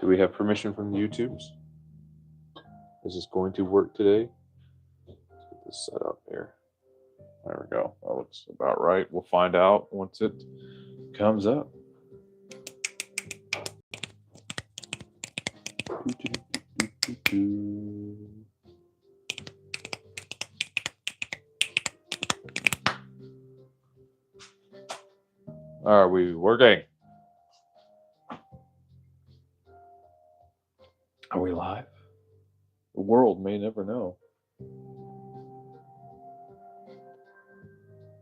we have permission from the YouTubes? Is this going to work today? Let's get this set up here. There we go. That looks about right. We'll find out once it comes up. Are we working? Are we live? The world may never know.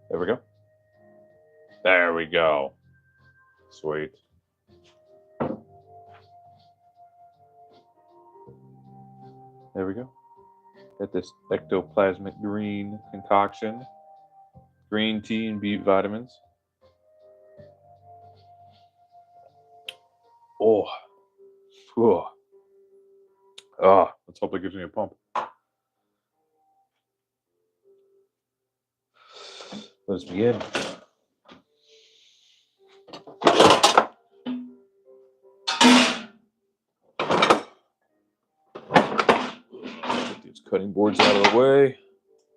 There we go. There we go. Sweet. There we go. Got this ectoplasmic green concoction. Green tea and B vitamins. Oh. Oh. Ah, let's hope that gives me a pump. Let's begin. Get these cutting boards out of the way.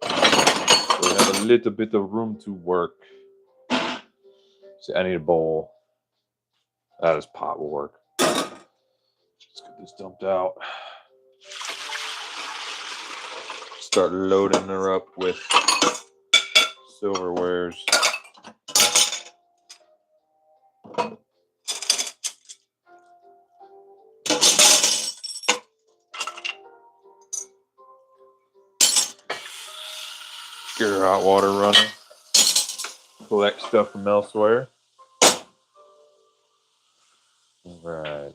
So we have a little bit of room to work. See, I need a bowl. This pot will work. Let's get this dumped out. Start loading her up with silverwares. Get her hot water running. Collect stuff from elsewhere. All right.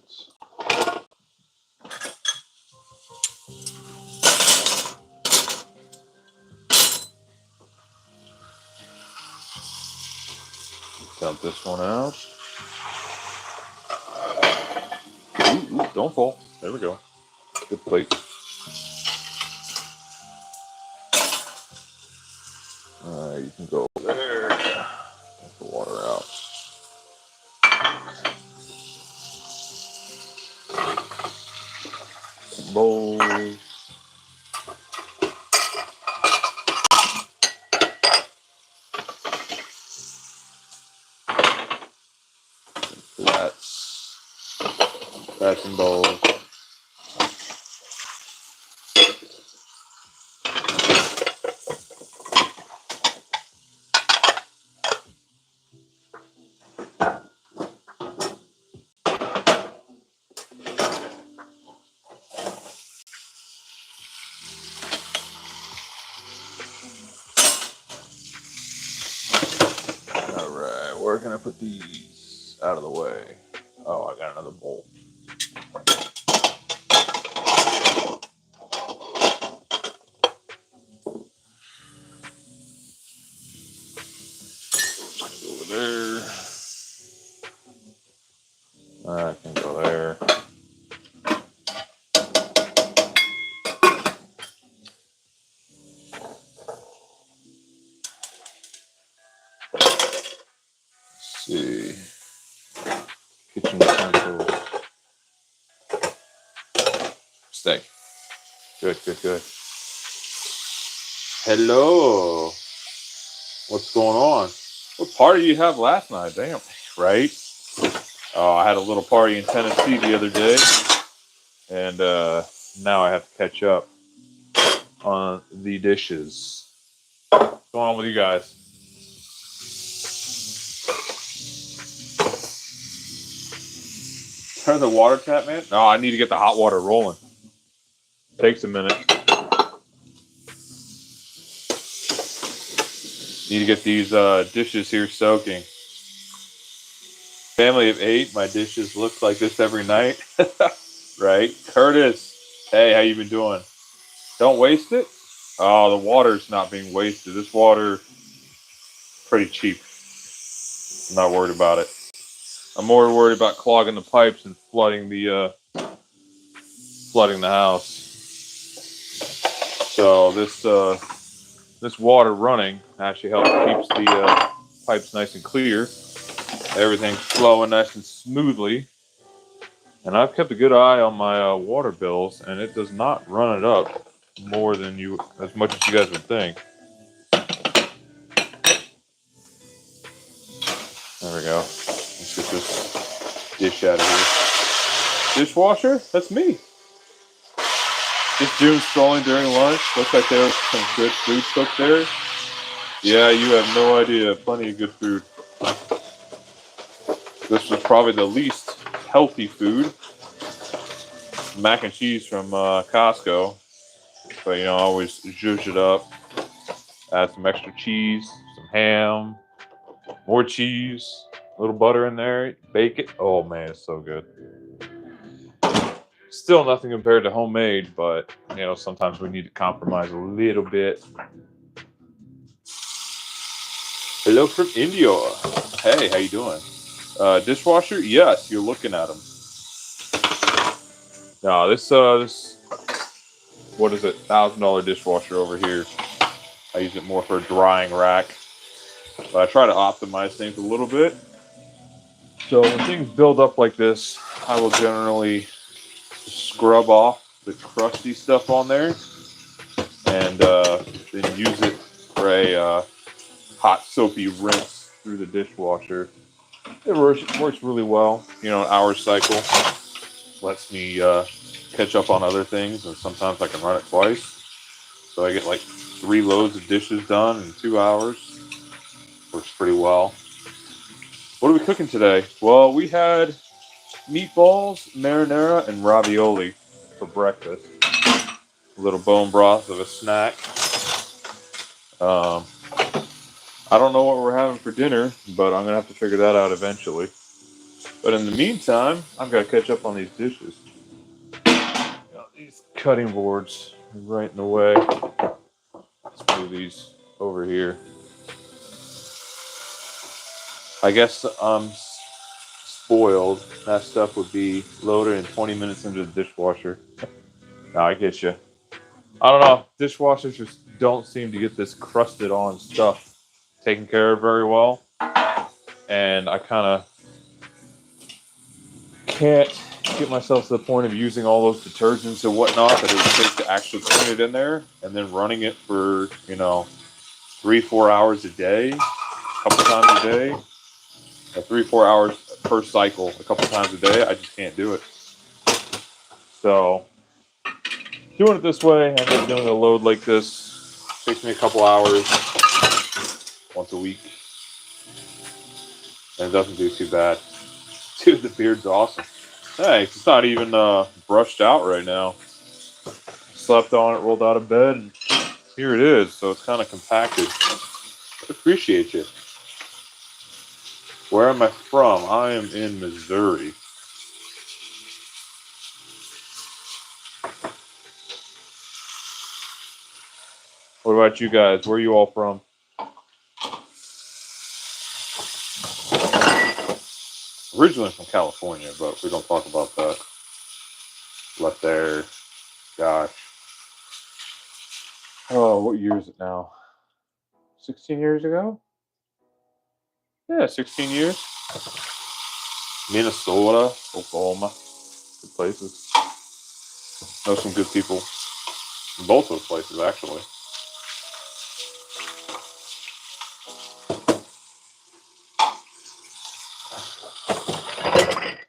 Dump this one out. Ooh, don't fall. There we go. Good plate. Alright, you can go over there. Get the water out. Bowls. Flats and bowls. Alright, where can I put these out of the way? Oh, I got another bowl. Over there. I can go there. Let's see. Kitchen utensils. Stay. Good, good, good. Hello. What's going on? What party did you have last night? Damn. Right? Oh, I had a little party in Tennessee the other day. And now I have to catch up on the dishes. What's going on with you guys? Turn the water tap, man? No, I need to get the hot water rolling. Takes a minute. Need to get these dishes here soaking. Family of 8, my dishes look like this every night. Right? Curtis, hey, how you been doing? Don't waste it? Oh, the water's not being wasted. This water, pretty cheap. I'm not worried about it. I'm more worried about clogging the pipes and flooding the house. So this water running actually helps keeps the pipes nice and clear. Everything's flowing nice and smoothly. And I've kept a good eye on my water bills, and it does not run it up more than as much as you guys would think. There we go. Let's get this dish out of here. Dishwasher? That's me. Just doom scrolling during lunch. Looks like there was some good food cooked there. Yeah, you have no idea. Plenty of good food. This was probably the least healthy food. Mac and cheese from Costco. But, I always zhuzh it up. Add some extra cheese, some ham, more cheese, a little butter in there. Bake it. Oh, man, it's so good. Still nothing compared to homemade, but, sometimes we need to compromise a little bit. Hello from India. Hey, how you doing? Dishwasher? Yes, you're looking at them. No, this what is it? $1,000 dishwasher over here. I use it more for a drying rack, but I try to optimize things a little bit. So when things build up like this, I will generally scrub off the crusty stuff on there, and then use it for a hot soapy rinse through the dishwasher. It works really well. An hour cycle lets me catch up on other things, and sometimes I can run it twice. So I get like 3 loads of dishes done in 2 hours. Works pretty well. What are we cooking today? Well, we had meatballs, marinara, and ravioli for breakfast. A little bone broth of a snack. I don't know what we're having for dinner, but I'm going to have to figure that out eventually. But in the meantime, I've got to catch up on these dishes. These cutting boards are right in the way. Let's move these over here. I guess I'm spoiled. That stuff would be loaded in 20 minutes into the dishwasher. No, I get you. I don't know. Dishwashers just don't seem to get this crusted on stuff taken care of very well. And I kind of can't get myself to the point of using all those detergents and whatnot that it would take to actually clean it in there, and then running it for 3-4 hours a day, a couple times a day, 3-4 hours per cycle, a couple times a day. I just can't do it. So doing it this way, I end up doing a load like this. Takes me a couple hours once a week, and it doesn't do too bad. Dude, the beard's awesome. Hey, it's not even brushed out right now. Slept on it, rolled out of bed, and here it is. So it's kind of compacted. I appreciate you. Where am I from? I am in Missouri. What about you guys? Where are you all from? Originally from California, but we don't talk about that. Left there, gosh. Oh, what year is it now? 16 years ago? Yeah, 16 years. Minnesota, Oklahoma. Good places. Know some good people in both those places, actually.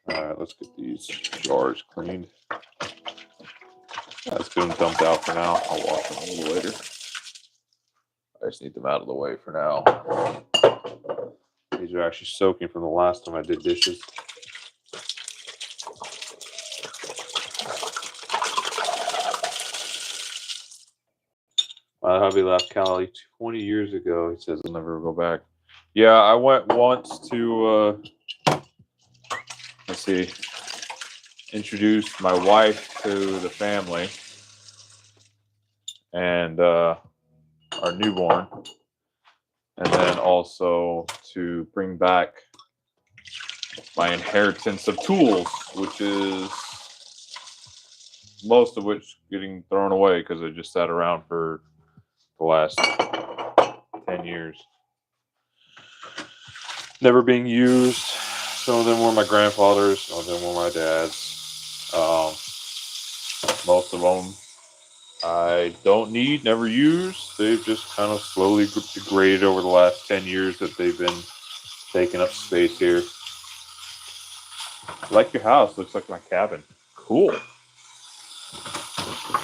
Alright, let's get these jars cleaned. Let's get them dumped out for now. I'll wash them a little later. I just need them out of the way for now. These are actually soaking from the last time I did dishes. My hubby left Cali 20 years ago. He says he'll never go back. Yeah, I went once to, let's see, introduce my wife to the family and our newborn. And then also to bring back my inheritance of tools, which is most of which getting thrown away because they just sat around for the last 10 years. Never being used. Some of them were my grandfather's, some of them were my dad's. Most of them I don't need, never use. They've just kind of slowly degraded over the last 10 years that they've been taking up space here. I like your house. Looks like my cabin. Cool. A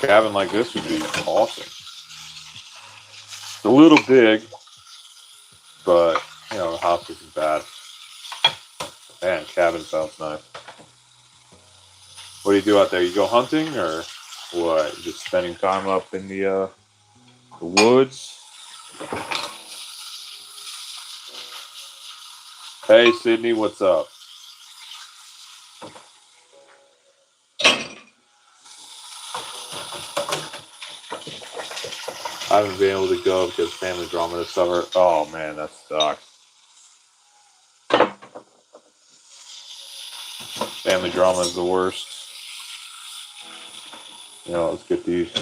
cabin like this would be awesome. It's a little big, but you know, the house isn't bad. Man, cabin sounds nice. What do you do out there? You go hunting or what? Just spending time up in the woods? Hey, Sydney, what's up? I haven't been able to go because family drama this summer. Oh man, that sucks. Family drama is the worst. You know, let's get these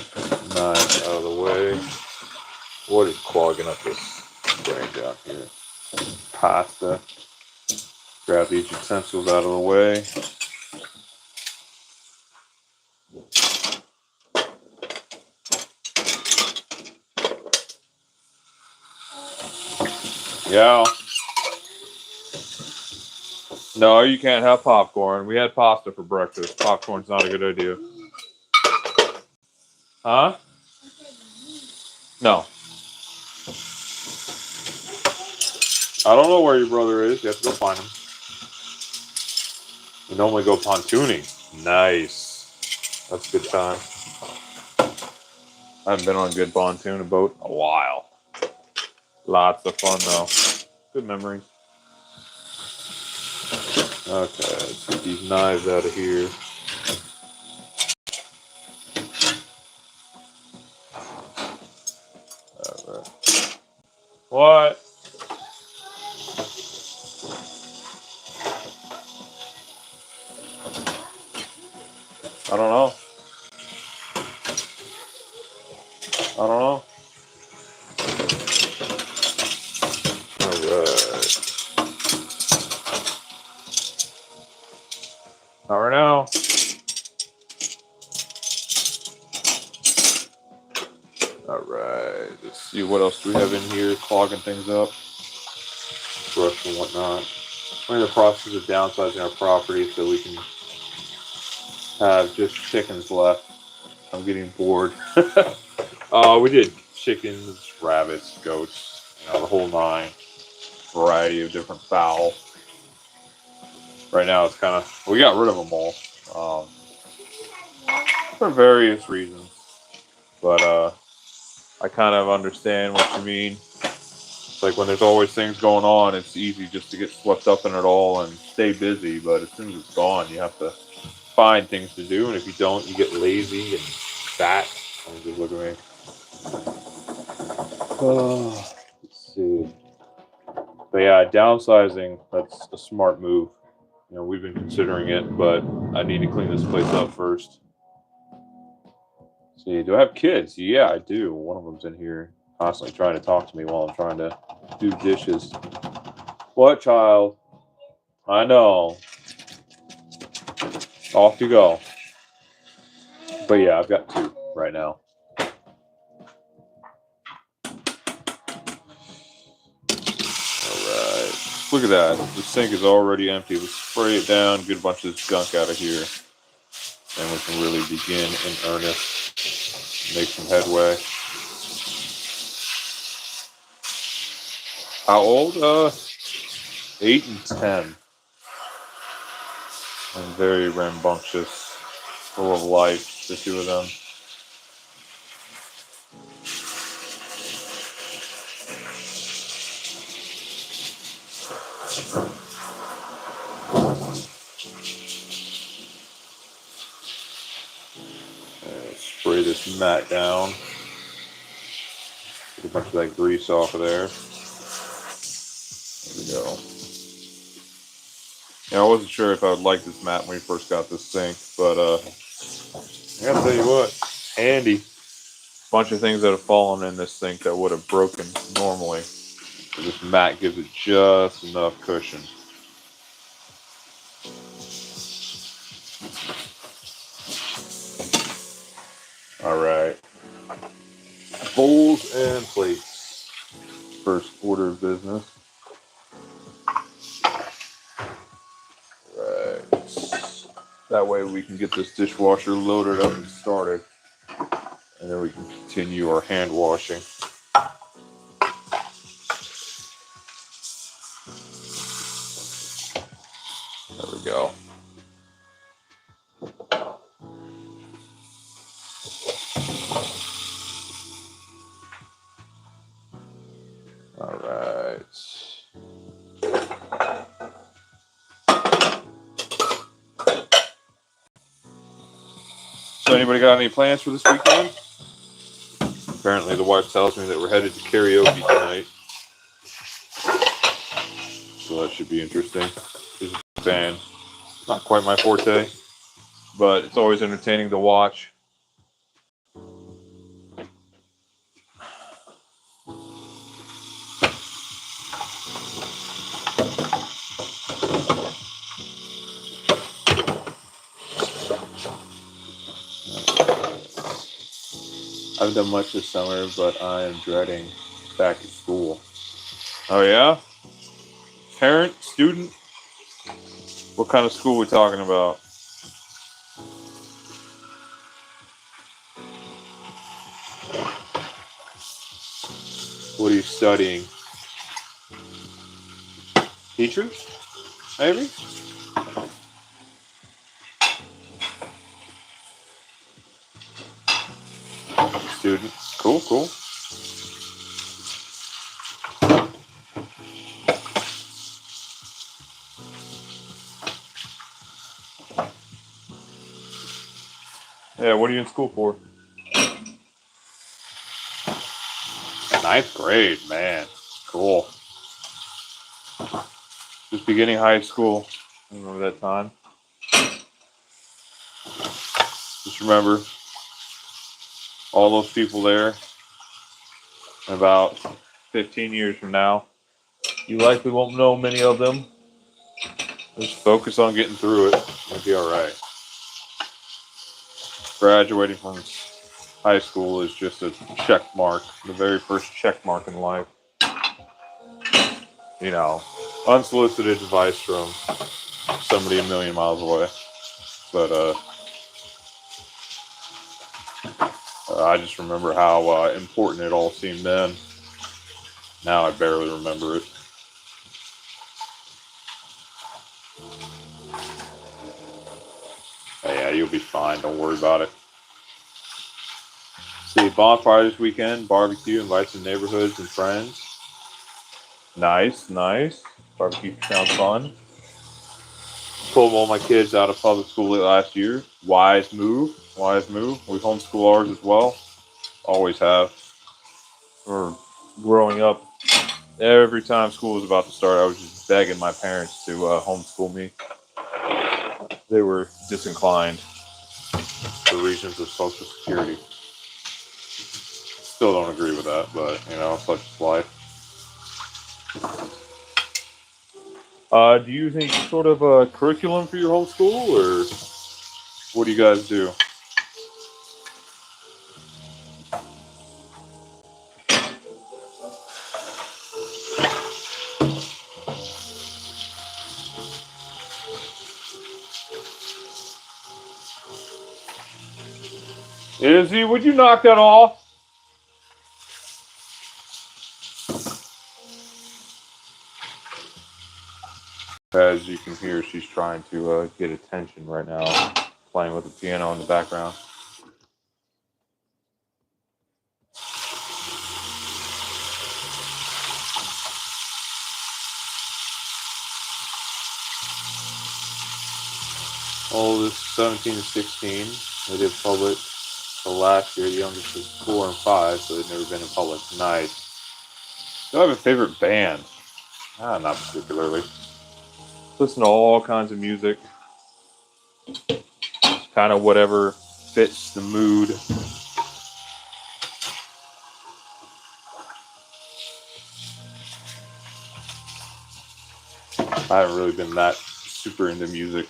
knives out of the way. What is clogging up this drain down here? Pasta. Grab these utensils out of the way. Yeah. No, you can't have popcorn. We had pasta for breakfast. Popcorn's not a good idea. Huh? No. I don't know where your brother is. You have to go find him. We normally go pontooning. Nice. That's a good time. I haven't been on a good pontoon boat in a while. Lots of fun though. Good memories. Okay, let's get these knives out of here. Alright. What? I don't know. I don't know. Alright. Not right now. Alright. Let's see what else do we have in here clogging things up. Brush and whatnot. We're in the process of downsizing our property so we can have just chickens left. I'm getting bored. We did chickens, rabbits, goats, you know, the whole nine. Variety of different fowl. Right now it's kind of, we got rid of them all. For various reasons. But I kind of understand what you mean. It's like when there's always things going on, it's easy just to get swept up in it all and stay busy. But as soon as it's gone, you have to find things to do. And if you don't, you get lazy and fat. Just look at me. Let's see. But yeah, downsizing, that's a smart move. You know, we've been considering it, but I need to clean this place up first. See, do I have kids? Yeah, I do. One of them's in here constantly trying to talk to me while I'm trying to do dishes. What, child? I know. Off you go. But yeah, I've got two right now. Alright. Look at that. The sink is already empty. Let's spray it down, get a bunch of this gunk out of here. And we can really begin in earnest. Make some headway. How old? 8 and 10. And very rambunctious, full of life, the two of them. Spray this mat down. Get a bunch of that grease off of there. There we go. Yeah, I wasn't sure if I would like this mat when we first got this sink, but I gotta tell you what, it's handy. Bunch of things that have fallen in this sink that would have broken normally. So this mat gives it just enough cushion. All right. Bowls and plates. First order of business. Right. That way we can get this dishwasher loaded up and started. And then we can continue our hand washing. There we go. All right. So anybody got any plans for this weekend? Apparently the wife tells me that we're headed to karaoke tonight. So that should be interesting. This band, not quite my forte, but it's always entertaining to watch. I haven't done much this summer, but I am dreading back to school. Oh yeah? Parent, student? What kind of school are we talking about? What are you studying? Teachers? Maybe? Student. Cool, cool. Yeah, what are you in school for? Ninth grade, man. Cool. Just beginning high school. I remember that time. Just remember all those people there. About 15 years from now, you likely won't know many of them. Just focus on getting through it. You'll be all right. Graduating from high school is just a check mark, the very first check mark in life. You know, unsolicited advice from somebody a million miles away. But I just remember how important it all seemed then. Now I barely remember it. But yeah, you'll be fine. Don't worry about it. See, bonfire this weekend, barbecue, invite some neighborhoods and friends. Nice, nice. Barbecue sounds fun. Pulled all my kids out of public school last year. Wise move, wise move. We homeschool ours as well. Always have. Or growing up, every time school was about to start, I was just begging my parents to homeschool me. They were disinclined for reasons of Social Security. Still don't agree with that, but you know, such is life. Do you use any sort of curriculum for your homeschool, or what do you guys do? Izzy, would you knock that off? As you can hear, she's trying to get attention right now, playing with the piano in the background. Oldest 17 to 16. They did public the last year. The youngest was 4 and 5, so they've never been in public. Nice. Do I have a favorite band? Not particularly. Listen to all kinds of music. Kind of whatever fits the mood. I haven't really been that super into music.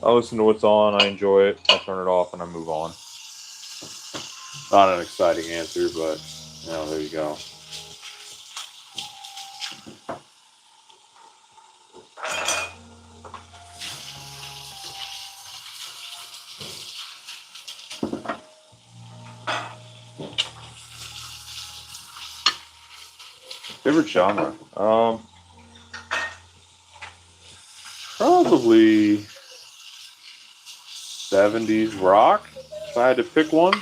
I listen to what's on, I enjoy it, I turn it off, and I move on. Not an exciting answer, but there you go. Favorite genre? Probably 70s rock, if I had to pick one.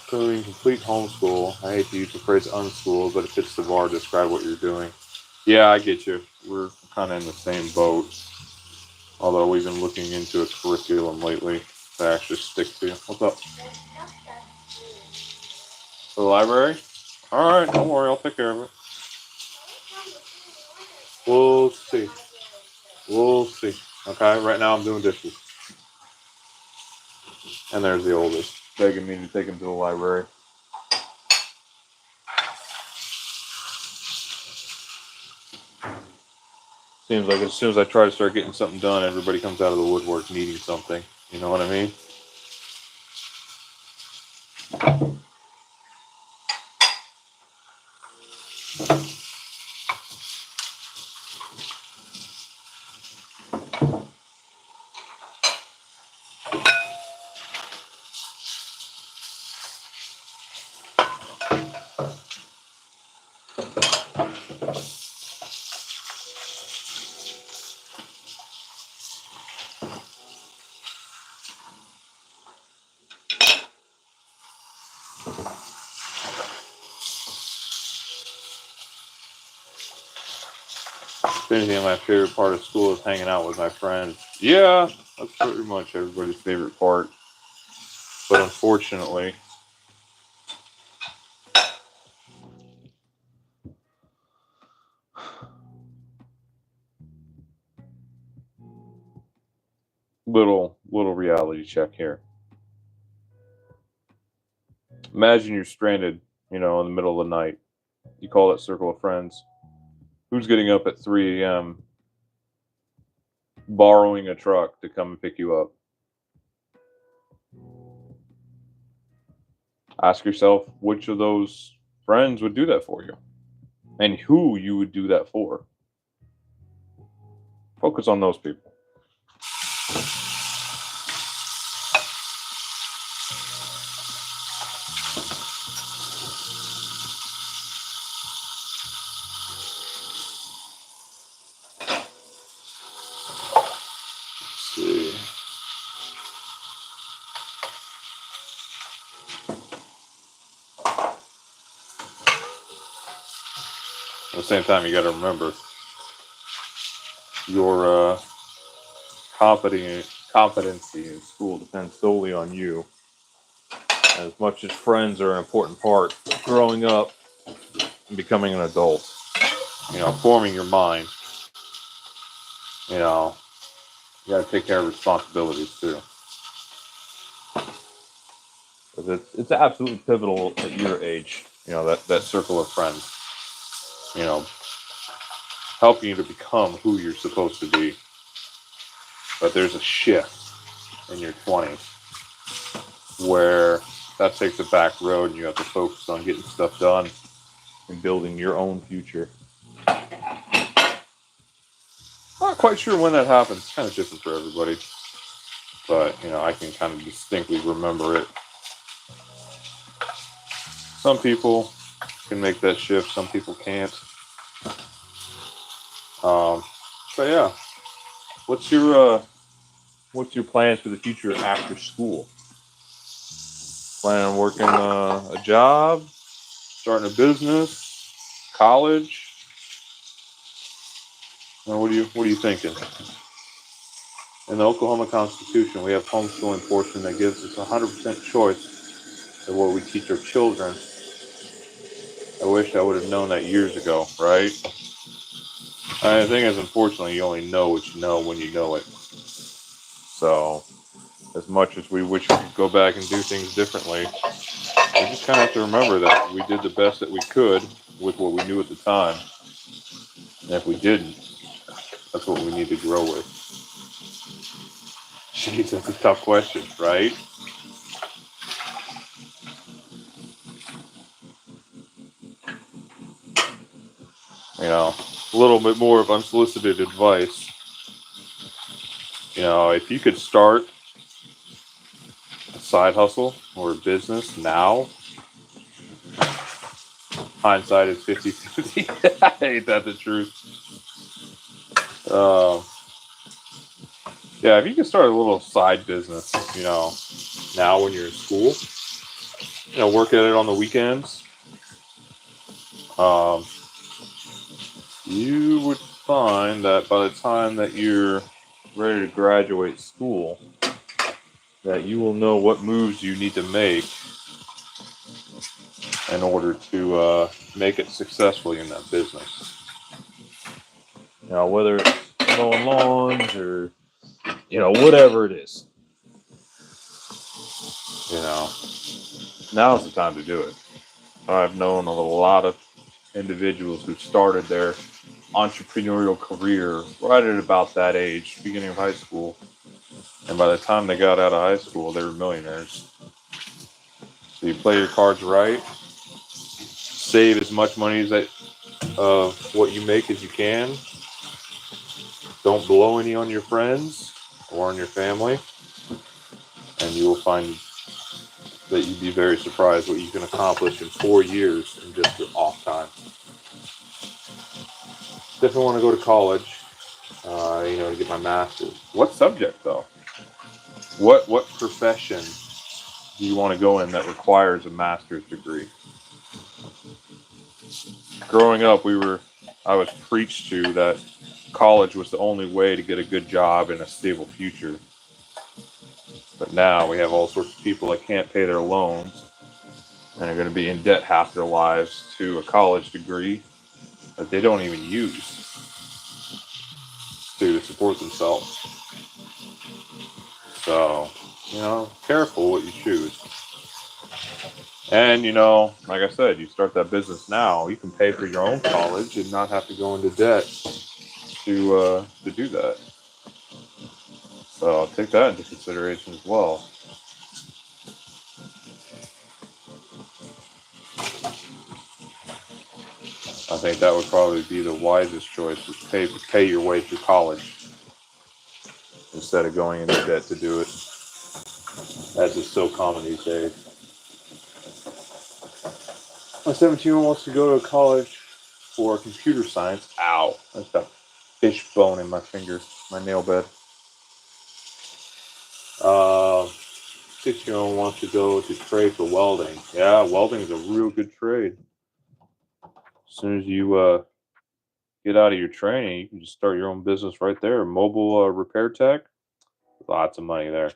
Doing complete homeschool. I hate to use the phrase unschool, but it fits the bar to describe what you're doing. Yeah, I get you. We're kind of in the same boat. Although we've been looking into a curriculum lately to actually stick to. What's up? The library? Alright, don't worry, I'll take care of it. We'll see. We'll see. Okay, right now I'm doing dishes. And there's the oldest, begging me to take him to the library. Seems like as soon as I try to start getting something done, everybody comes out of the woodwork needing something. You know what I mean? If anything, my favorite part of school is hanging out with my friends. Yeah, that's pretty much everybody's favorite part. But unfortunately, little reality check here. Imagine you're stranded, in the middle of the night. You call that circle of friends. Who's getting up at 3 a.m., borrowing a truck to come and pick you up? Ask yourself which of those friends would do that for you and who you would do that for. Focus on those people. Let's see. At the same time, you got to remember your competency in school depends solely on you. As much as friends are an important part of growing up and becoming an adult, forming your mind, you got to take care of responsibilities too. It's absolutely pivotal at your age, that circle of friends, helping you to become who you're supposed to be. But there's a shift in your 20s where that takes a back road and you have to focus on getting stuff done and building your own future. Not quite sure when that happens. It's kind of different for everybody. But, I can kind of distinctly remember it. Some people can make that shift. Some people can't. But yeah. What's your plans for the future after school? Plan on working a job? Starting a business? College? What are you thinking? In the Oklahoma Constitution, we have homeschooling portion that gives us 100% choice of what we teach our children. I wish I would have known that years ago, right? The thing is, unfortunately, you only know what you know when you know it. So, as much as we wish we could go back and do things differently, we just kind of have to remember that we did the best that we could with what we knew at the time. And if we didn't, that's what we need to grow with. Jeez, that's a tough question, right? A little bit more of unsolicited advice. If you could start a side hustle or a business now, hindsight is 50-50. Ain't that the truth? Yeah, if you could start a little side business, now when you're in school, work at it on the weekends, you would find that by the time that you're ready to graduate school, that you will know what moves you need to make in order to make it successfully in that business. Whether it's mowing lawns or, whatever it is, now's the time to do it. I've known a lot of individuals who started their entrepreneurial career right at about that age, beginning of high school. And by the time they got out of high school, they were millionaires. So you play your cards right, save as much money of what you make as you can. Don't blow any on your friends or on your family, and you will find that you'd be very surprised what you can accomplish in 4 years in just your off time. Definitely want to go to college, to get my master's. What subject though? What profession do you want to go in that requires a master's degree? Growing up, I was preached to that college was the only way to get a good job and a stable future. But now we have all sorts of people that can't pay their loans and are going to be in debt half their lives to a college degree that they don't even use to support themselves. So, careful what you choose. And, like I said, you start that business now, you can pay for your own college and not have to go into debt to do that. So I'll take that into consideration as well. I think that would probably be the wisest choice, is pay your way through college instead of going into debt to do it, as is so common these days. My 17-year-old wants to go to college for computer science. Ow, that's a fish bone in my finger, my nail bed. 6-year-old wants to go to trade for welding. Yeah, welding is a real good trade. As soon as you get out of your training, you can just start your own business right there. Mobile repair tech, lots of money there.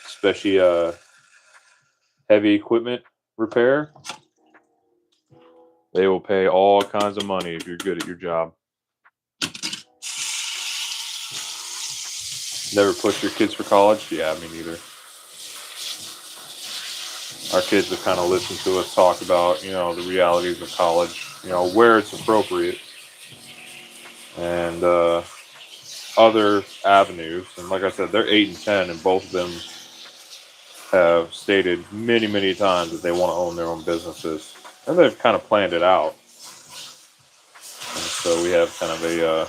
Especially heavy equipment repair. They will pay all kinds of money if you're good at your job. Never push your kids for college? Yeah, me neither. Our kids have kind of listened to us talk about, the realities of college, where it's appropriate, and other avenues. And like I said, they're 8 and 10, and both of them have stated many, many times that they want to own their own businesses. And they've kind of planned it out. And so we have kind of a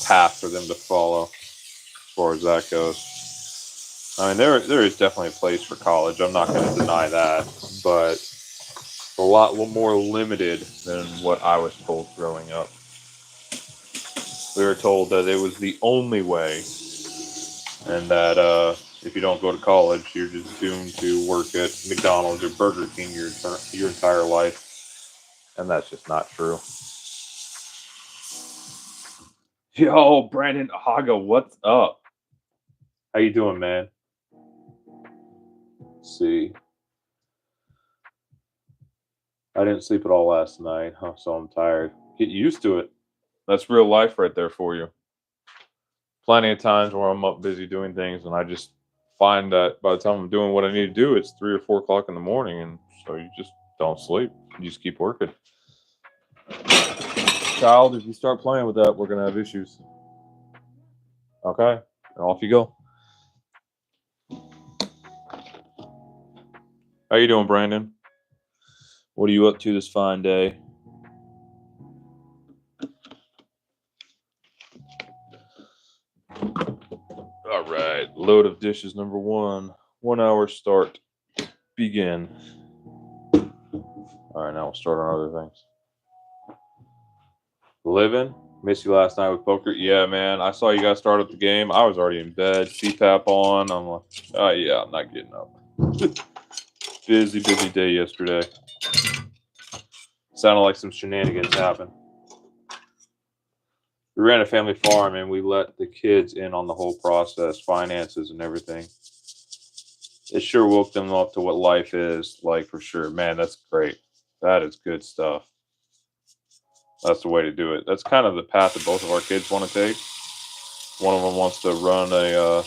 path for them to follow as far as that goes. I mean, there is definitely a place for college. I'm not going to deny that. But a lot more limited than what I was told growing up. We were told that it was the only way, and that if you don't go to college, you're just doomed to work at McDonald's or Burger King your entire life, and that's just not true. Yo, Brandon Haga, what's up? How you doing, man? Let's see. I didn't sleep at all last night, so I'm tired. Get used to it. That's real life right there for you. Plenty of times where I'm up busy doing things, and I just find that by the time I'm doing what I need to do, it's 3 or 4 o'clock in the morning, and so you just don't sleep. You just keep working. Child, if you start playing with that, we're going to have issues. Okay? And off you go. How you doing, Brandon? What are you up to this fine day? All right. Load of dishes number 1. 1 hour start. Begin. All right, now we'll start on other things. Living? Missed you last night with poker? Yeah, man. I saw you guys start up the game. I was already in bed. CPAP on. I'm like, oh, yeah, I'm not getting up. Busy day yesterday. Sounded like some shenanigans happened. We ran a family farm and we let the kids in on the whole process, finances and everything. It sure woke them up to what life is like for sure. Man, that's great. That is good stuff. That's the way to do it. That's kind of the path that both of our kids want to take. One of them wants to run a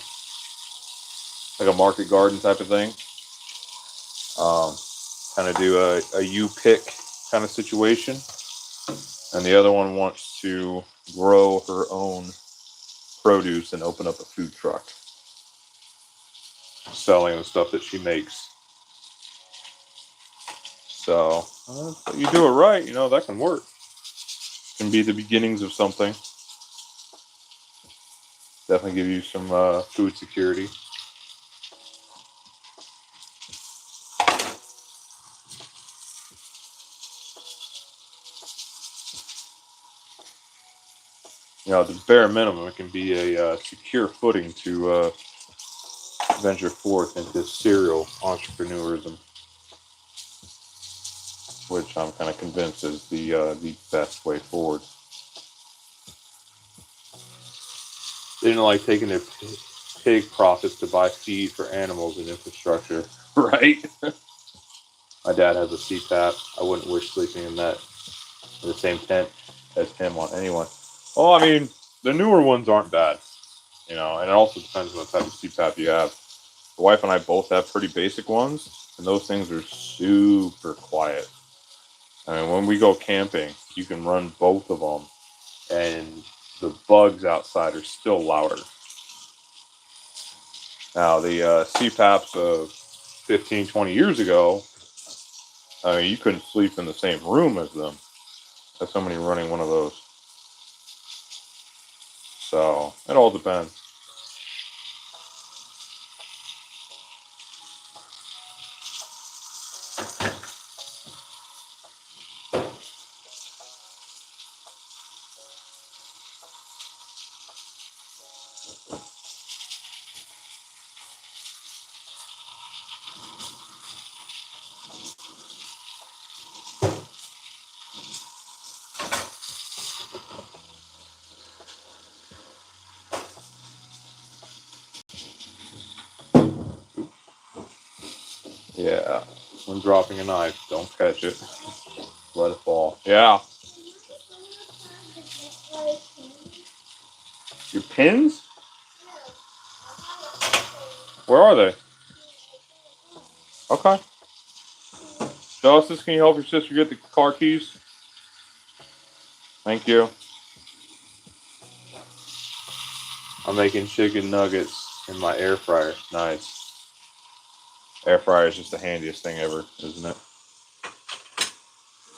like a market garden type of thing. Kind of do a you pick kind of situation. And the other one wants to grow her own produce and open up a food truck, selling the stuff that she makes. So you do it right, that can work. Can be the beginnings of something. Definitely give you some food security. The bare minimum, it can be a secure footing to venture forth into serial entrepreneurism, which I'm kind of convinced is the best way forward. They didn't like taking their pig profits to buy feed for animals and infrastructure, right? My dad has a CPAP. I wouldn't wish sleeping in the same tent as him on anyone. Well, I mean, the newer ones aren't bad, and it also depends on the type of CPAP you have. The wife and I both have pretty basic ones, and those things are super quiet. I mean, when we go camping, you can run both of them, and the bugs outside are still louder. Now, the CPAPs of 15, 20 years ago, I mean, you couldn't sleep in the same room as them. As somebody running one of those. So, it all depends. Yeah, when dropping a knife, don't catch it. Let it fall. Yeah. Your pins? Where are they? Okay. Justice, can you help your sister get the car keys? Thank you. I'm making chicken nuggets in my air fryer. Nice. Air fryer is just the handiest thing ever, isn't it?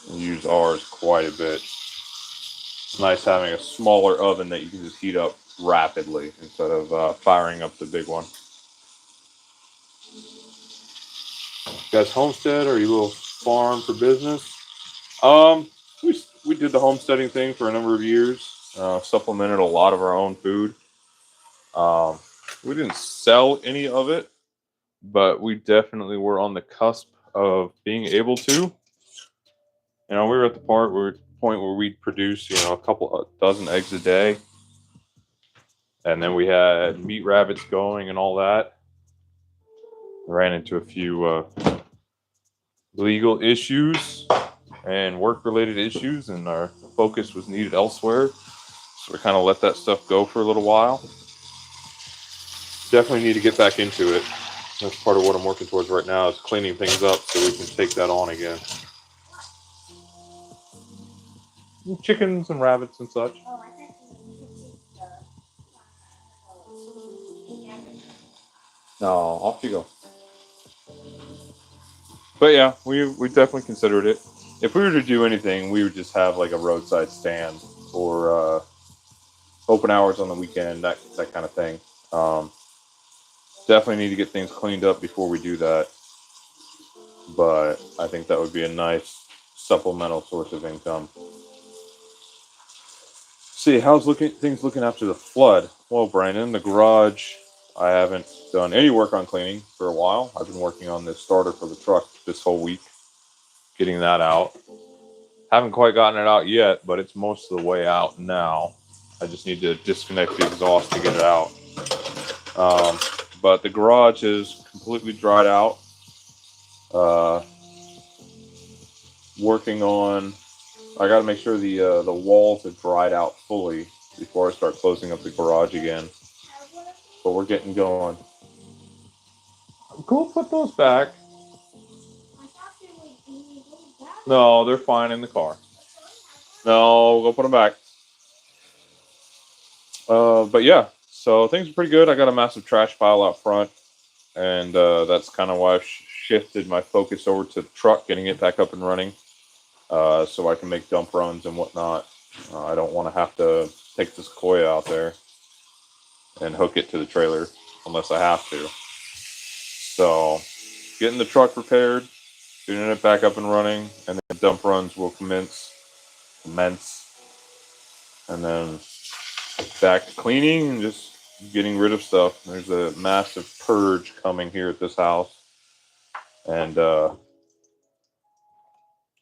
We use ours quite a bit. It's nice having a smaller oven that you can just heat up rapidly instead of firing up the big one. You guys homestead or you little farm for business? We did the homesteading thing for a number of years. Supplemented a lot of our own food. We didn't sell any of it, but we definitely were on the cusp of being able to. We were at the point where we'd produce, a dozen eggs a day, and then we had meat rabbits going and all that. Ran into a few legal issues and work-related issues, and our focus was needed elsewhere. So we kind of let that stuff go for a little while. Definitely need to get back into it. That's part of what I'm working towards right now, is cleaning things up so we can take that on again. chickens and rabbits and such. No, off you go. But yeah, we definitely considered it. If we were to do anything, we would just have like a roadside stand or open hours on the weekend, that kind of thing. Um, Definitely need to get things cleaned up before we do that. But I think that would be a nice supplemental source of income. See, how's things looking after the flood? Well, Brandon, the garage, I haven't done any work on cleaning for a while. I've been working on this starter for the truck this whole week, getting that out. Haven't quite gotten it out yet, but it's most of the way out now. I just need to disconnect the exhaust to get it out. But the garage is completely dried out. Uh, Working on, I got to make sure the walls are dried out fully before I start closing up the garage again. But we're getting going. Go put those back. No, they're fine in the car. No, go put them back. But yeah, so things are pretty good. I got a massive trash pile out front, and that's kind of why I've shifted my focus over to the truck, getting it back up and running, so I can make dump runs and whatnot. I don't want to have to take this Sequoia out there and hook it to the trailer unless I have to. So, getting the truck repaired, getting it back up and running, and then dump runs will commence, and then back to cleaning and just getting rid of stuff. There's a massive purge coming here at this house, and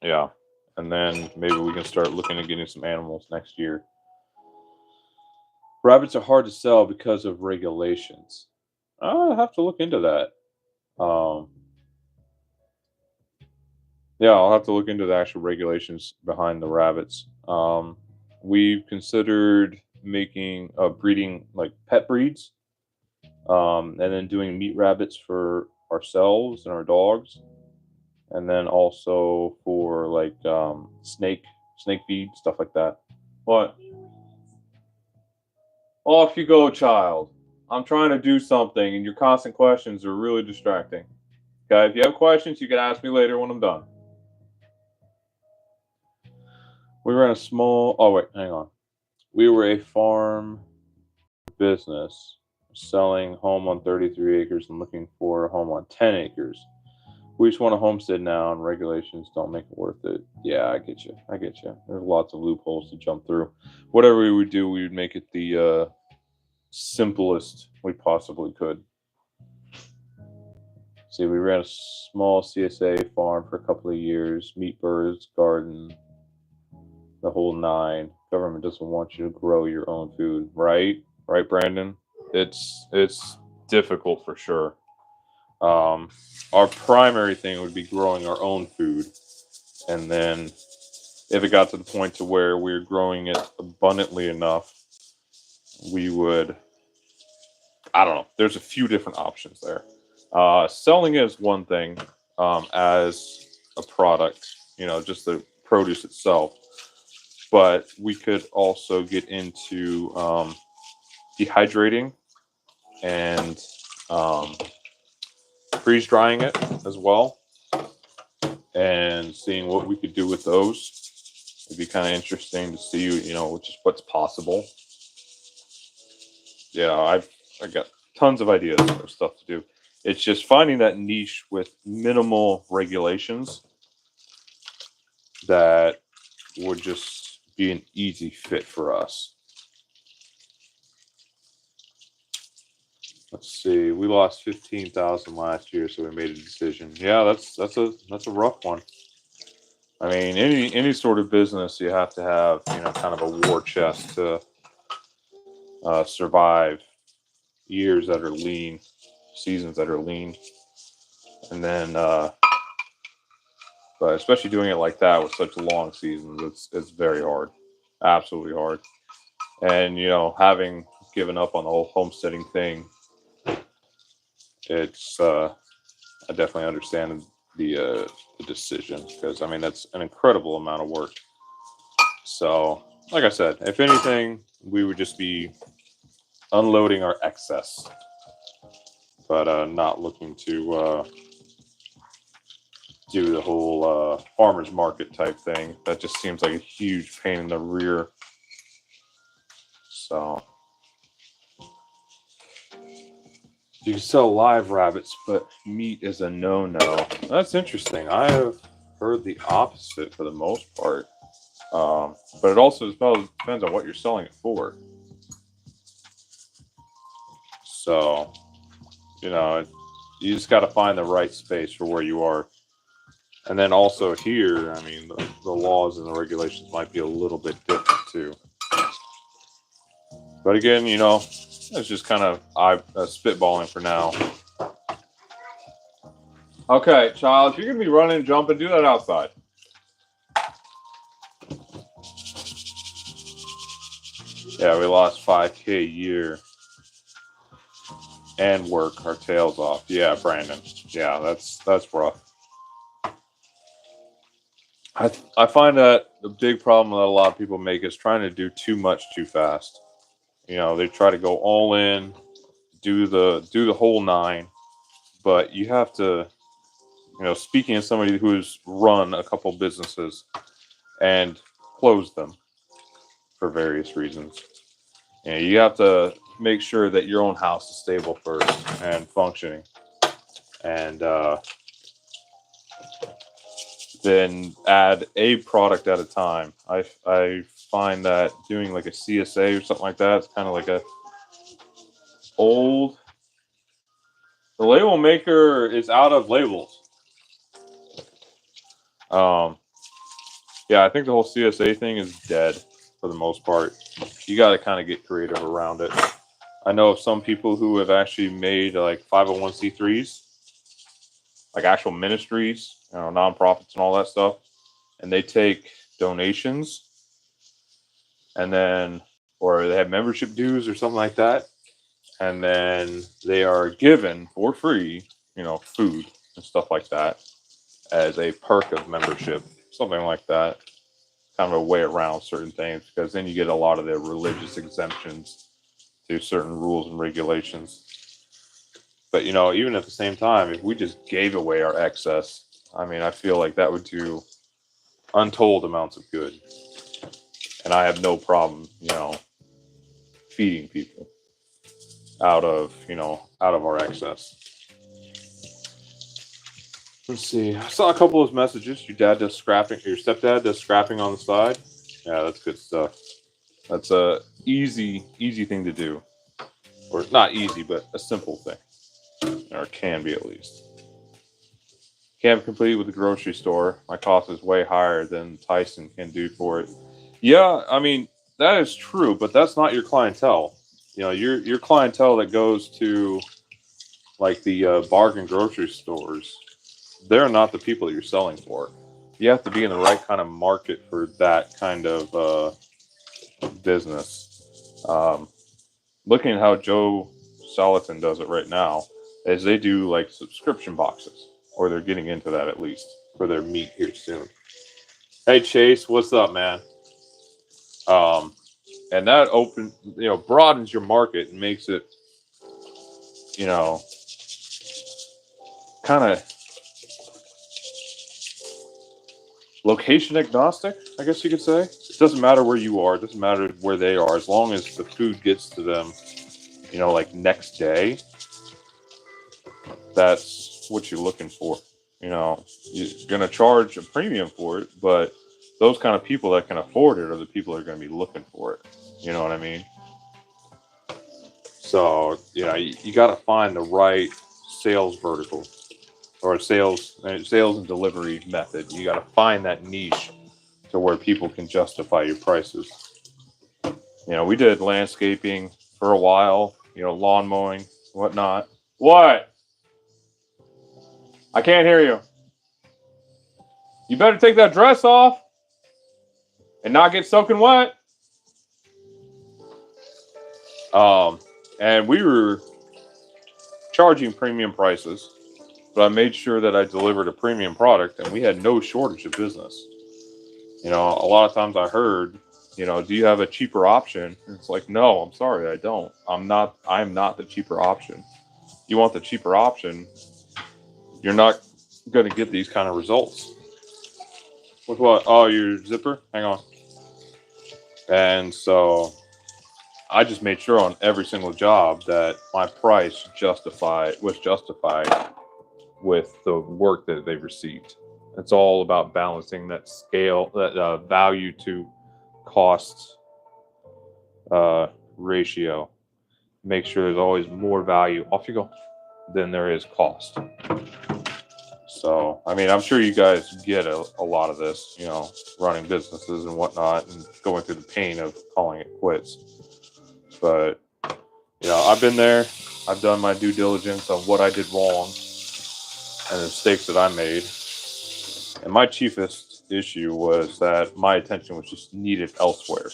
yeah, and then maybe we can start looking at getting some animals next year. Rabbits are hard to sell because of regulations. I'll have to look into that. Um, yeah, I'll have to look into the actual regulations behind the rabbits. We've considered making breeding like pet breeds, and then doing meat rabbits for ourselves and our dogs, and then also for like snake feed, stuff like that. What? Off you go, child. I'm trying to do something, and your constant questions are really distracting. Okay, if you have questions, you can ask me later when I'm done. We ran a small. Oh wait, hang on. We were a farm business selling home on 33 acres and looking for a home on 10 acres. We just want a homestead now, and regulations don't make it worth it. Yeah, I get you. I get you. There's lots of loopholes to jump through. Whatever we would do, we would make it the simplest we possibly could. See, we ran a small CSA farm for a couple of years, meat birds, garden, the whole nine. Government doesn't want you to grow your own food, right? Right, Brandon? It's difficult for sure. Our primary thing would be growing our own food, and then if it got to the point to where we're growing it abundantly enough, we would. I don't know. There's a few different options there. Selling it is one thing, as a product, just the produce itself. But we could also get into dehydrating and um, freeze drying it as well, and seeing what we could do with those. It'd be kind of interesting to see, just what's possible. Yeah, I got tons of ideas of stuff to do. It's just finding that niche with minimal regulations that would just be an easy fit for us. Let's see. We lost 15,000 last year, so we made a decision. Yeah, that's a rough one. I mean, any sort of business, you have to have kind of a war chest to survive years that are lean, seasons that are lean, and then but especially doing it like that with such long seasons, it's very hard, absolutely hard. And having given up on the whole homesteading thing, it's I definitely understand the decision, because I mean that's an incredible amount of work. So, like I said, if anything, we would just be unloading our excess, but not looking to do the whole farmer's market type thing. That just seems like a huge pain in the rear. So you can sell live rabbits, but meat is a no-no. That's interesting. I have heard the opposite for the most part. But it also depends on what you're selling it for. So, you just got to find the right space for where you are. And then also here, I mean, the laws and the regulations might be a little bit different too. But again, it's just kind of spitballing for now. Okay, child, if you're going to be running and jumping, do that outside. Yeah, we lost 5K a year and work our tails off. Yeah, Brandon. Yeah, that's rough. I find that the big problem that a lot of people make is trying to do too much too fast. They try to go all in, do the whole nine, but you have to, speaking as somebody who's run a couple businesses and closed them for various reasons, you have to make sure that your own house is stable first and functioning, and then add a product at a time. I find that doing like a CSA or something like that is kind of like the label maker is out of labels. Yeah, I think the whole CSA thing is dead for the most part. You got to kind of get creative around it. I know of some people who have actually made like 501c3s, like actual ministries, nonprofits and all that stuff, and they take donations, and then, or they have membership dues or something like that, and then they are given for free, food and stuff like that as a perk of membership, something like that. Kind of a way around certain things, because then you get a lot of the religious exemptions to certain rules and regulations. But even at the same time, if we just gave away our excess, I mean, I feel like that would do untold amounts of good, and I have no problem, feeding people out of our excess. Let's see. I saw a couple of messages. Your dad does scrapping. Your stepdad does scrapping on the side. Yeah, that's good stuff. That's a easy thing to do, or not easy, but a simple thing, or can be at least. Can't compete with the grocery store. My cost is way higher than Tyson can do for it. Yeah, I mean that is true, but that's not your clientele. Your clientele that goes to like the bargain grocery stores, they're not the people that you're selling for. You have to be in the right kind of market for that kind of business. Looking at how Joe Salatin does it right now, is they do like subscription boxes, or they're getting into that at least for their meat here soon. Hey Chase, what's up, man? And that broadens your market and makes it, kind of location agnostic, I guess you could say. It doesn't matter where you are. It doesn't matter where they are. As long as the food gets to them, like next day, that's what you're looking for. You're going to charge a premium for it, but those kind of people that can afford it are the people that are going to be looking for it. You know what I mean? So, you got to find the right sales vertical, or sales and delivery method. You got to find that niche to where people can justify your prices. We did landscaping for a while, lawn mowing, whatnot. What? I can't hear you. You better take that dress off and not get soaking wet. And we were charging premium prices, but I made sure that I delivered a premium product, and we had no shortage of business. A lot of times I heard You know, do you have a cheaper option? And it's like, no, I'm sorry, I don't. I'm not the cheaper option. You want the cheaper option, you're not going to get these kind of results. With what? Oh, your zipper? Hang on. And so I just made sure on every single job that my price was justified with the work that they've received. It's all about balancing that scale, that value to cost ratio. Make sure there's always more value. Off you go. Than there is cost. So, I mean, I'm sure you guys get a lot of this, you know, running businesses and whatnot and going through the pain of calling it quits. But, you know, I've been there. I've done my due diligence on what I did wrong and the mistakes that I made. And my chiefest issue was that my attention was just needed elsewhere.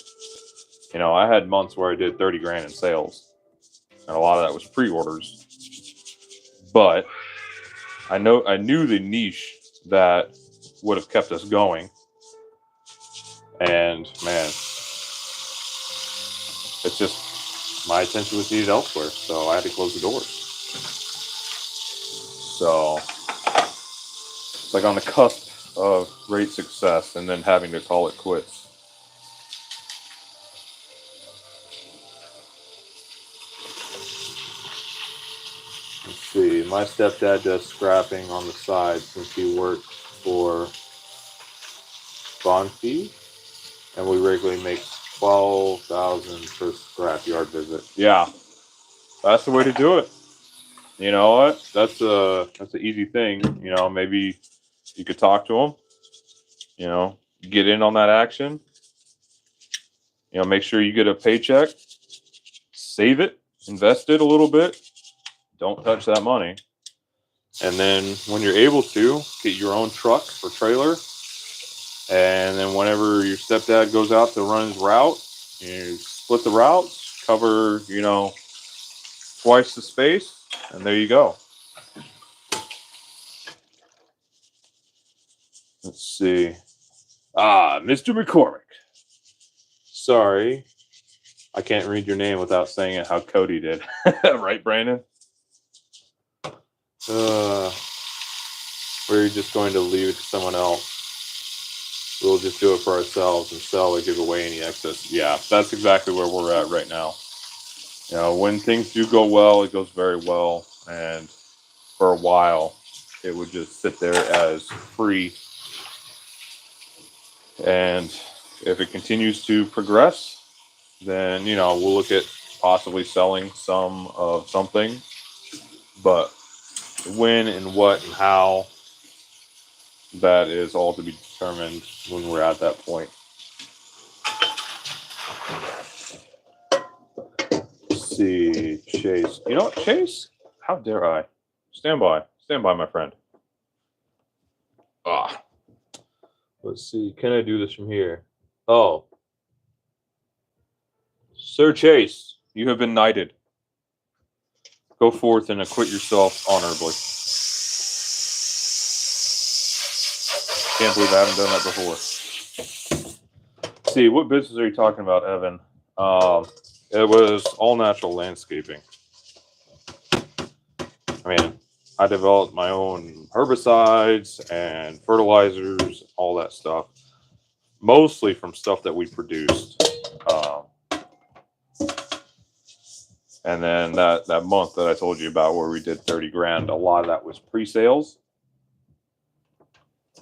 You know, I had months where I did 30 grand in sales, and a lot of that was pre-orders. But I knew the niche that would have kept us going. And man, it's just my attention was needed elsewhere, so I had to close the doors. So it's like on the cusp of great success and then having to call it quits. Let's see, my stepdad does scrapping on the side since he works for Bonfi, and we regularly make $12,000 per scrap yard visit. Yeah, that's the way to do it. You know what? That's an easy thing. You know, maybe you could talk to them. You know, get in on that action. You know, make sure you get a paycheck, save it, invest it a little bit. Don't touch that money. And then when you're able to, get your own truck or trailer. And then whenever your stepdad goes out to run his route, you split the routes, cover, you know, twice the space, and there you go. Let's see. Mr. McCormick. Sorry, I can't read your name without saying it how Cody did. Right, Brandon? We're just going to leave it to someone else. We'll just do it for ourselves and sell or give away any excess. Yeah, that's exactly where we're at right now. You know, when things do go well, it goes very well. And for a while, it would just sit there as free. And if it continues to progress, then, you know, we'll look at possibly selling some of something. But when and what and how, that is all to be determined when we're at that point. Let's see, Chase. You know what, Chase? How dare I? Stand by, my friend. Let's see. Can I do this from here? Oh, Sir Chase, you have been knighted. Go forth and acquit yourself honorably. Can't believe I haven't done that before. See, what business are you talking about, Evan? It was all natural landscaping. I mean, I developed my own herbicides and fertilizers, all that stuff, mostly from stuff that we produced. And then that month that I told you about where we did 30 grand, a lot of that was pre-sales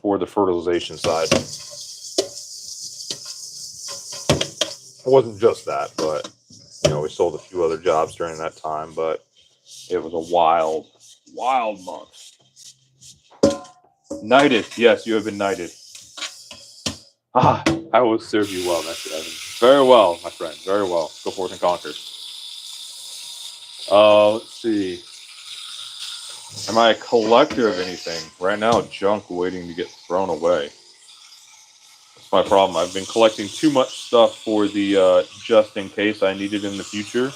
for the fertilization side. It wasn't just that, but, you know, we sold a few other jobs during that time, but it was a wild month. Knighted. Yes, you have been knighted. I will serve you well, Mr. Evans. Very well, my friend. Very well. Go forth and conquer. Let's see. Am I a collector of anything? Right now, junk waiting to get thrown away. That's my problem. I've been collecting too much stuff for the just in case I need it in the future.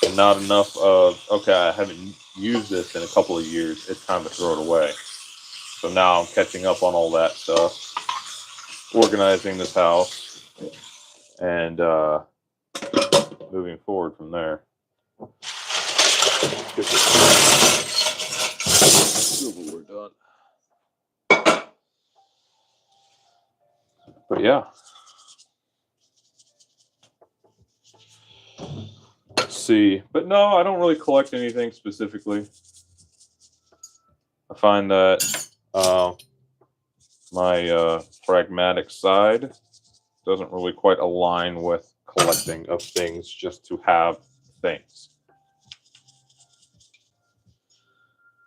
And not enough of, okay, I haven't used this in a couple of years. It's time to throw it away. So now I'm catching up on all that stuff. Organizing this house. and moving forward from there. Get this silverware done. But yeah. Let's see. But no, I don't really collect anything specifically. I find that my pragmatic side doesn't really quite align with collecting of things just to have things.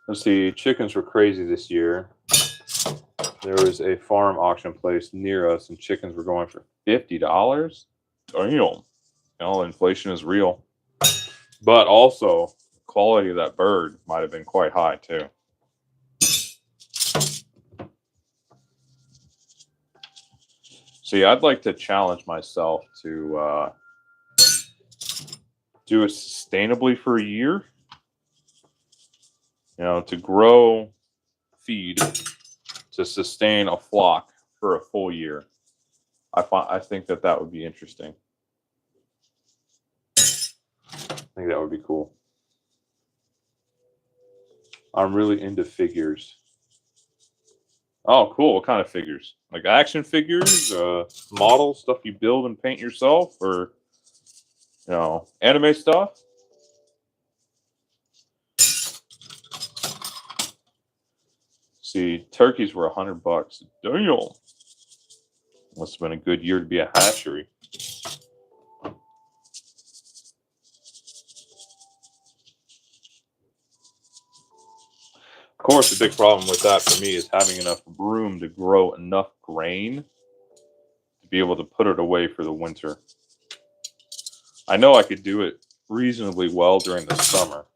Let's see, chickens were crazy this year. There was a farm auction place near us, and chickens were going for $50. Damn. You know, inflation is real. But also, quality of that bird might have been quite high too. See, I'd like to challenge myself to do it sustainably for a year. You know, to grow feed to sustain a flock for a full year. I think that would be interesting. I think that would be cool. I'm really into figures. Oh, cool. What kind of figures? Like action figures, models, stuff you build and paint yourself, or, you know, anime stuff? See, turkeys were $100. Damn. Must have been a good year to be a hatchery. Of course, the big problem with that for me is having enough room to grow enough grain to be able to put it away for the winter. I know I could do it reasonably well during the summer,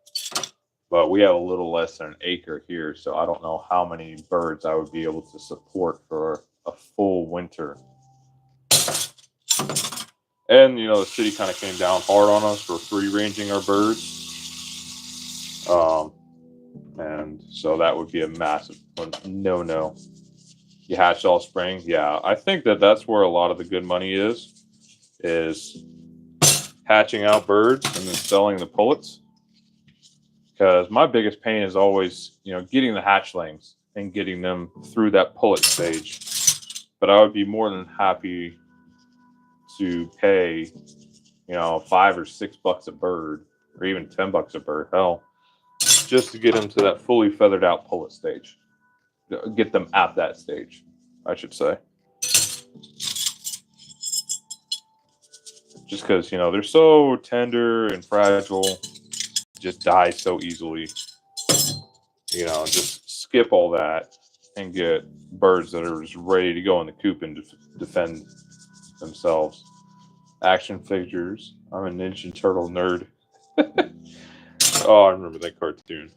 but we have a little less than an acre here, so I don't know how many birds I would be able to support for a full winter. And, you know, the city kind of came down hard on us for free ranging our birds. And so that would be a massive no. You hatch all spring. Yeah, I think that's where a lot of the good money is hatching out birds and then selling the pullets. Because my biggest pain is always, you know, getting the hatchlings and getting them through that pullet stage. But I would be more than happy to pay, you know, $5 or $6 a bird, or even $10 a bird, hell, just to get them to that fully feathered out pullet stage. Get them at that stage, I should say. Just because, you know, they're so tender and fragile, just die so easily. You know, just skip all that and get birds that are just ready to go in the coop and defend themselves. Action figures. I'm a Ninja Turtle nerd. Oh, I remember that cartoon.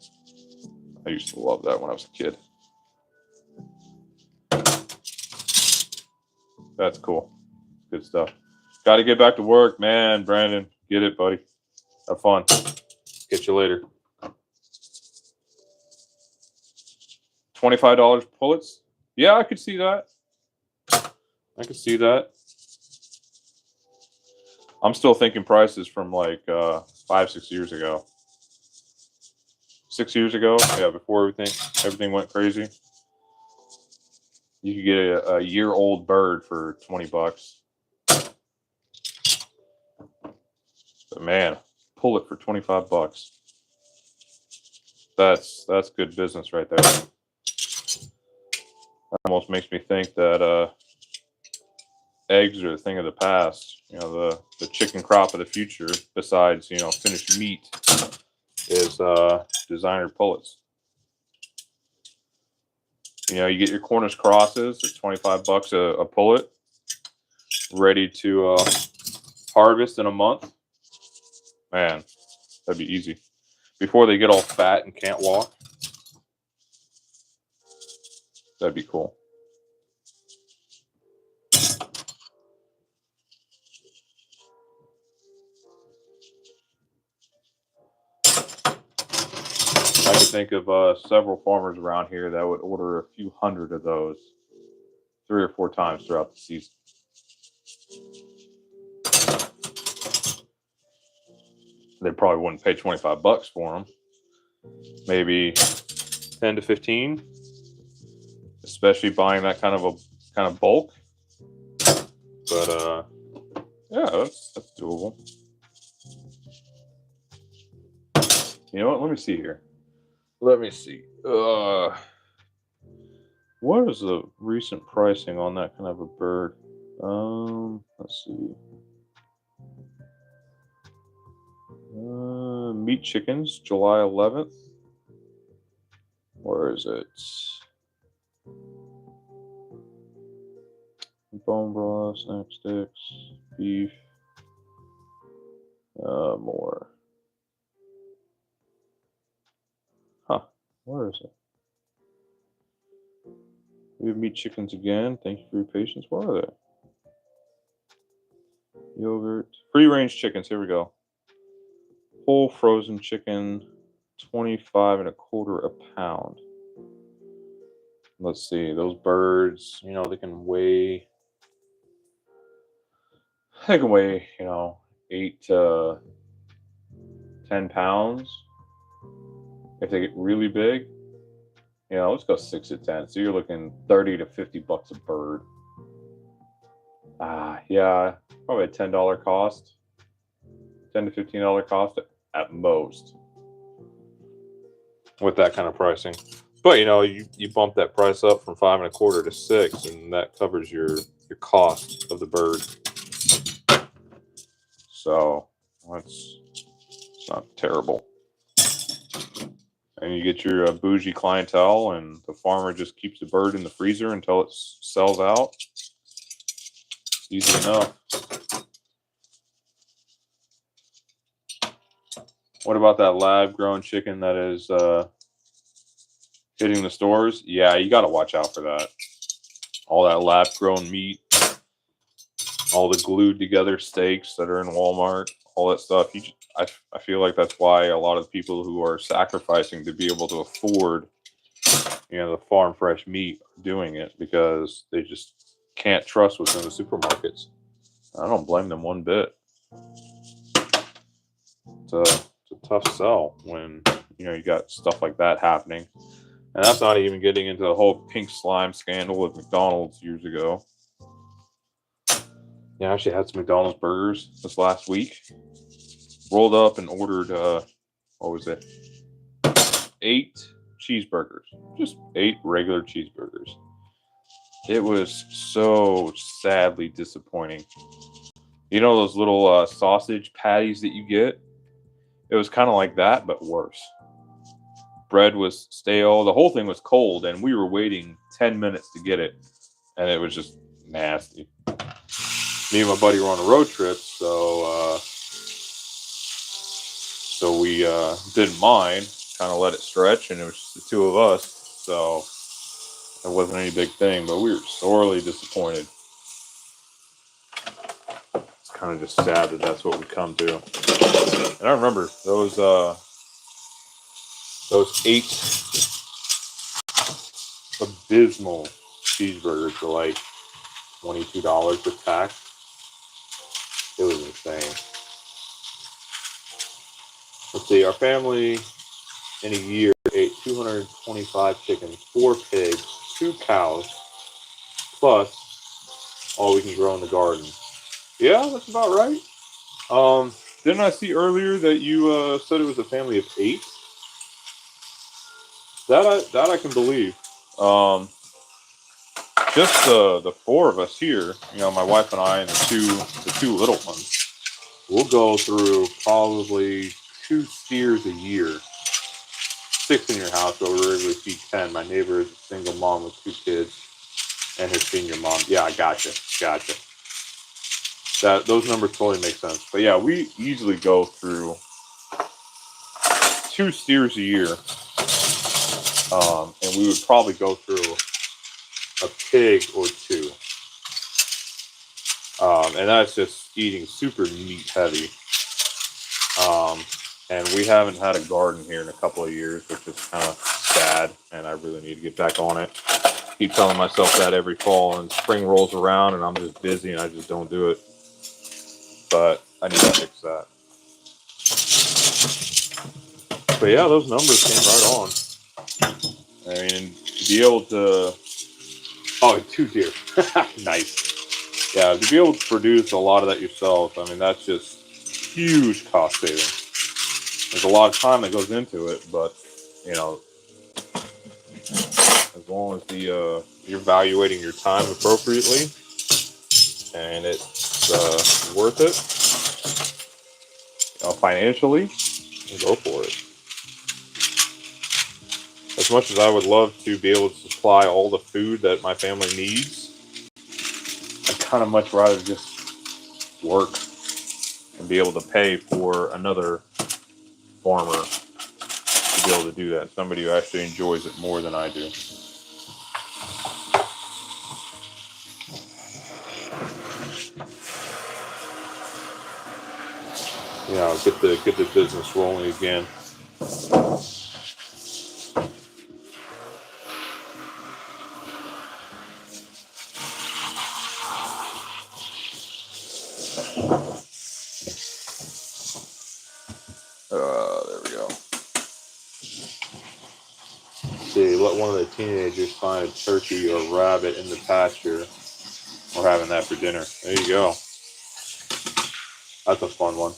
I used to love that when I was a kid. That's cool. Good stuff. Got to get back to work, man. Brandon, get it, buddy. Have fun. Get you later. $25 pullets? Yeah, I could see that. I could see that. I'm still thinking prices from like 5-6 years ago. 6 years ago, yeah, before everything went crazy. You could get a year-old bird for $20. But man, pull it for $25. That's good business right there. That almost makes me think that eggs are the thing of the past. You know, the chicken crop of the future, besides, you know, finished meat, is designer pullets. You know, you get your Cornish crosses at $25 a pullet, ready to harvest in a month. Man, that'd be easy. Before they get all fat and can't walk. That'd be cool. I could think of several farmers around here that would order a few hundred of those 3 or 4 times throughout the season. they probably wouldn't pay $25 for them. Maybe 10 to 15, especially buying that kind of bulk. But yeah, that's doable. You know what? Let me see here. Let me see. What is the recent pricing on that kind of a bird? Let's see. Meat chickens, July 11th. Where is it? Bone broth, snack sticks, beef. More. Huh. Where is it? We have meat chickens again. Thank you for your patience. Where are they? Yogurt. Free range chickens. Here we go. Whole frozen chicken, 25 and a quarter a pound. Let's see. Those birds, they can weigh, 8 to 10 pounds. If they get really big, let's go 6 to 10. So you're looking $30 to $50 a bird. Yeah, probably a $10 cost, $10 to $15 cost at most with that kind of pricing. But you bump that price up from 5 and a quarter to 6, and that covers your cost of the bird. So it's not terrible. And you get your bougie clientele, and the farmer just keeps the bird in the freezer until it sells out. It's easy enough. What about that lab-grown chicken that is hitting the stores? Yeah, you got to watch out for that. All that lab-grown meat, all the glued-together steaks that are in Walmart, all that stuff. I feel like that's why a lot of people who are sacrificing to be able to afford, the farm fresh meat are doing it, because they just can't trust what's in the supermarkets. I don't blame them one bit. It's a tough sell when you got stuff like that happening. And that's not even getting into the whole pink slime scandal with McDonald's years ago. Yeah, I actually had some McDonald's burgers this last week. Rolled up and ordered, 8 cheeseburgers. Just 8 regular cheeseburgers. It was so sadly disappointing. Those little sausage patties that you get? It was kind of like that, but worse. Bread was stale. The whole thing was cold, and we were waiting 10 minutes to get it, and it was just nasty. Me and my buddy were on a road trip, so we didn't mind. Kind of let it stretch, and it was just the two of us, so it wasn't any big thing, but we were sorely disappointed. It's kind of just sad that that's what we come to. And I remember those 8 abysmal cheeseburgers were like $22 with tax. It was insane. Let's see, our family in a year ate 225 chickens, 4 pigs, 2 cows, plus all we can grow in the garden. Yeah, that's about right. Didn't I see earlier that you said it was a family of 8? That I can believe. Just the 4 of us here, my wife and I, and the two little ones. We'll go through probably 2 steers a year. 6 in your house, but we regularly feed 10. My neighbor is a single mom with 2 kids, and her senior mom. Yeah, I gotcha. Those numbers totally make sense. But yeah, we easily go through 2 steers a year, and we would probably go through a pig or 2, and that's just eating super meat heavy. And we haven't had a garden here in a couple of years, which is kind of sad, and I really need to get back on it. Keep telling myself that every fall, and spring rolls around and I'm just busy and I just don't do it. But I need to fix that. But yeah, those numbers came right on. I mean, to be able to, oh, 2 deer. Nice. Yeah, to be able to produce a lot of that yourself, I mean, that's just huge cost savings. There's a lot of time that goes into it, but, you know, as long as you're evaluating your time appropriately and it's worth it, financially, go for it. As much as I would love to be able to supply all the food that my family needs, I'd kind of much rather just work and be able to pay for another farmer to be able to do that. Somebody who actually enjoys it more than I do. Get the business rolling again. There we go. See, let one of the teenagers find a turkey or rabbit in the pasture. We're having that for dinner. There you go. That's a fun one.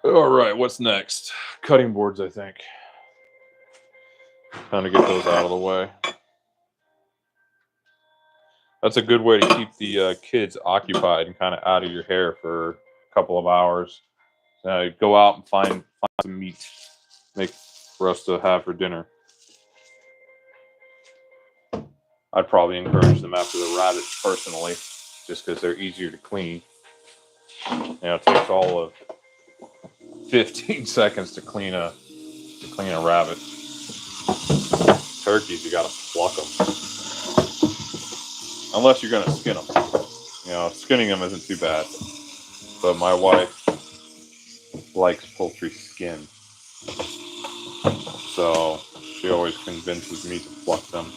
All right, what's next? Cutting boards, I think. Time to get those out of the way. That's a good way to keep the kids occupied and kind of out of your hair for a couple of hours. Go out and find some meat, make for us to have for dinner. I'd probably encourage them after the rabbits personally, just because they're easier to clean. It takes all of 15 seconds to clean a rabbit. Turkeys, you gotta pluck them, unless you're gonna skin them. Skinning them isn't too bad. But my wife likes poultry skin, so she always convinces me to pluck them.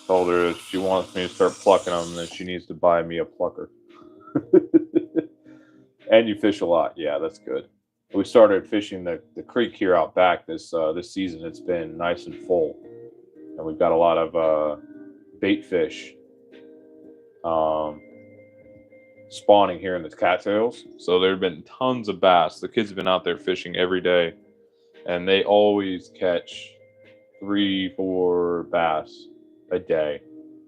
Told her if she wants me to start plucking them, then she needs to buy me a plucker. And you fish a lot. Yeah, that's good. We started fishing the creek here out back this season. It's been nice and full, and we've got a lot of bait fish spawning here in the cattails. So there have been tons of bass. The kids have been out there fishing every day, and they always catch 3-4 bass a day.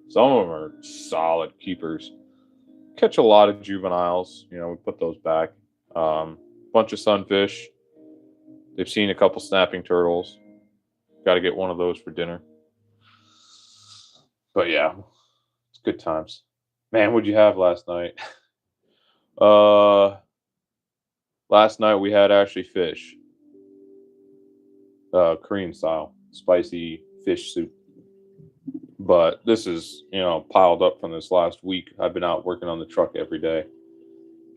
Some of them are solid keepers. Catch a lot of juveniles. We put those back. Bunch of sunfish. They've seen a couple snapping turtles. Got to get one of those for dinner. But yeah, it's good times. Man, what'd you have last night? Last night we had actually fish. Korean style, spicy fish soup. But this is, piled up from this last week. I've been out working on the truck every day,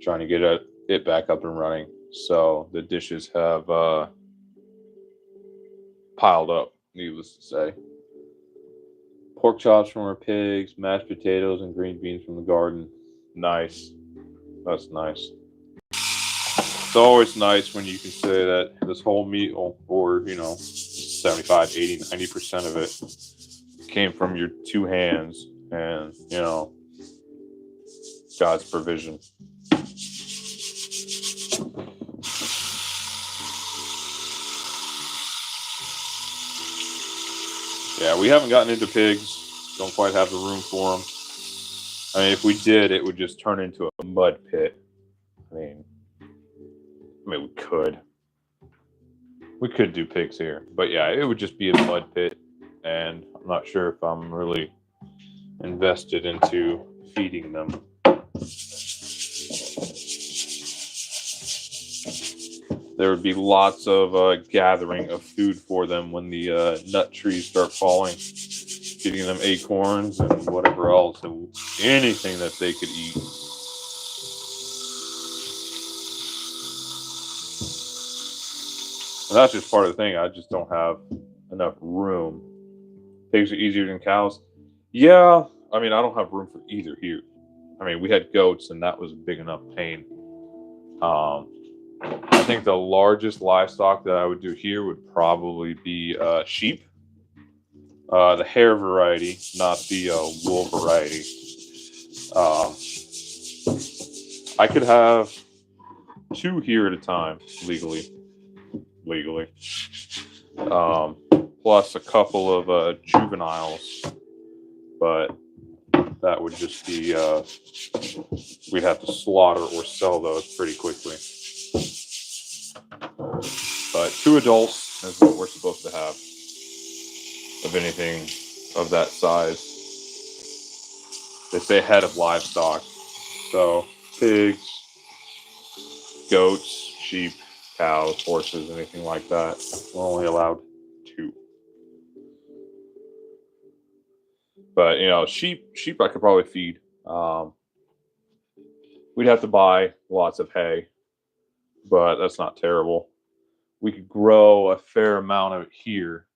trying to get it back up and running. So the dishes have piled up, needless to say. Pork chops from our pigs, mashed potatoes, and green beans from the garden. Nice. That's nice. It's always nice when you can say that this whole meal, or 75, 80, 90% of it came from your 2 hands, and God's provision. Yeah, we haven't gotten into pigs. Don't quite have the room for them. I mean, if we did, it would just turn into a mud pit. I mean, we could. We could do pigs here. But yeah, it would just be a mud pit. And I'm not sure if I'm really invested into feeding them. There would be lots of gathering of food for them when the nut trees start falling. Getting them acorns and whatever else, and anything that they could eat. And that's just part of the thing. I just don't have enough room. Pigs are easier than cows. Yeah, I mean, I don't have room for either here. I mean, we had goats, and that was a big enough pain. I think the largest livestock that I would do here would probably be sheep. The hair variety, not the wool variety. I could have 2 here at a time legally. Um, Plus a couple of juveniles, but that would just be we'd have to slaughter or sell those pretty quickly. But 2 adults is what we're supposed to have of anything of that size. They say head of livestock, so pigs, goats, sheep, cows, horses, anything like that. We're only allowed 2. But sheep I could probably feed. We'd have to buy lots of hay, but that's not terrible. We could grow a fair amount of it here,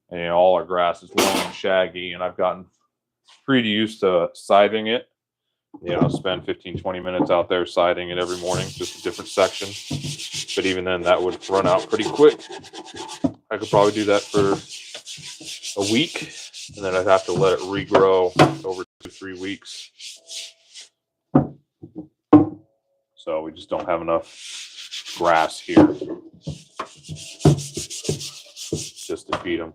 and all our grass is long and shaggy, and I've gotten pretty used to scything it. Spend 15-20 minutes out there scything it every morning, just a different section. But even then, that would run out pretty quick. I could probably do that for a week, and then I'd have to let it regrow over 2-3 weeks. So we just don't have enough grass here just to feed them.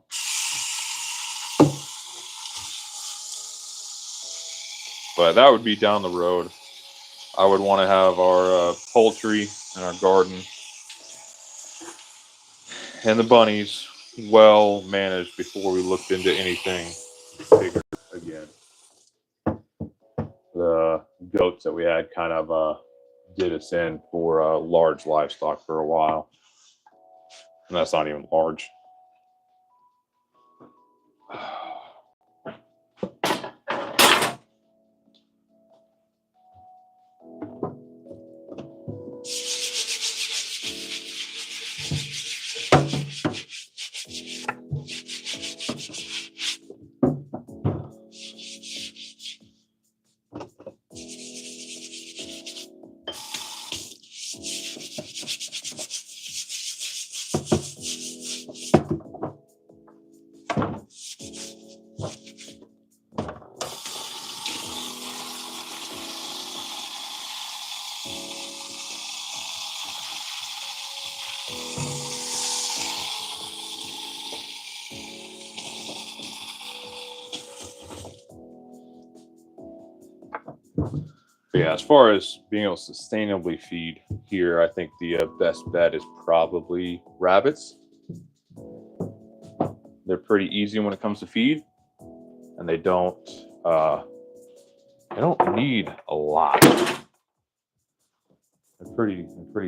But that would be down the road. I would want to have our poultry and our garden and the bunnies well managed before we looked into anything bigger again. The goats that we had kind of did us in for large livestock for a while. And that's not even large. But yeah, as far as being able to sustainably feed here, I think the best bet is probably rabbits. They're pretty easy when it comes to feed, and they don't need a lot. They're pretty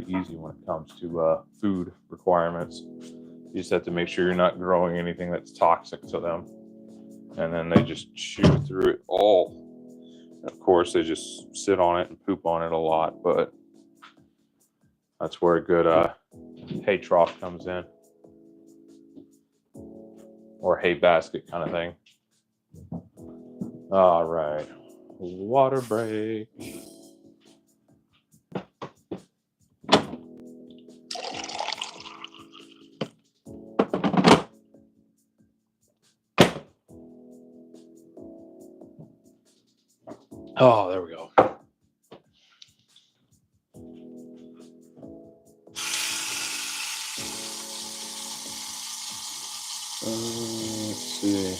easy when it comes to food requirements. You just have to make sure you're not growing anything that's toxic to them, and then they just chew through it all. Of course, they just sit on it and poop on it a lot, but that's where a good hay trough comes in, or hay basket kind of thing. All right, water break. Oh, there we go. Let's see.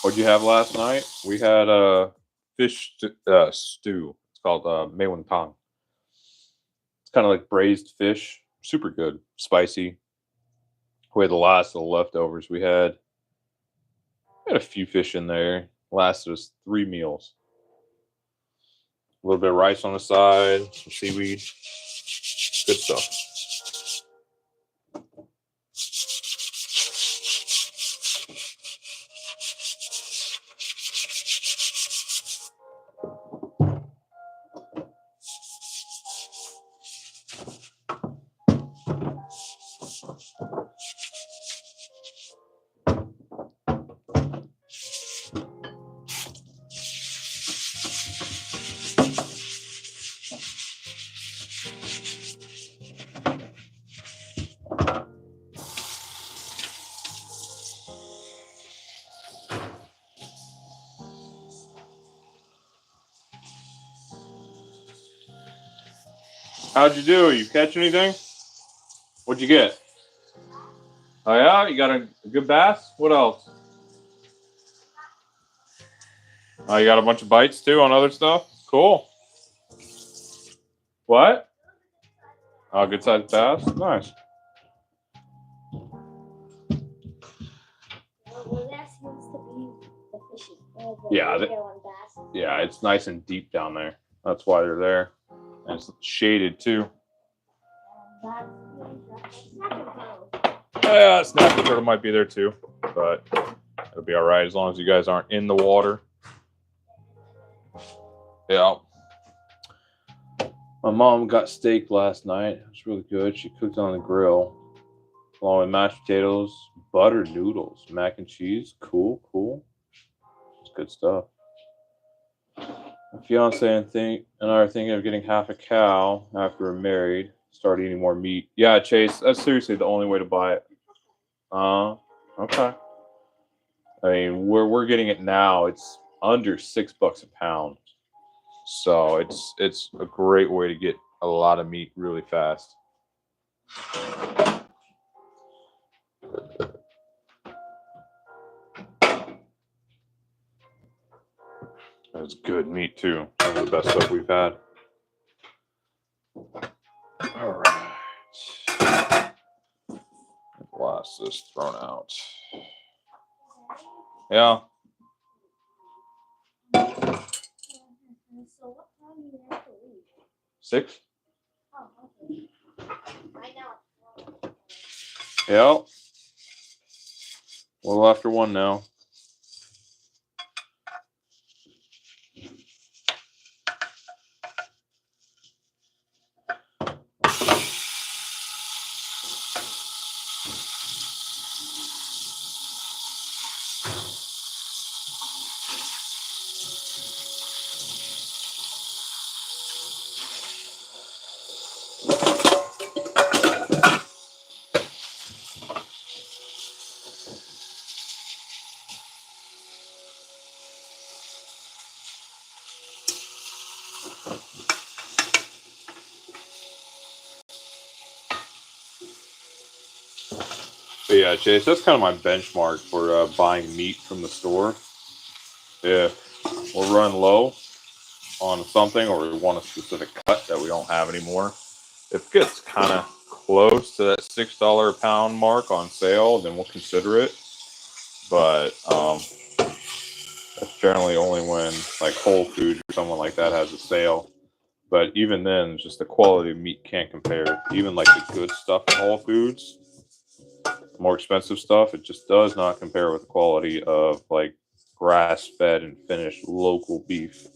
What'd you have last night? We had a fish stew. It's called Tang. It's kind of like braised fish. Super good. Spicy. We had the last of the leftovers. We had a few fish in there. Lasted us 3 meals. A little bit of rice on the side, some seaweed. Good stuff. How'd you do? You catch anything? What'd you get? Oh yeah, you got a good bass? What else? Oh, you got a bunch of bites too on other stuff? Cool. What? Oh, good sized bass? Nice. Yeah, it's nice and deep down there. That's why they're there. And it's shaded too. Yeah, snapping turtle might be there too, but it'll be all right as long as you guys aren't in the water. Yeah. My mom got steak last night. It was really good. She cooked on the grill, along with mashed potatoes, buttered noodles, mac and cheese. Cool. It's good stuff. My fiance and I are thinking of getting half a cow after we're married. Start eating more meat. Yeah, Chase, that's seriously the only way to buy it. Okay. I mean, we're getting it now. It's under $6 a pound, so it's a great way to get a lot of meat really fast. It's good meat too. Some of the best stuff we've had. All right. Last this thrown out. Yeah. So what time do you have to leave? 6? Oh, okay. I know. Yeah. A little after 1 now. But yeah, Chase, that's kind of my benchmark for buying meat from the store. If we're running low on something or we want a specific cut that we don't have anymore, if it gets kind of close to that $6 a pound mark on sale, then we'll consider it. But that's generally only when like Whole Foods or someone like that has a sale. But even then, just the quality of meat can't compare. Even like the good stuff in Whole Foods, more expensive stuff, it just does not compare with the quality of like grass-fed and finished local beef.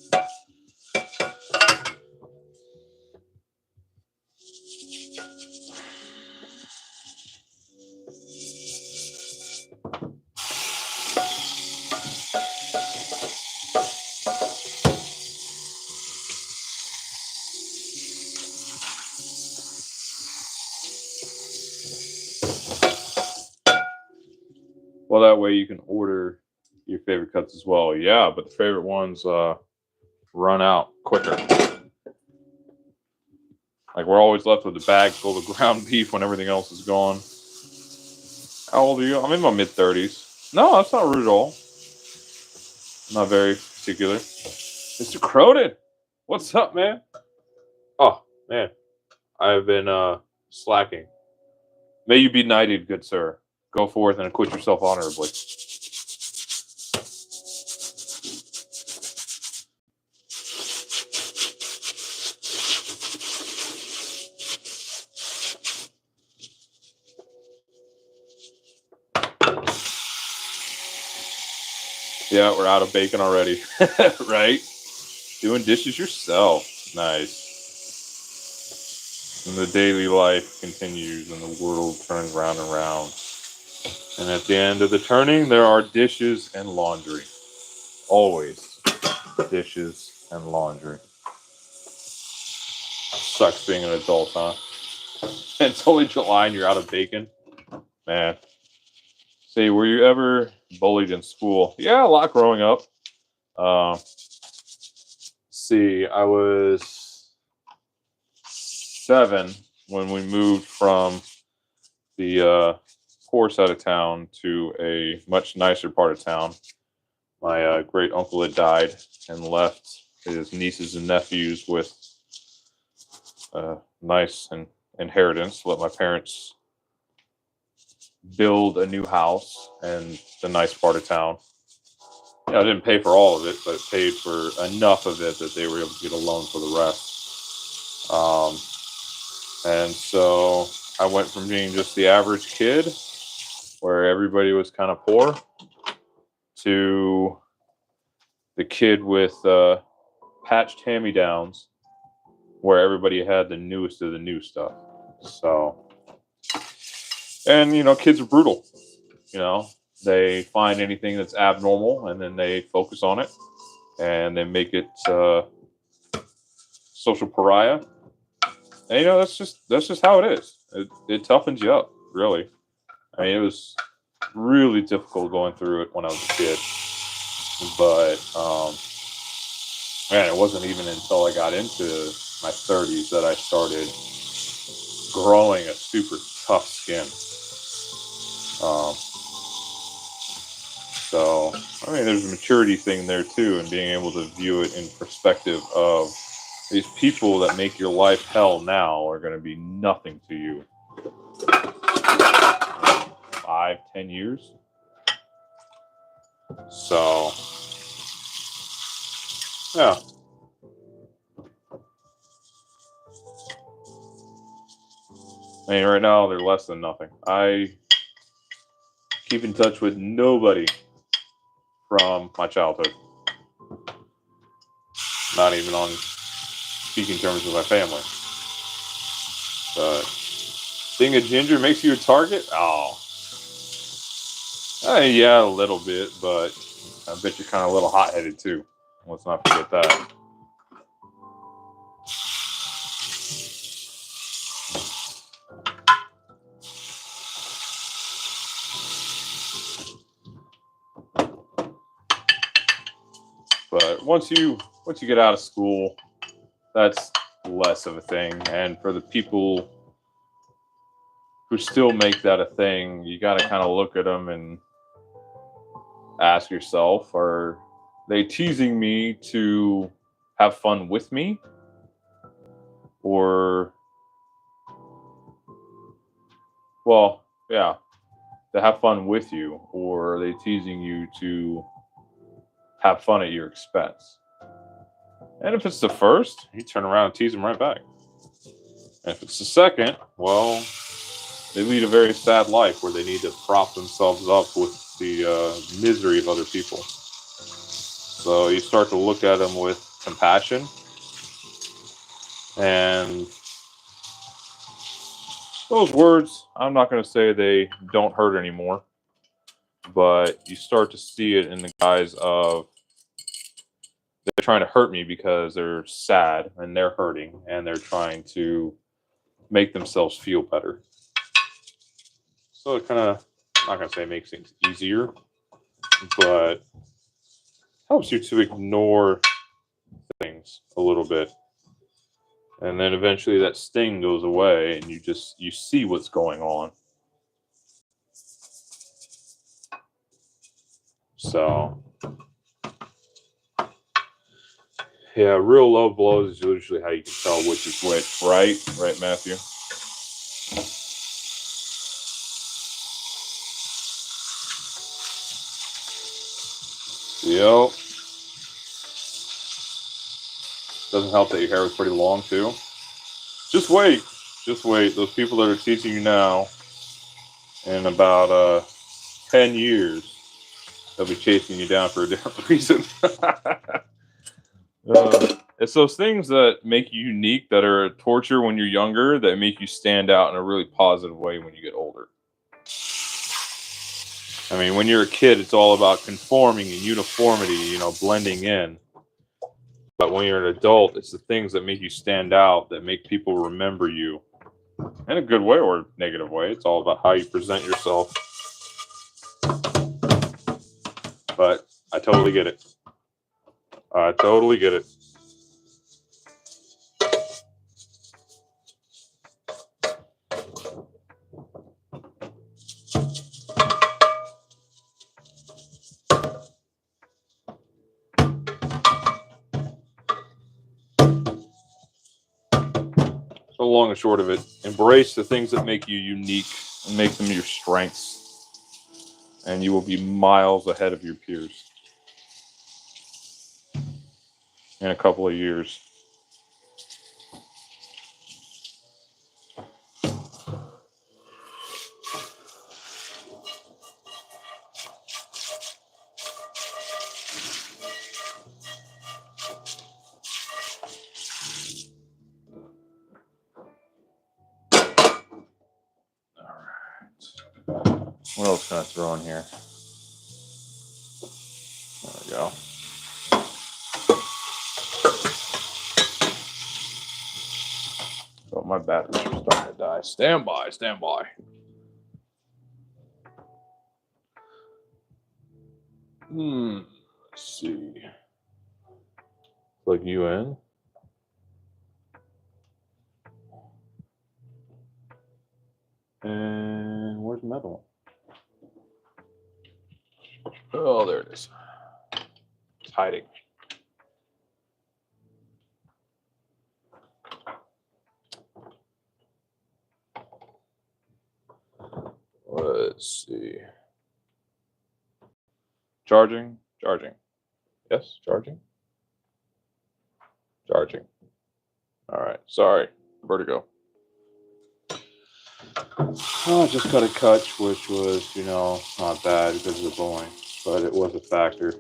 Well, that way you can order your favorite cuts as well. Yeah, but the favorite ones run out quicker. Like we're always left with a bag full of ground beef when everything else is gone. How old are you? I'm in my mid-30s. No, that's not rude at all. Not very particular. Mr. Cronin, what's up, man? Oh, man. I've been slacking. May you be knighted, good sir. Go forth and acquit yourself honorably. Yeah, we're out of bacon already. Right? Doing dishes yourself. Nice. And the daily life continues and the world turns round and round. And at the end of the turning, there are dishes and laundry. Always dishes and laundry. Sucks being an adult, huh? It's only July and you're out of bacon. Man. See, were you ever bullied in school? Yeah, a lot growing up. See, I was 7 when we moved from the poor side of town to a much nicer part of town. My great uncle had died and left his nieces and nephews with a nice inheritance. Let my parents build a new house in the nice part of town. I didn't pay for all of it, but it paid for enough of it that they were able to get a loan for the rest. And so I went from being just the average kid, where everybody was kind of poor, to the kid with patched hand-me-downs, where everybody had the newest of the new stuff. So, and kids are brutal. They find anything that's abnormal and then they focus on it and they make it social pariah. And that's just how it is. It toughens you up, really. I mean, it was really difficult going through it when I was a kid, but man, it wasn't even until I got into my 30s that I started growing a super tough skin. So, I mean, there's a maturity thing there too, and being able to view it in perspective of these people that make your life hell now are going to be nothing to you in 5-10 years. So, yeah. I mean, right now they're less than nothing. I keep in touch with nobody from my childhood. Not even on speaking terms with my family. But being a ginger makes you a target? Oh. Yeah, a little bit, but I bet you're kind of a little hot-headed too. Let's not forget that. But once you get out of school, that's less of a thing. And for the people who still make that a thing, you got to kind of look at them and ask yourself, are they teasing me to have fun with me? Or, well, yeah, to have fun with you? Or are they teasing you to have fun at your expense? And if it's the first, you turn around and tease them right back. And if it's the second, well, they lead a very sad life where they need to prop themselves up with the misery of other people. So you start to look at them with compassion, and those words, I'm not going to say they don't hurt anymore, but you start to see it in the guise of they're trying to hurt me because they're sad and they're hurting and they're trying to make themselves feel better. So it kind of, I'm not going to say makes things easier, but helps you to ignore things a little bit. And then eventually that sting goes away and you see what's going on. So, yeah, real low blows is usually how you can tell which is which, right? Right, Matthew? Yep. Doesn't help that your hair was pretty long, too. Just wait. Just wait. Those people that are teaching you now, in about 10 years, they'll be chasing you down for a different reason. It's those things that make you unique, that are a torture when you're younger, that make you stand out in a really positive way when you get older. I mean, when you're a kid, it's all about conforming and uniformity, blending in. But when you're an adult, it's the things that make you stand out, that make people remember you in a good way or a negative way. It's all about how you present yourself. But I totally get it. I totally get it. long and short of it, embrace the things that make you unique and make them your strengths, and you will be miles ahead of your peers in a couple of years. What else can I throw in here? There we go. Oh, my batteries are starting to die. Stand by, stand by. Let's see. Plug you in. And where's the other one? Oh, there it is. It's hiding. Let's see. Charging. Yes, charging. All right, sorry, vertigo. Oh, I just got a cut, which was, not bad because of the bowling, but it was a factor.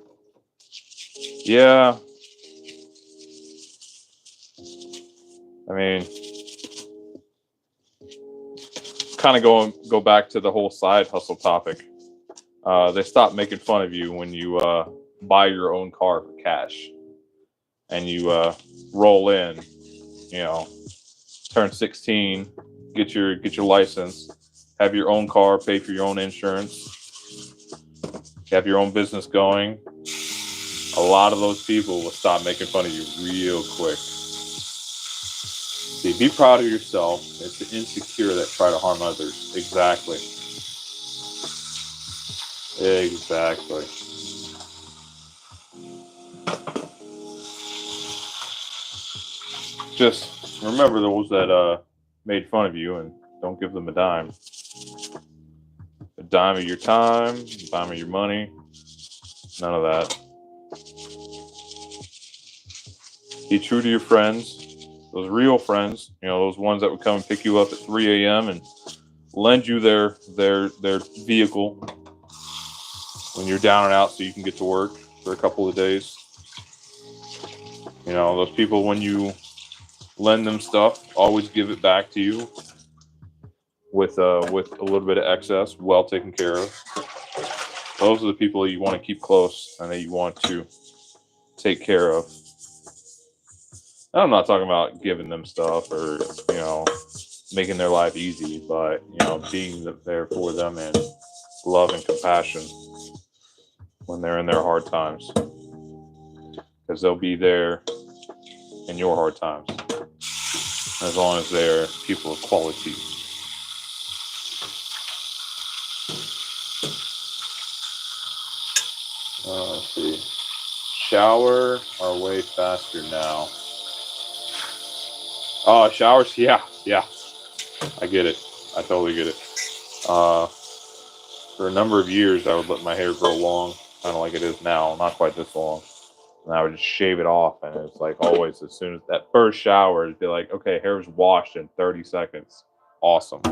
Yeah. I mean, kind of go back to the whole side hustle topic. They stop making fun of you when you buy your own car for cash and you roll in, turn 16, get your license, have your own car, pay for your own insurance, have your own business going. A lot of those people will stop making fun of you real quick. See, be proud of yourself. It's the insecure that try to harm others. Exactly. Just remember those that made fun of you and don't give them a dime. A dime of your time, a dime of your money, none of that. Be true to your friends, those real friends, those ones that would come and pick you up at 3 a.m. and lend you their vehicle when you're down and out so you can get to work for a couple of days. Those people, when you lend them stuff, always give it back to you with a little bit of excess, well taken care of. Those are the people you want to keep close and that you want to take care of. And I'm not talking about giving them stuff or, making their life easy, but, being there for them in love and compassion when they're in their hard times. Because they'll be there in your hard times as long as they're people of quality. Let's see. Shower are way faster now. Oh, showers? Yeah. I get it. I totally get it. For a number of years, I would let my hair grow long, kind of like it is now, not quite this long. And I would just shave it off, and it's like always, as soon as that first shower, it'd be like, okay, hair's washed in 30 seconds. Awesome.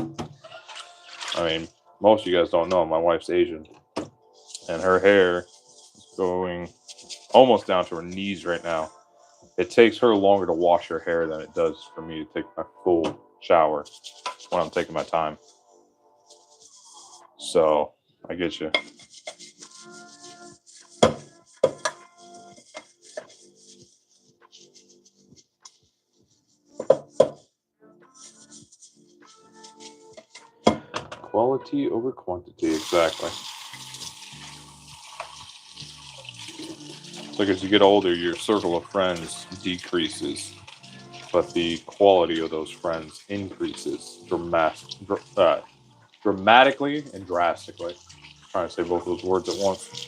I mean, most of you guys don't know, my wife's Asian, and her hair is going almost down to her knees right now. It takes her longer to wash her hair than it does for me to take my full shower when I'm taking my time. So, I get you. Quality over quantity, exactly. It's like as you get older, your circle of friends decreases, but the quality of those friends increases dramatically and drastically. I'm trying to say both those words at once.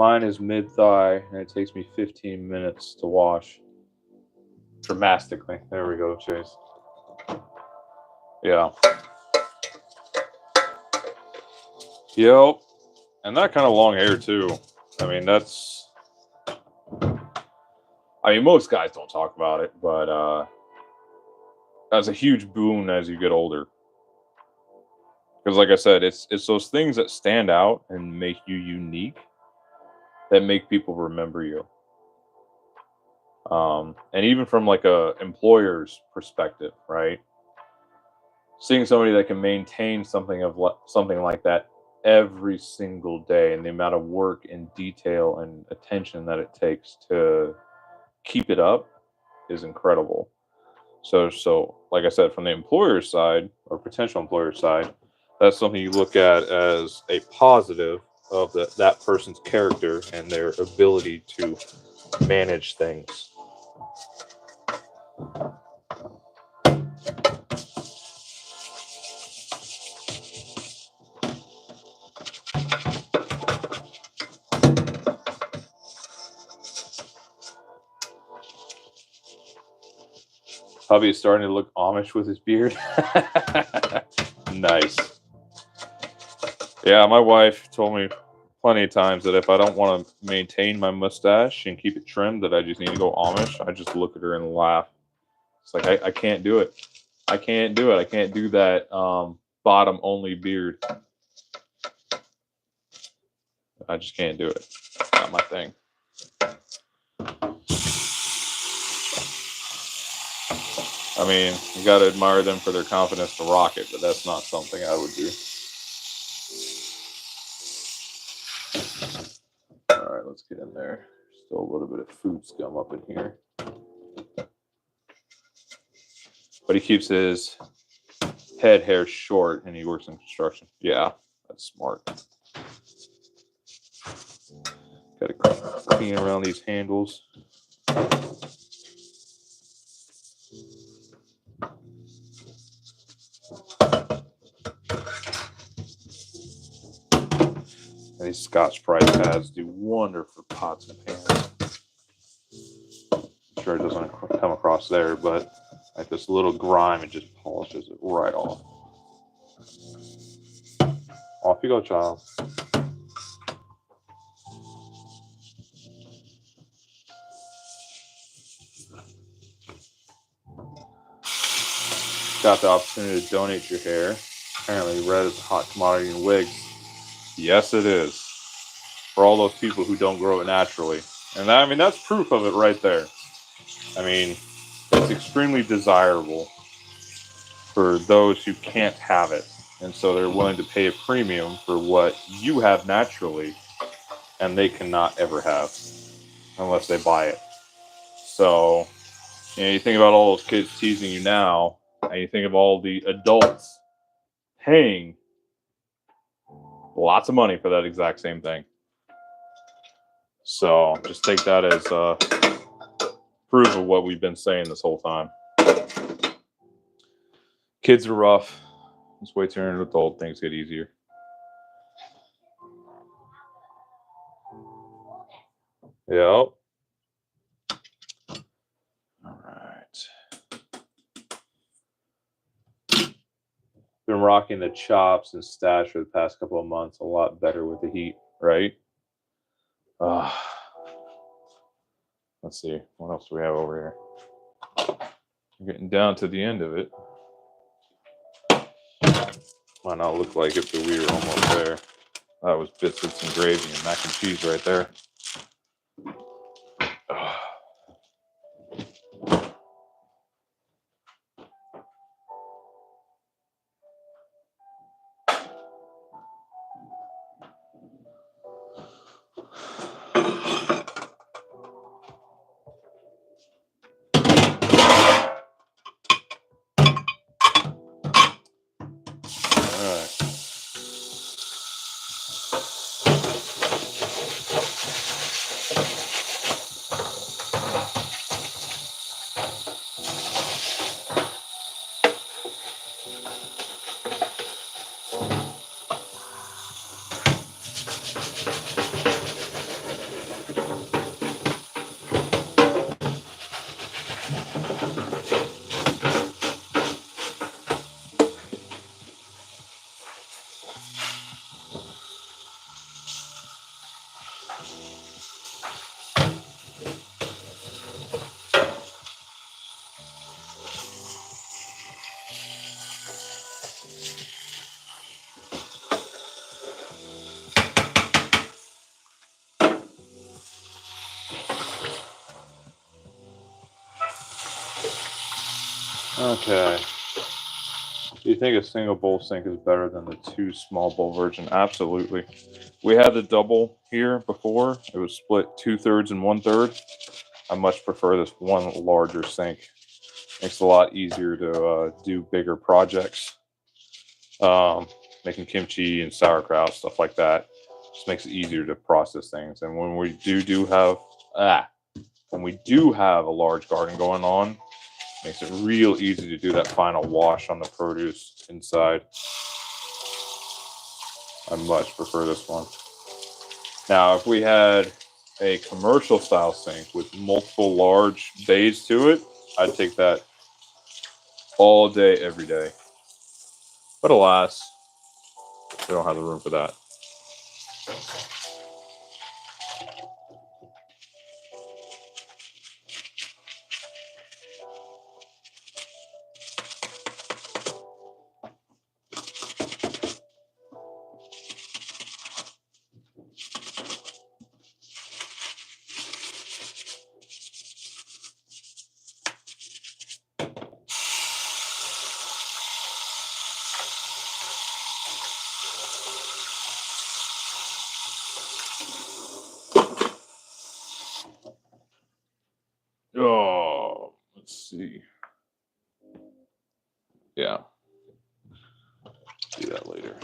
Mine is mid-thigh, and it takes me 15 minutes to wash. Dramatically. There we go, Chase. Yeah. Yep. And that kind of long hair, too. I mean, that's... I mean, most guys don't talk about it, but that's a huge boon as you get older. Because, like I said, it's those things that stand out and make you unique that make people remember you. And even from like a employer's perspective, right? Seeing somebody that can maintain something like that every single day, and the amount of work and detail and attention that it takes to keep it up is incredible. So like I said, from the employer side or potential employer side, that's something you look at as a positive of that person's character and their ability to manage things. Hubby is starting to look Amish with his beard. Nice. Yeah, my wife told me plenty of times that if I don't want to maintain my mustache and keep it trimmed, that I just need to go Amish. I just look at her and laugh. It's like, I can't do it. I can't do it. I can't do that bottom only beard. I just can't do it. Not my thing. I mean, you got to admire them for their confidence to rock it, but that's not something I would do. All right, let's get in there. Still a little bit of food scum up in here. But he keeps his head hair short and he works in construction. Yeah, that's smart. Got to clean around these handles. And these Scotch Brite pads do wonder for pots and pans. I'm sure it doesn't come across there, but like this little grime, it just polishes it right off. Off you go, child. Got the opportunity to donate your hair. Apparently red is a hot commodity in wigs. Yes, it is. For all those people who don't grow it naturally. And that, I mean, that's proof of it right there. I mean, it's extremely desirable for those who can't have it. And so they're willing to pay a premium for what you have naturally and they cannot ever have unless they buy it. So, you think about all those kids teasing you now, and you think of all the adults paying lots of money for that exact same thing. So just take that as proof of what we've been saying this whole time. Kids are rough. Just wait till you're an adult, things get easier. Yep. All right. Been rocking the chops and stash for the past couple of months. A lot better with the heat, right? Let's see. What else do we have over here? We're getting down to the end of it. Might not look like it, but we were almost there. That was bits of some gravy and mac and cheese right there. Okay. Do you think a single bowl sink is better than the 2 small bowl version? Absolutely. We had the double here before. It was split 2/3 and 1/3. I much prefer this one larger sink. Makes it a lot easier to do bigger projects. Making kimchi and sauerkraut, stuff like that. Just makes it easier to process things. And when we do have a large garden going on, makes it real easy to do that final wash on the produce inside. I much prefer this one. Now, if we had a commercial style sink with multiple large bays to it, I'd take that all day, every day. But alas, we don't have the room for that. Oh, let's see. Yeah, do that later.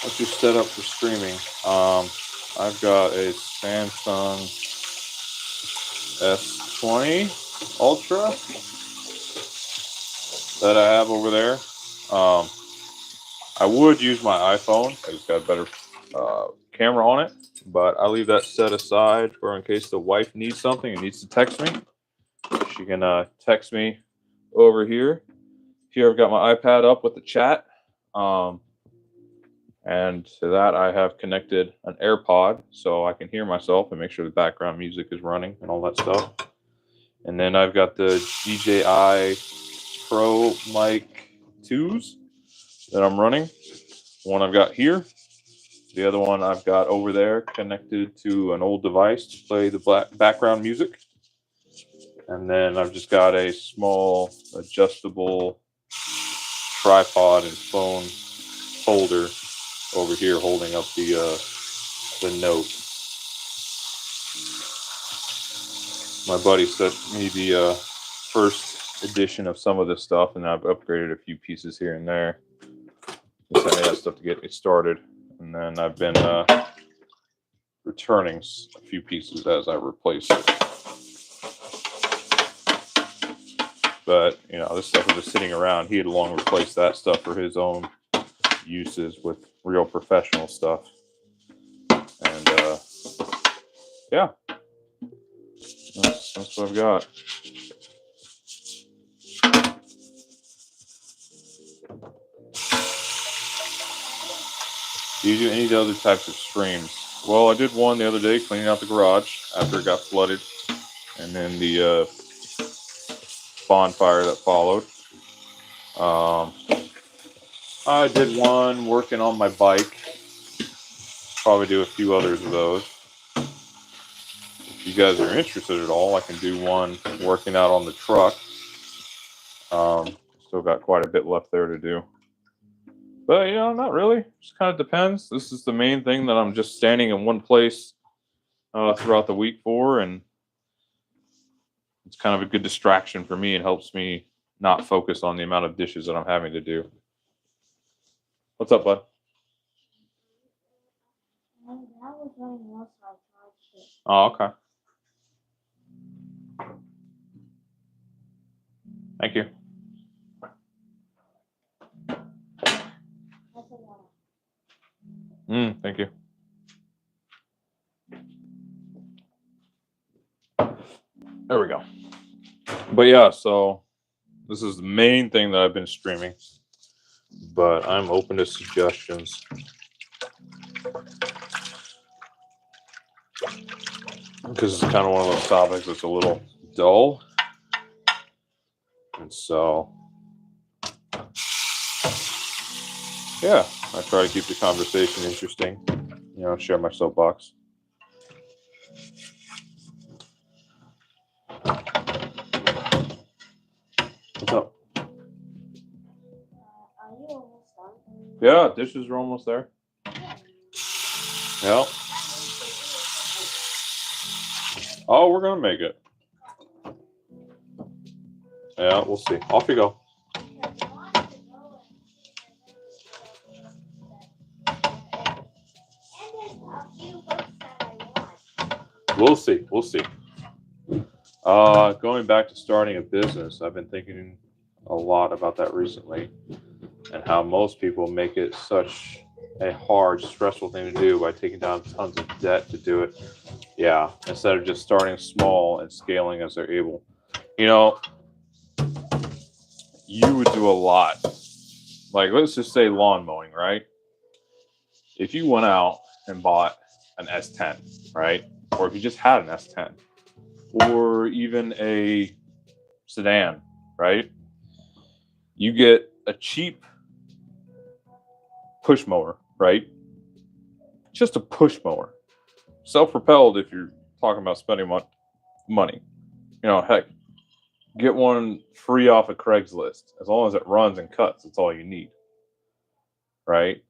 What's your setup for streaming? I've got a Samsung S20 Ultra that I have over there. I would use my iPhone. It's got a better camera on it, but I leave that set aside for in case the wife needs something and needs to text me. She can text me over here. Here I've got my iPad up with the chat. And to that I have connected an AirPod so I can hear myself and make sure the background music is running and all that stuff. And then I've got the DJI Pro Mic 2s that I'm running. One I've got here. The other one I've got over there connected to an old device to play the background music. And then I've just got a small adjustable tripod and phone holder over here holding up the Note. My buddy sent me the first edition of some of this stuff, and I've upgraded a few pieces here and there. He sent me that stuff to get me started, and then I've been returning a few pieces as I replace it. But you know, this stuff was just sitting around. He had long replaced that stuff for his own uses with real professional stuff. And yeah, that's what I've got. Do you do any other types of streams? Well, I did one the other day cleaning out the garage after it got flooded, and then the bonfire that followed. I did one working on my bike. Probably do a few others of those. If you guys are interested at all, I can do one working out on the truck. Still got quite a bit left there to do. But, you know, not really. Just kind of depends. This is the main thing that I'm just standing in one place throughout the week for, and it's kind of a good distraction for me. It helps me not focus on the amount of dishes that I'm having to do. What's up, bud? That was running low, so I charged it. Oh, okay. Thank you. That's a lot. Thank you. There we go. But yeah, so this is the main thing that I've been streaming. But I'm open to suggestions. Because it's kind of one of those topics that's a little dull. And so, yeah. I try to keep the conversation interesting. You know, share my soapbox. What's up? Are you almost done? Yeah, dishes are almost there. Yeah. Oh, we're gonna make it. Yeah, we'll see. Off you go. We'll see. We'll see. Going back to starting a business, I've been thinking a lot about that recently, and how most people make it such a hard, stressful thing to do by taking down tons of debt to do it. Yeah, instead of just starting small and scaling as they're able. You know, you would do a lot. Like, let's just say lawn mowing, right? If you went out and bought an S10, right? Or if you just had an S10, or even a sedan, right? You get a cheap push mower, right? Just a push mower. Self-propelled if you're talking about spending money. You know, heck, get one free off of Craigslist. As long as it runs and cuts, that's all you need, right?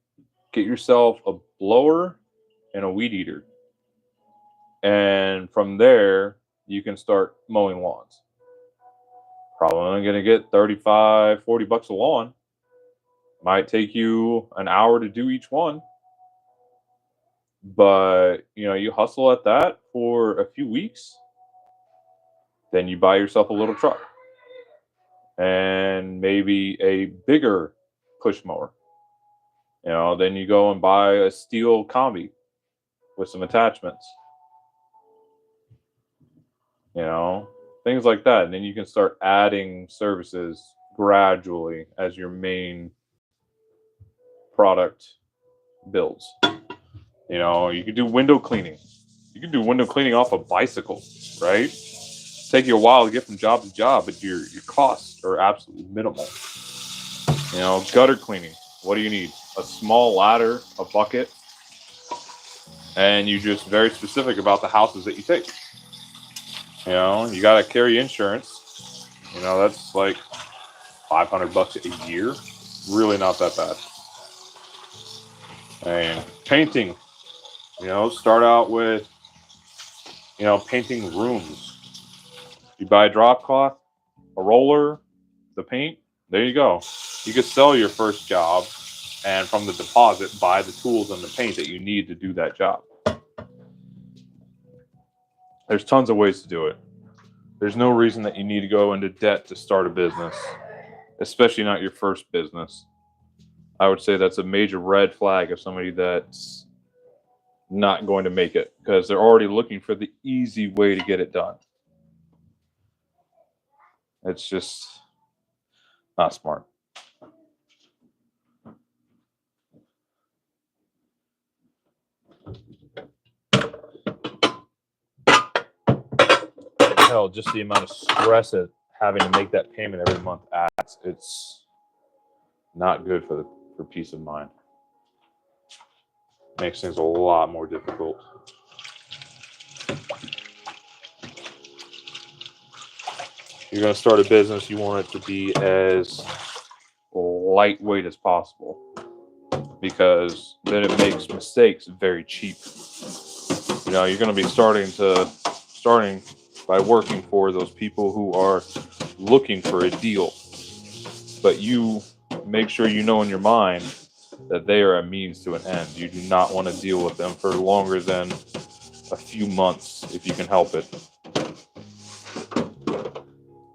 Get yourself a blower and a weed eater. And from there, you can start mowing lawns. Probably only going to get 35, 40 bucks a lawn. Might take you an hour to do each one. But, you know, you hustle at that for a few weeks. Then you buy yourself a little truck and maybe a bigger push mower. You know, then you go and buy a steel combi with some attachments. You know, things like that. And then you can start adding services gradually as your main product builds. You know, you can do window cleaning. You can do window cleaning off a bicycle, right? Take you a while to get from job to job, but your costs are absolutely minimal. You know, gutter cleaning. What do you need? A small ladder, a bucket, and you're just very specific about the houses that you take. You know, you got to carry insurance. You know, that's like $500 a year. Really not that bad. And painting. You know, start out with, you know, painting rooms. You buy a drop cloth, a roller, the paint. There you go. You could sell your first job, and from the deposit, buy the tools and the paint that you need to do that job. There's tons of ways to do it. There's no reason that you need to go into debt to start a business, especially not your first business. I would say that's a major red flag of somebody that's not going to make it, because they're already looking for the easy way to get it done. It's just not smart. Hell, just the amount of stress of having to make that payment every month adds. It's not good for peace of mind. Makes things a lot more difficult. You're going to start a business, you want it to be as lightweight as possible, because then it makes mistakes very cheap. You know, you're going to be starting by working for those people who are looking for a deal, but you make sure you know in your mind that they are a means to an end. You do not want to deal with them for longer than a few months if you can help it,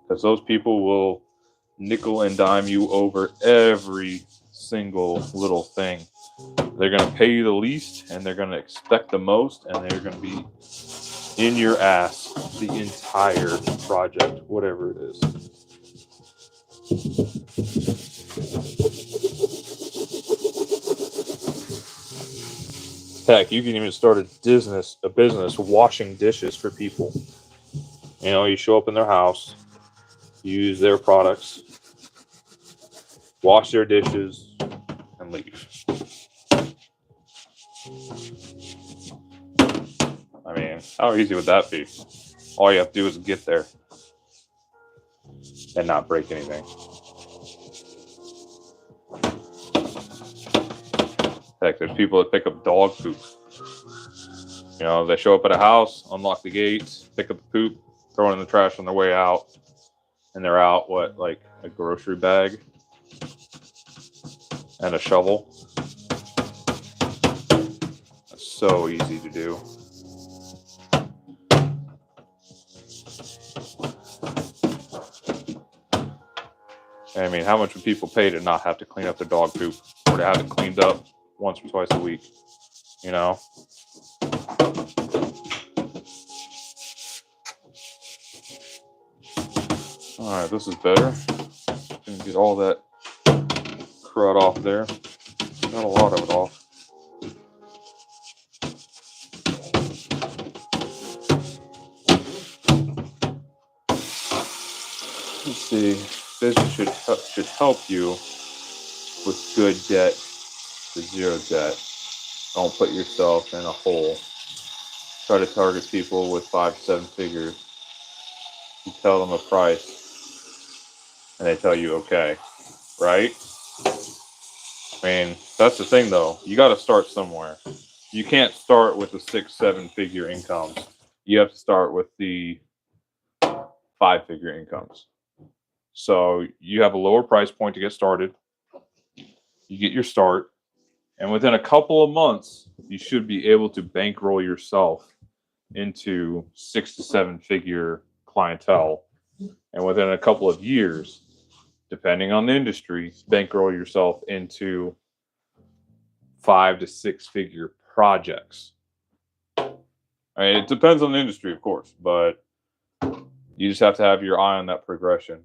because those people will nickel and dime you over every single little thing. They're going to pay you the least, and they're going to expect the most, and they're going to be in your ass the entire project, whatever it is. Heck, you can even start a business washing dishes for people. You know, you show up in their house, use their products, wash their dishes, and leave. I mean, how easy would that be? All you have to do is get there and not break anything. Heck, there's people that pick up dog poop. You know, they show up at a house, unlock the gates, pick up the poop, throw it in the trash on their way out, and they're out, what, like a grocery bag and a shovel. That's so easy to do. I mean, how much would people pay to not have to clean up their dog poop or to have it cleaned up once or twice a week? You know? All right, this is better. Gonna get all that crud off there. Got a lot of it off. Let's see. Business should help you with good debt to zero debt. Don't put yourself in a hole. Try to target people with 5 to 7 figures. You tell them a price, and they tell you okay, right? I mean, that's the thing though. You got to start somewhere. You can't start with the 6, 7 figure incomes. You have to start with the 5 figure incomes. So you have a lower price point to get started. You get your start, and within a couple of months, you should be able to bankroll yourself into 6 to 7 figure clientele. And within a couple of years, depending on the industry, bankroll yourself into 5 to 6 figure projects. I mean, it depends on the industry, of course, but you just have to have your eye on that progression.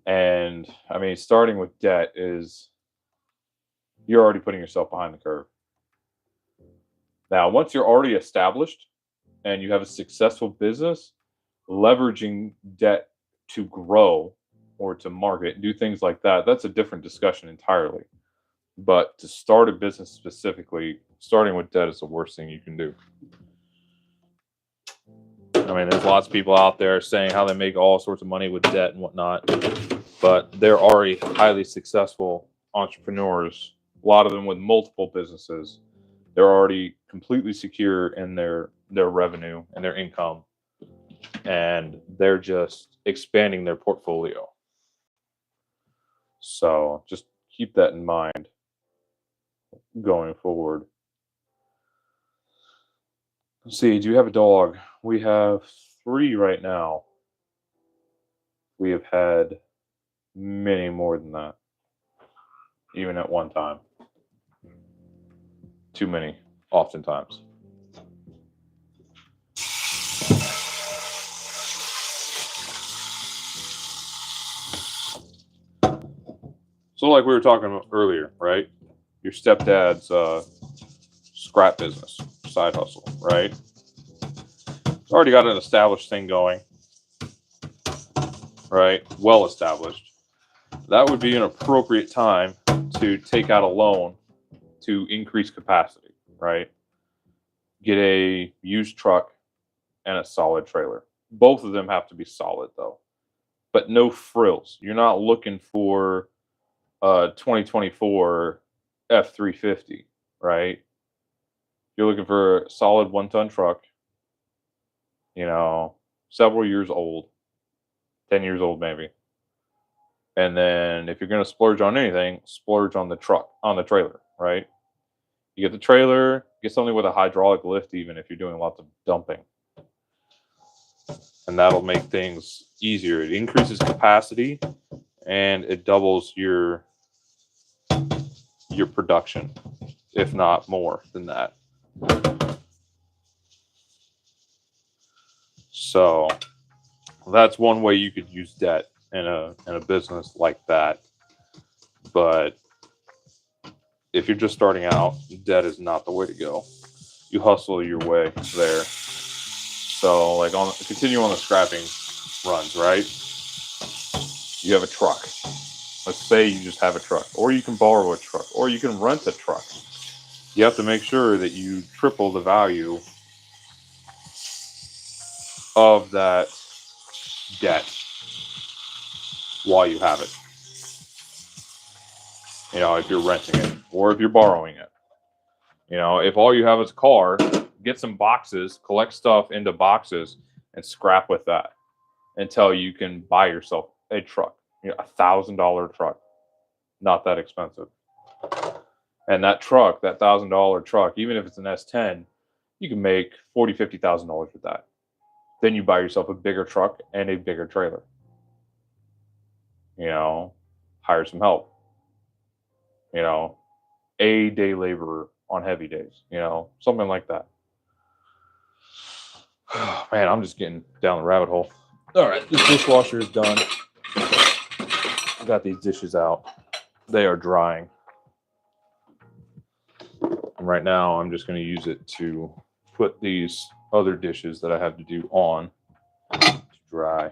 And I mean, starting with debt is you're already putting yourself behind the curve. Now, once you're already established and you have a successful business, leveraging debt to grow or to market, do things like that, that's a different discussion entirely. But to start a business specifically, starting with debt is the worst thing you can do. I mean, there's lots of people out there saying how they make all sorts of money with debt and whatnot, but they're already highly successful entrepreneurs, a lot of them with multiple businesses. They're already completely secure in their revenue and their income, and they're just expanding their portfolio. So just keep that in mind going forward. Let's see, do you have a dog? We have 3 right now. We have had many more than that, even at one time. Too many, oftentimes. So like we were talking about earlier, right? Your stepdad's scrap business, side hustle, right? It's already got an established thing going, right? Well established. That would be an appropriate time to take out a loan to increase capacity, right? Get a used truck and a solid trailer. Both of them have to be solid though, but no frills. You're not looking for 2024 F350, right? You're looking for a solid 1-ton truck, you know, several years old, 10 years old maybe. And then if you're going to splurge on anything, splurge on the truck, on the trailer, right? You get the trailer, get something with a hydraulic lift, even if you're doing lots of dumping. And that'll make things easier. It increases capacity and it doubles your production, if not more than that. So that's one way you could use debt in a business like that. But if you're just starting out, debt is not the way to go. You hustle your way there. So like continue on the scrapping runs, right? You have a truck. Let's say you just have a truck, or you can borrow a truck, or you can rent a truck. you have to make sure that you triple the value of that debt while you have it. You know, if you're renting it or if you're borrowing it. You know, if all you have is a car, get some boxes, collect stuff into boxes, and scrap with that until you can buy yourself a truck. You know, $1,000 truck, not that expensive. And that truck, that $1,000 truck, even if it's an S10, you can make $40,000-$50,000 with that. Then you buy yourself a bigger truck and a bigger trailer. You know, hire some help. You know, a day laborer on heavy days. You know, something like that. Man, I'm just getting down the rabbit hole. All right, this dishwasher is done. I got these dishes out. They are drying. And right now, I'm just going to use it to put these other dishes that I have to do on to dry.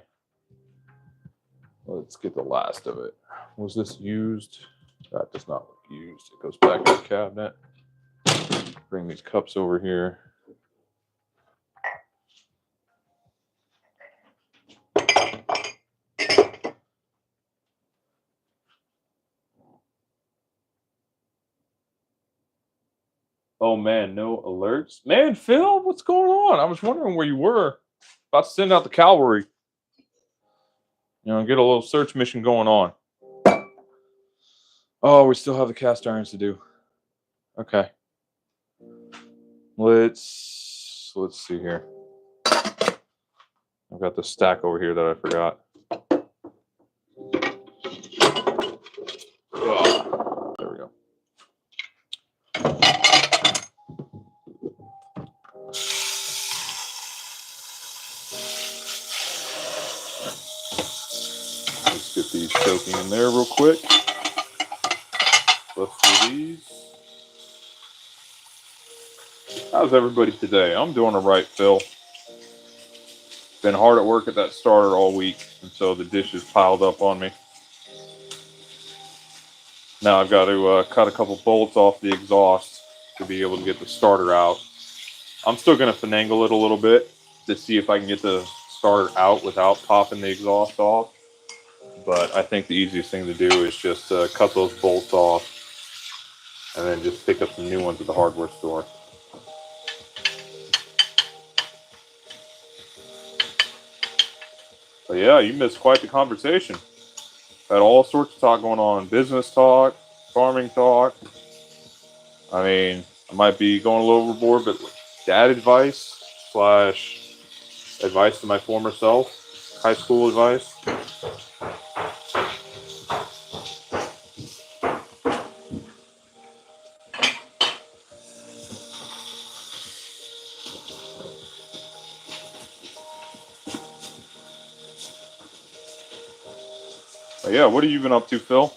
Let's get the last of it. Was this used? That does not look used. It goes back in the cabinet. Bring these cups over here. Oh man, no alerts. Man, Phil, what's going on? I was wondering where you were. About to send out the cavalry. You know, get a little search mission going on. Oh, we still have the cast irons to do. Okay. Let's see here. I've got the stack over here that I forgot. Oh, there we go. Let's get these soaking in there real quick. Let's do these. How's everybody today? I'm doing all right, Phil. Been hard at work at that starter all week, and so the dishes piled up on me. Now I've got to cut a couple bolts off the exhaust to be able to get the starter out. I'm still going to finagle it a little bit to see if I can get the starter out without popping the exhaust off. But I think the easiest thing to do is just cut those bolts off and then just pick up some new ones at the hardware store. But yeah, you missed quite the conversation. Had all sorts of talk going on. Business talk, farming talk. I mean, I might be going a little overboard, but dad advice / advice to my former self, high school advice. But yeah, what have you been up to, Phil?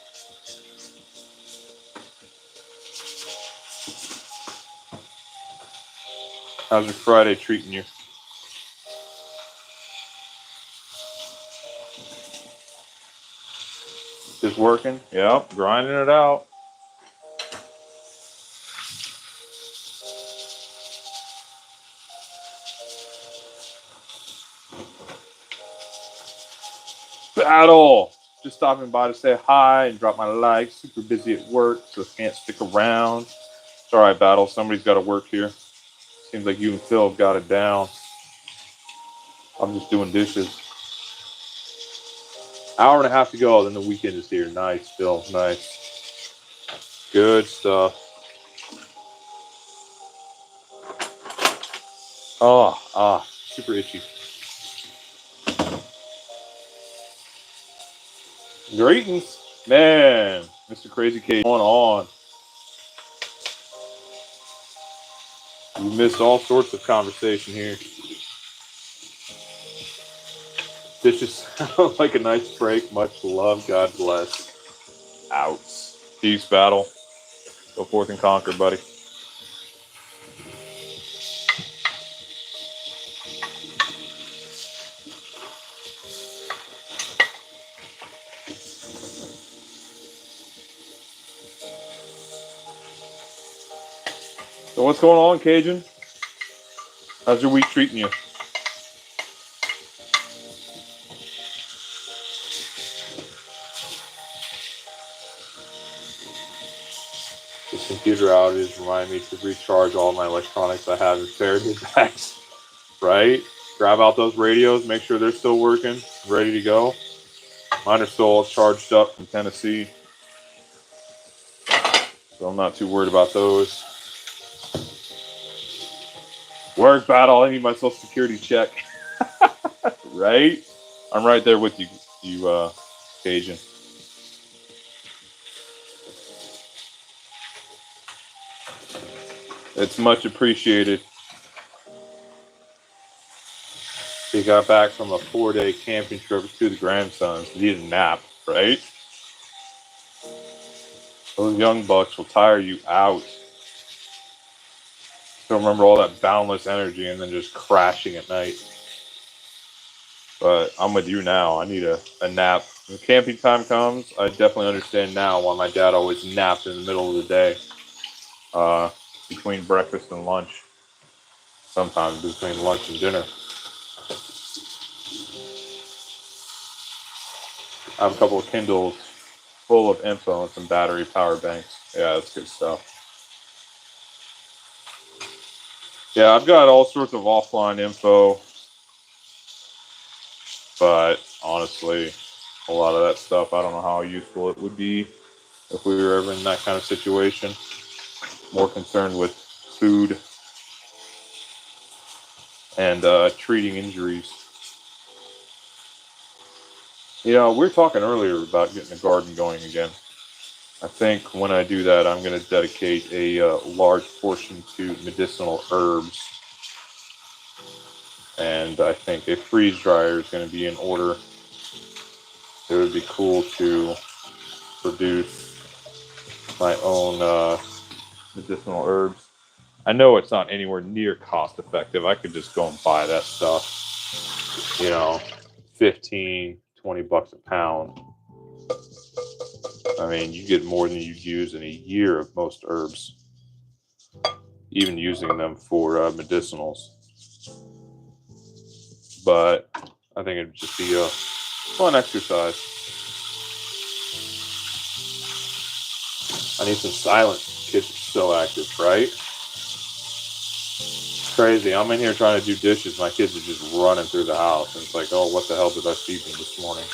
How's your Friday treating you? Just working? Yep, grinding it out. Battle! Just stopping by to say hi and drop my like. Super busy at work, so can't stick around. It's alright, Battle. Somebody's got to work here. Seems like you and Phil have got it down. I'm just doing dishes. Hour and a half to go, then the weekend is here. Nice, Phil. Nice. Good stuff. Super itchy. Greetings. Man, Mr. Crazy K, going on. You missed all sorts of conversation here. This just sounds like a nice break. Much love. God bless. Outs. Peace, Battle. Go forth and conquer, buddy. So what's going on, Cajun? How's your week treating you? This computer outage remind me to recharge all my electronics I have in Faraday bags. Right? Grab out those radios, make sure they're still working, ready to go. Mine are still all charged up from Tennessee, so I'm not too worried about those. Work battle, I need my social security check. Right? I'm right there with you, Cajun. It's much appreciated. He got back from a 4-day camping trip with 2 of the grandsons. He needed a nap, right? Those young bucks will tire you out. Still remember all that boundless energy and then just crashing at night. But I'm with you now. I need a nap. When camping time comes, I definitely understand now why my dad always napped in the middle of the day. Between breakfast and lunch. Sometimes between lunch and dinner. I have a couple of Kindles full of info and some battery power banks. Yeah, that's good stuff. Yeah, I've got all sorts of offline info, but honestly, a lot of that stuff, I don't know how useful it would be if we were ever in that kind of situation. More concerned with food and treating injuries. You know, we were talking earlier about getting a garden going again. I think when I do that, I'm going to dedicate a large portion to medicinal herbs. And I think a freeze dryer is going to be in order. It would be cool to produce my own medicinal herbs. I know it's not anywhere near cost effective. I could just go and buy that stuff, 15, 20 bucks a pound. I mean, you get more than you use in a year of most herbs, even using them for medicinals. But I think it'd just be a fun exercise. I need some silence. Kids are so active, right? It's crazy. I'm in here trying to do dishes. My kids are just running through the house. And it's like, oh, what the hell did I feed them this morning?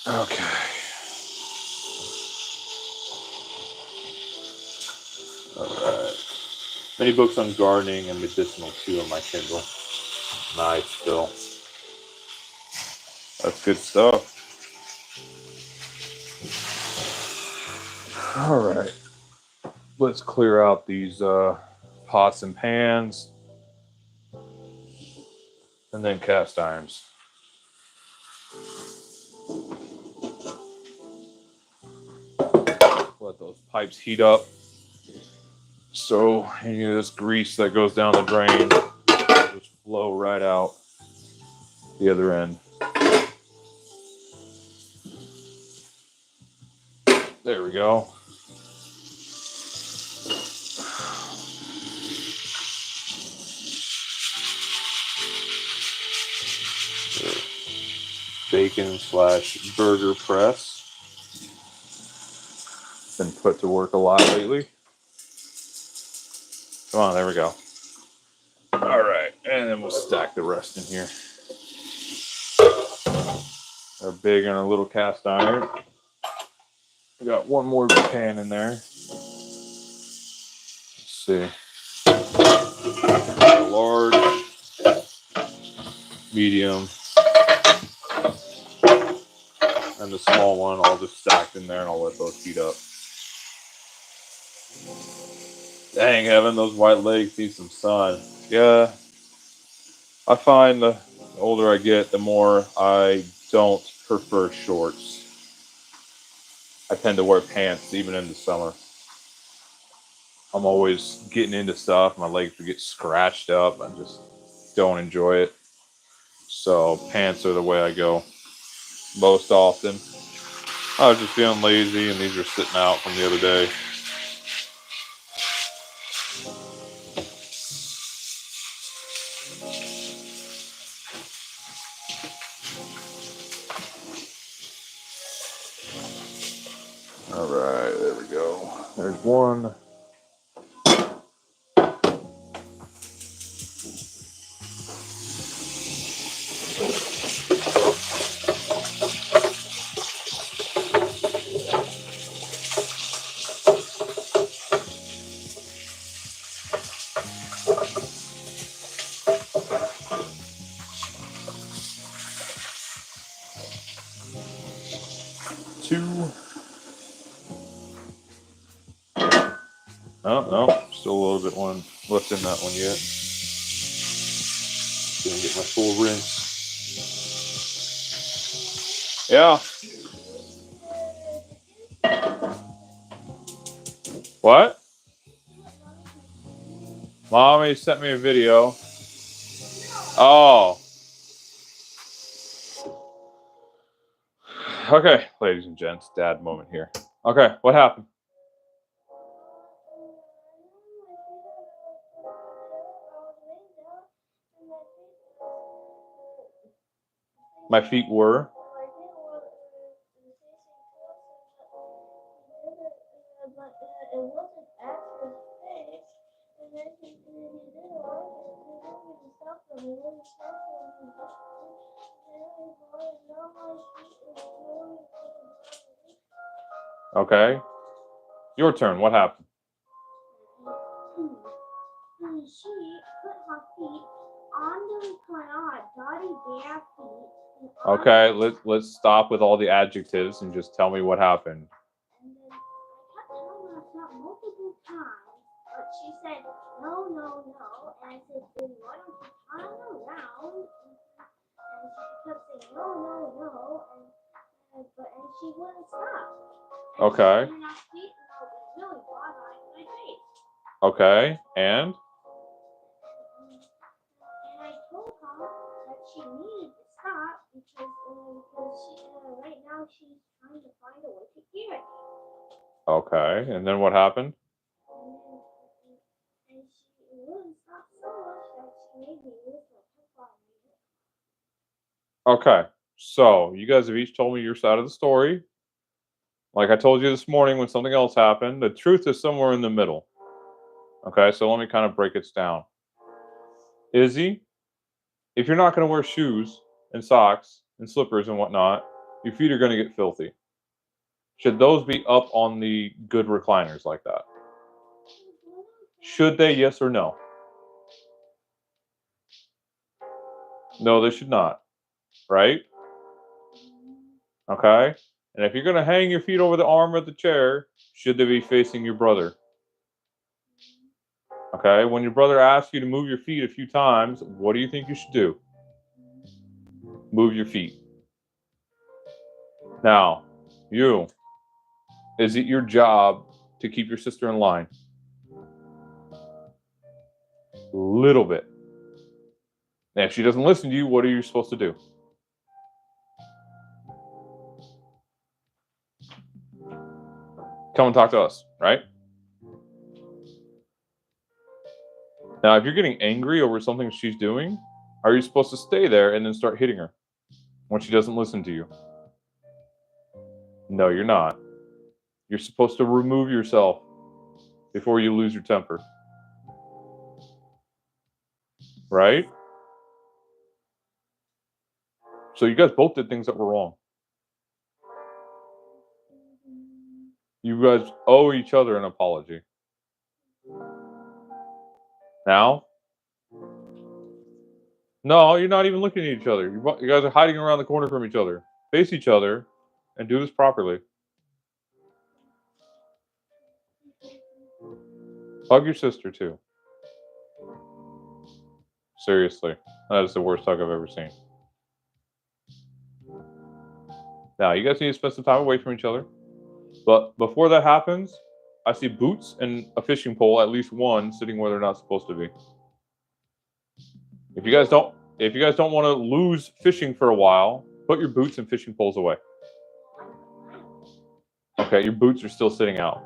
Okay. Alright. Many books on gardening and medicinal too on my Kindle. Nice, Phil. That's good stuff. Alright. Let's clear out these pots and pans. And then cast irons. Let those pipes heat up. So any of this grease that goes down the drain will just flow right out the other end. There we go. Bacon/burger press. Been put to work a lot lately. Come on, there we go. All right, and then we'll stack the rest in here. Our big and our little cast iron. We got one more pan in there. Let's see. A large, medium, and the small one all just stacked in there, and I'll let those heat up. Dang, Evan, those white legs need some sun. Yeah, I find the older I get, the more I don't prefer shorts. I tend to wear pants even in the summer. I'm always getting into stuff. My legs would get scratched up. I just don't enjoy it. So pants are the way I go most often. I was just feeling lazy, and these are sitting out from the other day. All right, there we go. There's one. Two. Oh, no, still a little bit one left in that one yet. Gonna get my full rinse. Yeah. What? Mommy sent me a video. Oh. Okay, ladies and gents, dad moment here. Okay, what happened? My feet were. Okay. Your turn. What happened? She put her feet on the recliner, dirty bare feet. Okay, let's stop with all the adjectives and just tell me what happened. And then I kept telling myself multiple times, but she said, no, no, no. And I said, then why don't you turn around? And she kept saying, no, no, no. And she wouldn't stop. And Okay. She turned her feet and I was really bothering my face. Okay, and? And I told her that she needed to stop because she right now she's trying to find a way to hear it. Okay, and then what happened? And she wouldn't stop so much that she made me lose my temper. Okay, so you guys have each told me your side of the story. Like I told you this morning when something else happened, the truth is somewhere in the middle. Okay, so let me kind of break it down. Izzy, if you're not going to wear shoes and socks and slippers and whatnot, your feet are going to get filthy. Should those be up on the good recliners like that? Should they, yes or no? No, they should not, right? Okay? And if you're going to hang your feet over the arm of the chair, should they be facing your brother? Okay? When your brother asks you to move your feet a few times, what do you think you should do? Move your feet. Now, you, is it your job to keep your sister in line? Little bit. And if she doesn't listen to you, what are you supposed to do? Come and talk to us, right? Now, if you're getting angry over something she's doing, are you supposed to stay there and then start hitting her when she doesn't listen to you? No, you're not. You're supposed to remove yourself before you lose your temper. Right? So you guys both did things that were wrong. You guys owe each other an apology. Now? No, you're not even looking at each other. You guys are hiding around the corner from each other. Face each other and do this properly. Hug your sister too. Seriously. That is the worst hug I've ever seen. Now, you guys need to spend some time away from each other. But before that happens, I see boots and a fishing pole, at least one, sitting where they're not supposed to be. If you guys don't if you guys don't want to lose fishing for a while, put your boots and fishing poles away. Okay, your boots are still sitting out.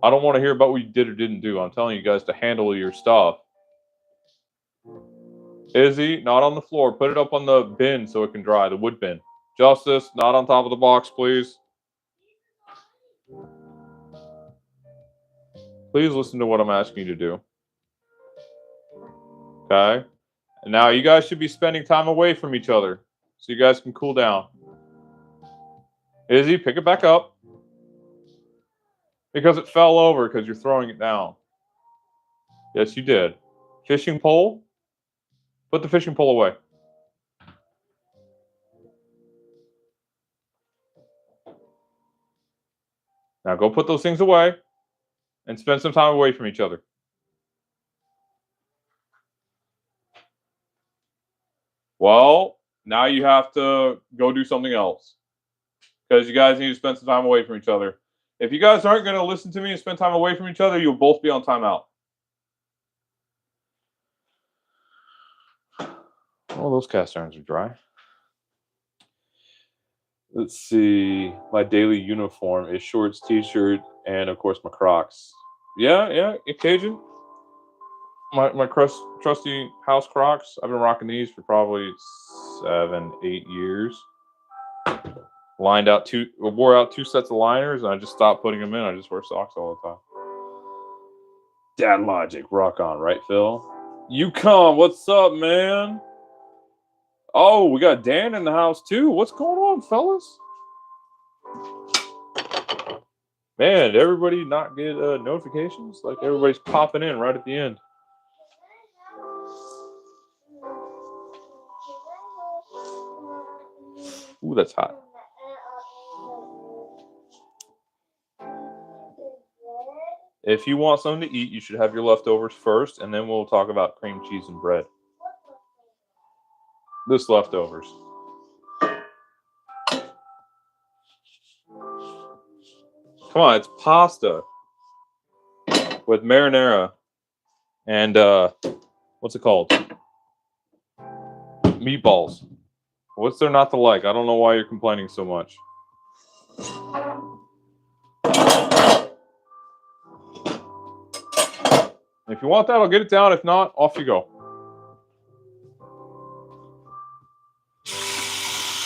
I don't want to hear about what you did or didn't do. I'm telling you guys to handle your stuff. Izzy, not on the floor. Put it up on the bin so it can dry, the wood bin. Justice, not on top of the box, please. Please listen to what I'm asking you to do. Okay? And now you guys should be spending time away from each other so you guys can cool down. Izzy, pick it back up. Because it fell over because you're throwing it down. Yes, you did. Fishing pole? Put the fishing pole away. Now go put those things away and spend some time away from each other. Well, now you have to go do something else because you guys need to spend some time away from each other. If you guys aren't going to listen to me and spend time away from each other, you'll both be on timeout. Oh, those cast irons are dry. Let's see. My daily uniform is shorts, t-shirt, and of course my Crocs. Yeah, Cajun. My trusty house Crocs. I've been rocking these for probably 7, 8 years. Wore out 2 sets of liners, and I just stopped putting them in. I just wear socks all the time. Dad logic, rock on, right, Phil? Yukon, what's up, man? Oh, we got Dan in the house too. What's going on, fellas? Man, did everybody not get notifications? Like everybody's popping in right at the end. Ooh, that's hot. If you want something to eat, you should have your leftovers first, and then we'll talk about cream cheese and bread. This leftovers. Come on, it's pasta with marinara and what's it called? Meatballs. What's there not to like? I don't know why you're complaining so much. If you want that, I'll get it down. If not, off you go.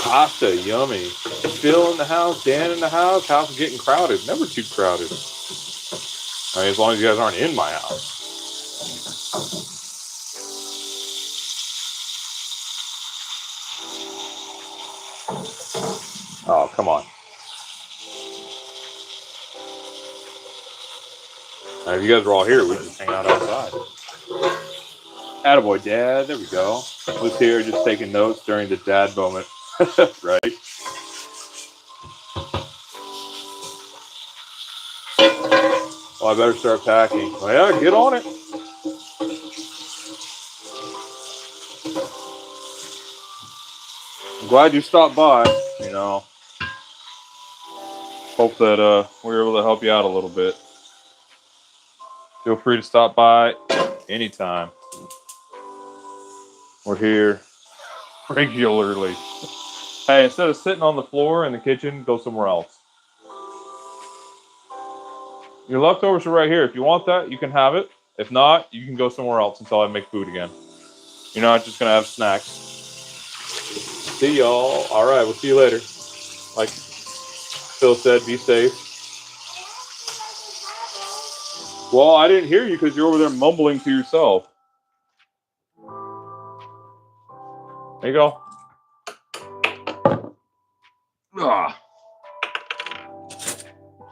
Pasta, yummy. Phil in the house, Dan in the house. House is getting crowded. Never too crowded. I mean, as long as you guys aren't in my house. Oh, come on. Now, if you guys are all here, we can just hang out outside. Attaboy, Dad. There we go. Was here just taking notes during the dad moment. Right? Well, I better start packing. Well, yeah, get on it. I'm glad you stopped by. You know, hope that we were able to help you out a little bit. Feel free to stop by anytime. We're here regularly. Hey, instead of sitting on the floor in the kitchen, go somewhere else. Your leftovers are right here. If you want that, you can have it. If not, you can go somewhere else until I make food again. You're not just going to have snacks. See y'all. All right, we'll see you later. Like Phil said, be safe. Well, I didn't hear you because you're over there mumbling to yourself. There you go. Ah.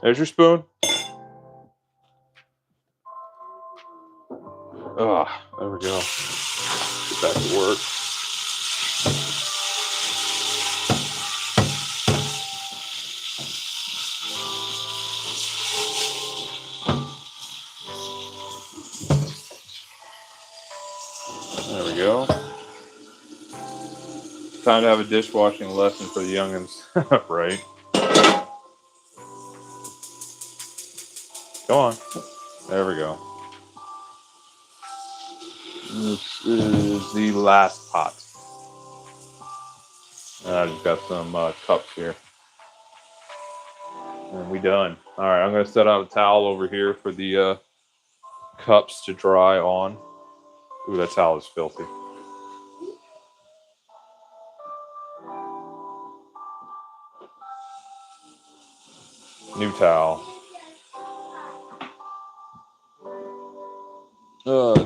There's your spoon. Ah, there we go. Get back to work. There we go. Time to have a dishwashing lesson for the youngins, right? Go on. There we go. This is the last pot. And I just got some cups here. And we done. All right, I'm going to set out a towel over here for the cups to dry on. Ooh, that towel is filthy. New towel.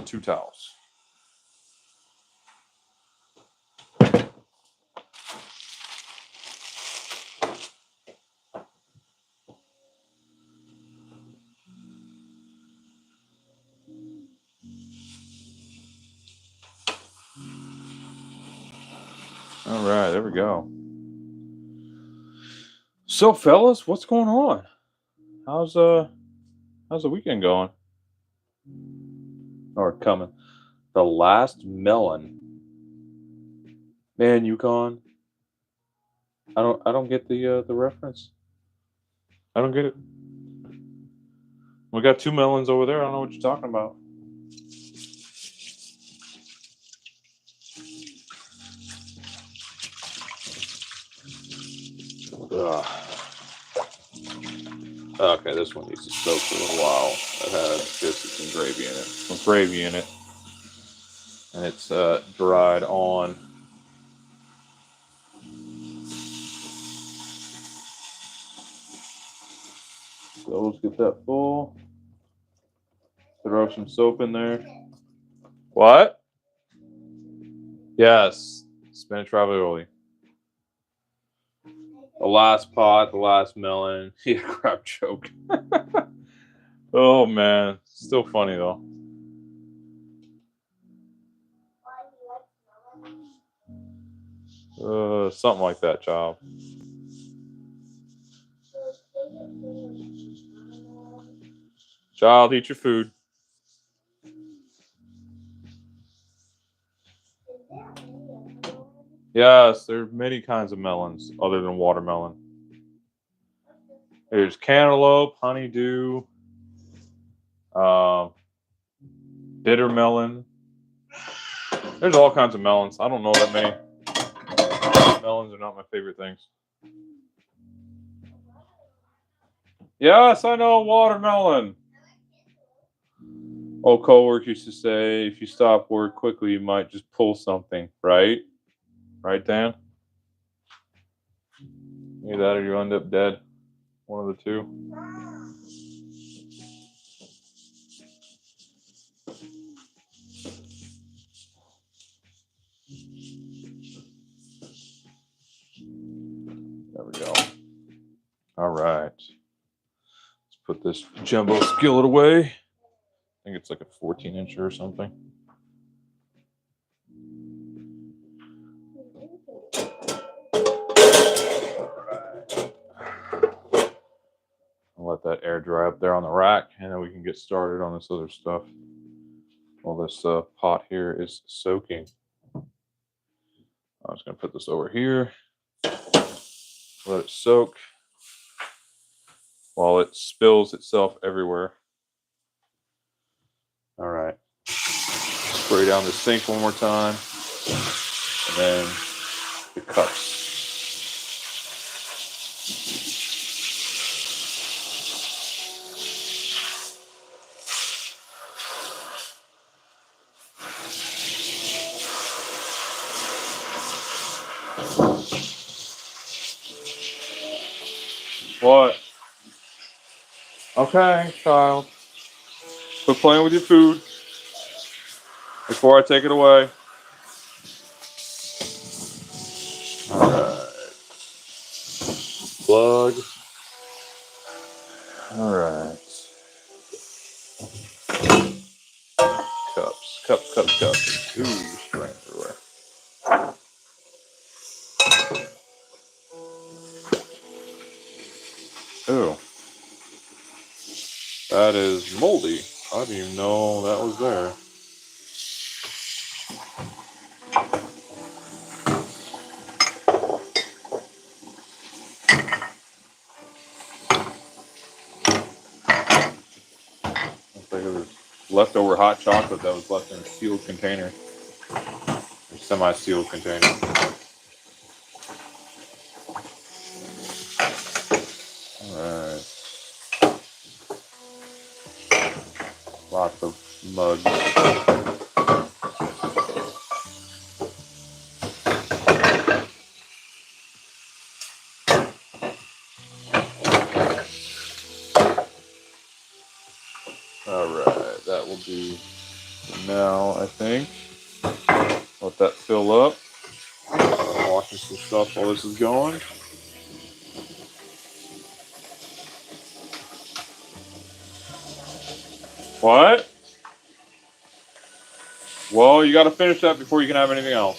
2 towels. All right, there we go. So, fellas, what's going on? How's the weekend going? Or coming? The last melon. Man, Yukon. I don't get the reference. I don't get it. We got 2 melons over there. I don't know what you're talking about. Ugh. Okay, this one needs to soak for a little while. It had biscuits and gravy in it. Some gravy in it. And it's dried on. So let's get that full. Throw some soap in there. What? Yes. Spinach ravioli. The last pot, the last melon. Yeah, crap joke. Oh man. Still funny though. Something like that, child. Child, eat your food. Yes, there are many kinds of melons other than watermelon. There's cantaloupe, honeydew, bitter melon. There's all kinds of melons. I don't know that many. Melons are not my favorite things. Yes, I know watermelon. Old coworker used to say, if you stop work quickly, you might just pull something, right? Right, Dan? Either that or you end up dead. One of the two. There we go. All right. Let's put this jumbo skillet away. I think it's like a 14-incher or something. I'll let that air dry up there on the rack, and then we can get started on this other stuff. While this pot here is soaking. I'm just going to put this over here. Let it soak while it spills itself everywhere. All right. Spray down the sink one more time. And then the cups. What? Okay, child. Quit playing with your food before I take it away. All right. Plug. All right. Cups. Cups. Ooh, spraying everywhere. Ooh. That is moldy. I didn't even know that was there. Looks like it was leftover hot chocolate that was left in a sealed container. Or semi-sealed container. Lots of mugs. Alright, that will do for now, I think. Let that fill up. Washing some stuff while this is going. What? Well, you got to finish that before you can have anything else.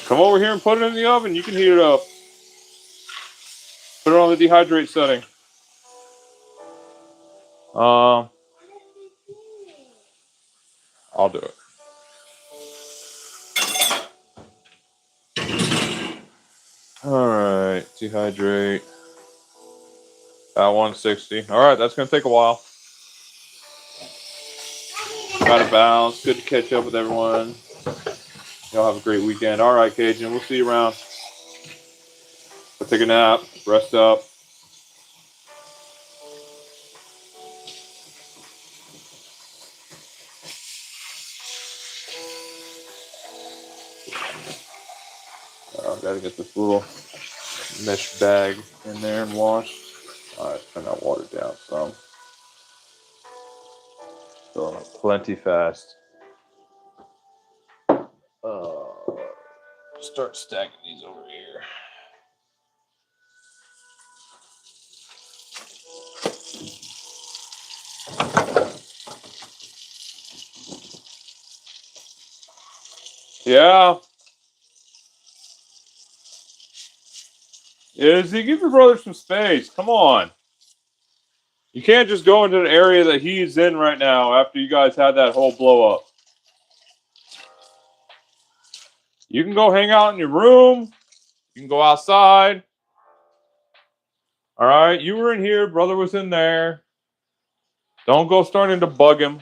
Come over here and put it in the oven. You can heat it up. Put it on the dehydrate setting. I'll do it. All right, dehydrate. At 160. All right, that's gonna take a while. Got it balanced. Good to catch up with everyone. Y'all have a great weekend. All right, Cajun. We'll see you around. Go take a nap. Rest up. Gotta get this little mesh bag in there and wash. All right, turn that water down some. Filling up plenty fast. Start stacking these over here. Yeah. Izzy, give your brother some space. Come on. You can't just go into an area that he's in right now after you guys had that whole blow up. You can go hang out in your room. You can go outside. All right. You were in here. Brother was in there. Don't go starting to bug him.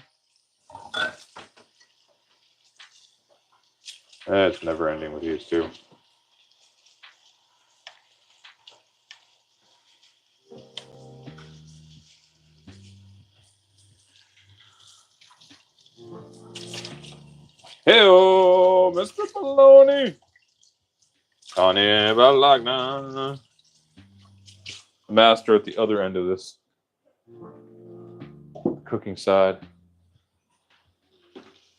It's never ending with these two. Hey-oh, Mr. Baloney. Master at the other end of this cooking side.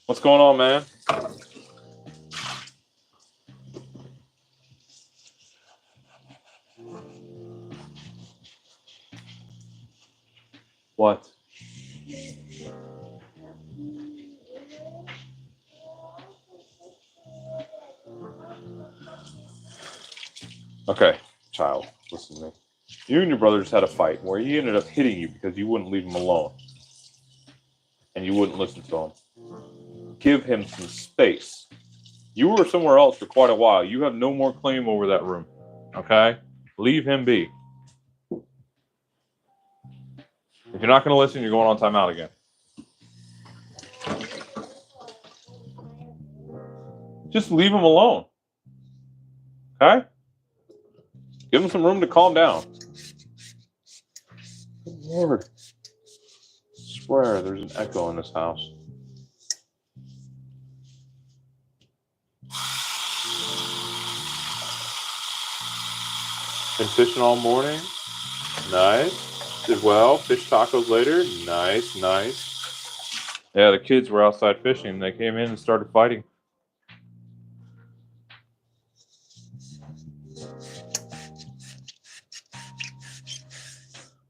What's going on, man? What? Okay, child, listen to me. You and your brother just had a fight where he ended up hitting you because you wouldn't leave him alone. And you wouldn't listen to him. Give him some space. You were somewhere else for quite a while. You have no more claim over that room. Okay? Leave him be. If you're not going to listen, you're going on timeout again. Just leave him alone. Okay? Give him some room to calm down. Good Lord. I swear there's an echo in this house. Been fishing all morning. Nice. Did well. Fish tacos later. Nice, nice. Yeah, the kids were outside fishing. They came in and started fighting.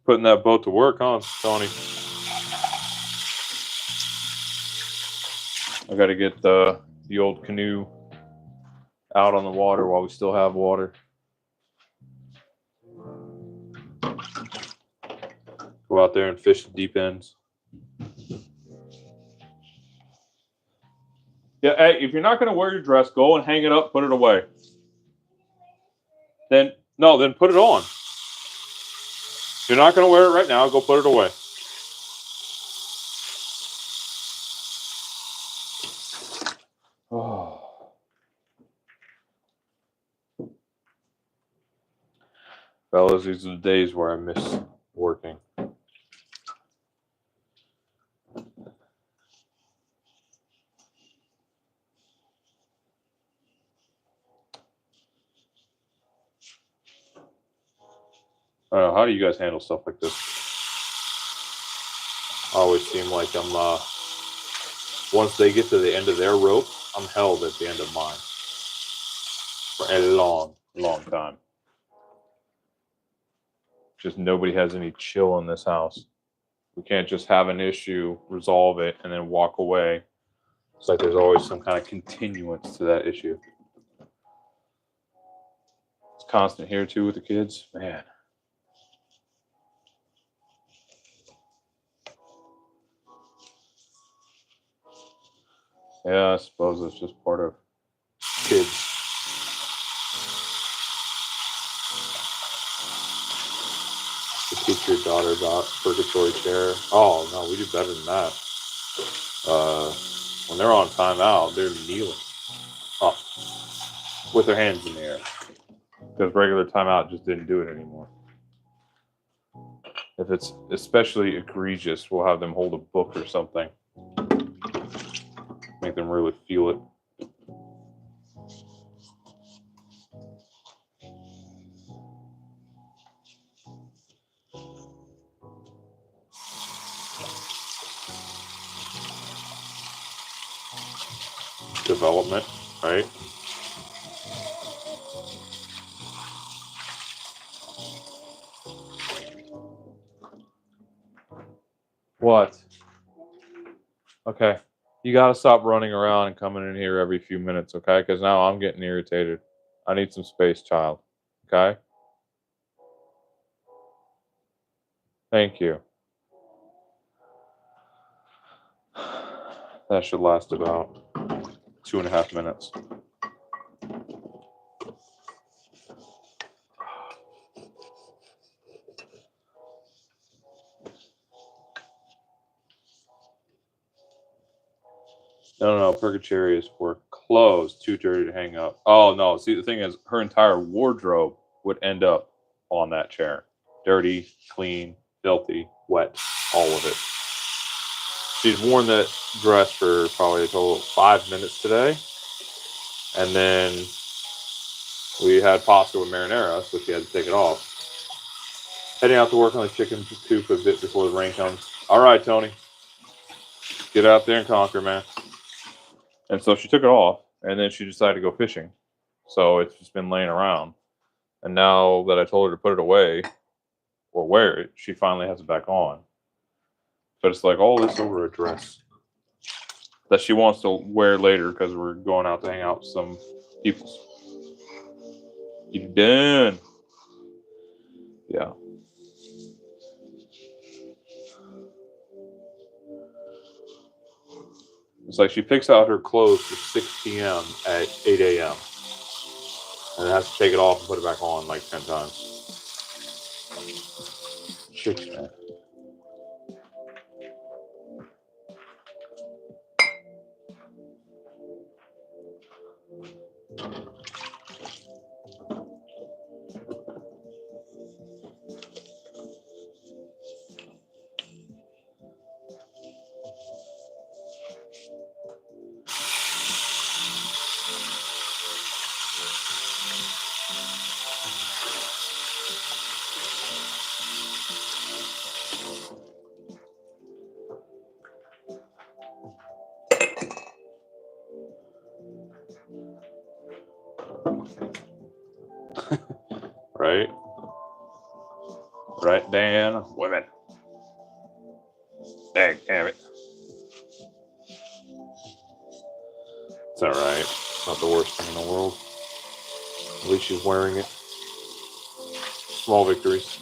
Putting that boat to work, huh, Tony? I got to get the old canoe out on the water while we still have water. Go out there and fish the deep ends. Yeah, hey, if you're not going to wear your dress, go and hang it up, put it away. Then put it on. If you're not going to wear it right now, go put it away. Oh. Fellas, these are the days where I miss working. I don't know, how do you guys handle stuff like this? I always seem like I'm, once they get to the end of their rope, I'm held at the end of mine. For a long, long time. Just nobody has any chill in this house. We can't just have an issue, resolve it, and then walk away. It's like there's always some kind of continuance to that issue. It's constant here too with the kids. Man. Yeah, I suppose it's just part of kids. To teach your daughter about purgatory chair. Oh no, we do better than that. When they're on timeout, they're kneeling up with their hands in the air. Because regular timeout just didn't do it anymore. If it's especially egregious, we'll have them hold a book or something. Make them really feel it. Development, right? What? Okay. You got to stop running around and coming in here every few minutes, okay? Because now I'm getting irritated. I need some space, child. Okay? Thank you. That should last about 2.5 minutes. No. Purgatory is for clothes too dirty to hang up. Oh, no. See, the thing is, her entire wardrobe would end up on that chair. Dirty, clean, filthy, wet, all of it. She's worn that dress for probably a total of 5 minutes today. And then we had pasta with marinara, so she had to take it off. Heading out to work on the chicken coop a bit before the rain comes. All right, Tony. Get out there and conquer, man. And so she took it off, and then she decided to go fishing. So it's just been laying around. And now that I told her to put it away or wear it, she finally has it back on. But it's like all this over a dress that she wants to wear later because we're going out to hang out with some people. You done? Yeah. It's like she picks out her clothes for 6 p.m. at 8 a.m. and has to take it off and put it back on like 10 times. Chicks, man. Right? Right, Dan? Women. Dang, damn it. It's alright. Not the worst thing in the world. At least she's wearing it. Small victories.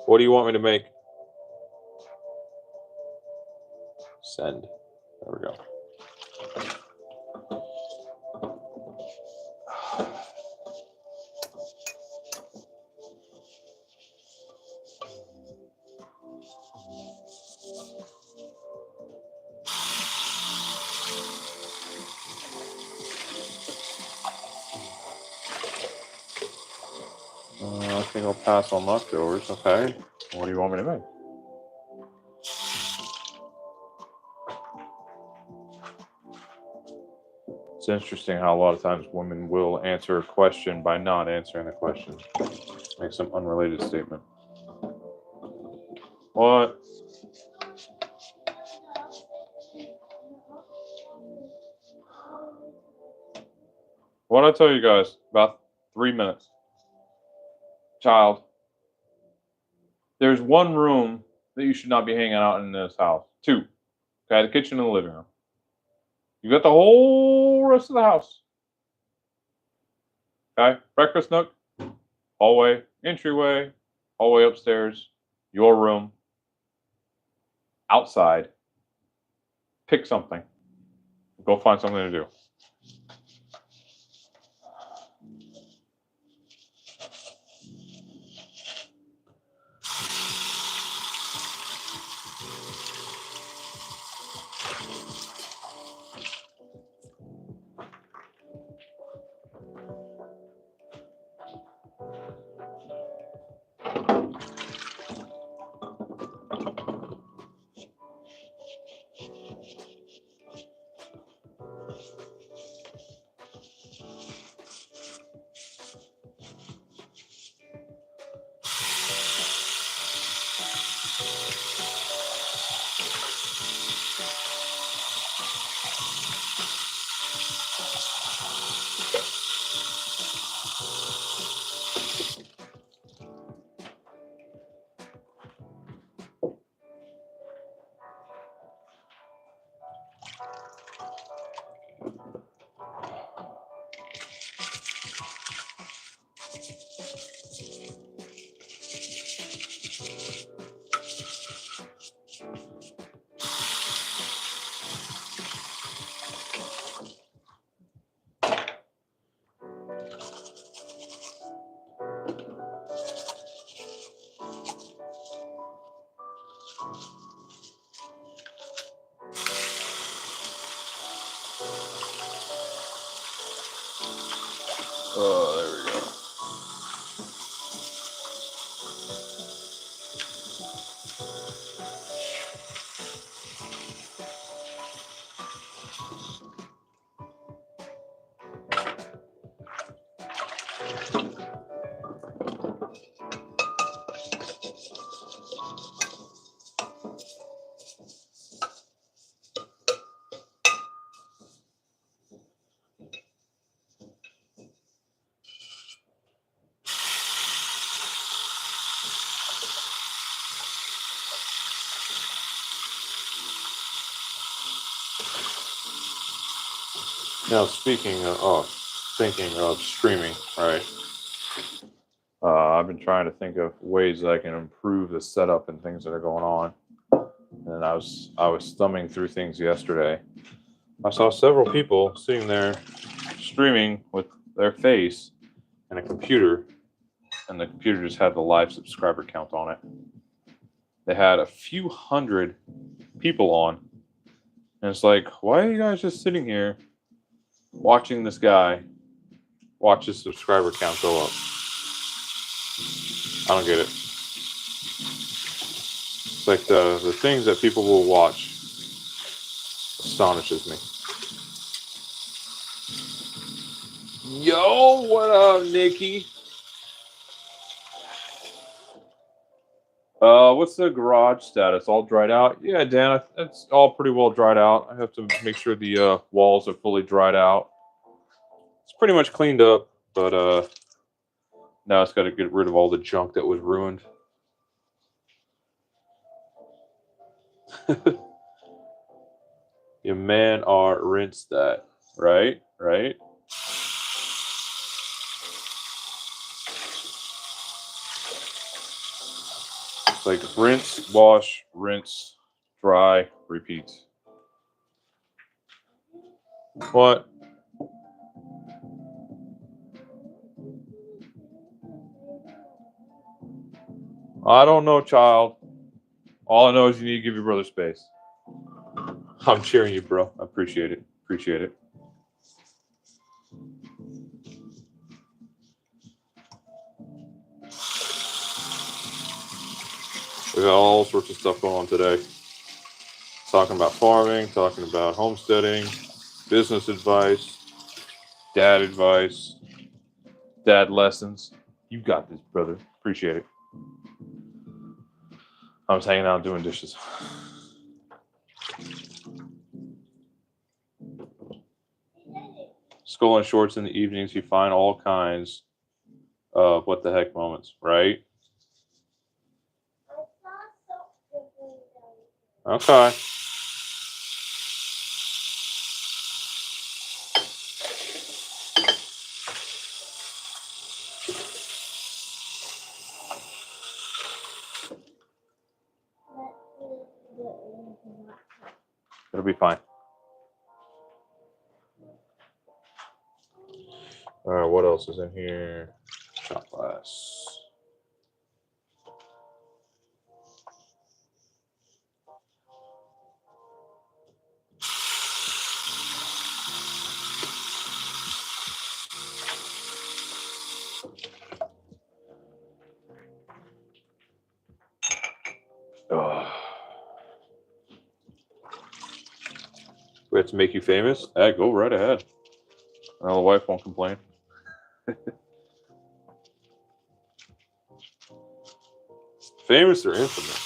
What do you want me to make? Send. There we go. I think I'll pass on leftovers. Okay. What do you want me to make? It's interesting how a lot of times women will answer a question by not answering the question. Make some unrelated statement. What? What did I tell you guys? About 3 minutes. Child. There's one room that you should not be hanging out in this house. 2. Okay, the kitchen and the living room. You got the whole rest of the house. Okay, breakfast nook, hallway, entryway, hallway upstairs, your room, outside. Pick something. Go find something to do. Oh, there we go. Now, thinking of streaming, right? I've been trying to think of ways that I can improve the setup and things that are going on. And I was thumbing through things yesterday. I saw several people sitting there streaming with their face and a computer, and the computer just had the live subscriber count on it. They had a few hundred people on, and it's like, why are you guys just sitting here watching this guy watch his subscriber count go up? I don't get it. It's like the things that people will watch astonishes me. Yo, what up, Nikki? What's the garage status? All dried out? Yeah, Dan, it's all pretty well dried out. I have to make sure the walls are fully dried out. It's pretty much cleaned up, but now it's got to get rid of all the junk that was ruined. You man are rinse that, right? Right? It's like rinse, wash, rinse, dry, repeat. What? I don't know, child. All I know is you need to give your brother space. I'm cheering you, bro. I appreciate it. Appreciate it. We got all sorts of stuff going on today. Talking about farming, talking about homesteading, business advice, dad advice, dad lessons. You got this, brother. Appreciate it. I was hanging out doing dishes. Skull and shorts in the evenings. You find all kinds of what the heck moments, right? Okay. It'll be fine. All right, what else is in here? Shot glass. Oh. We have to make you famous? Go right ahead. Well, the wife won't complain. Famous or infamous?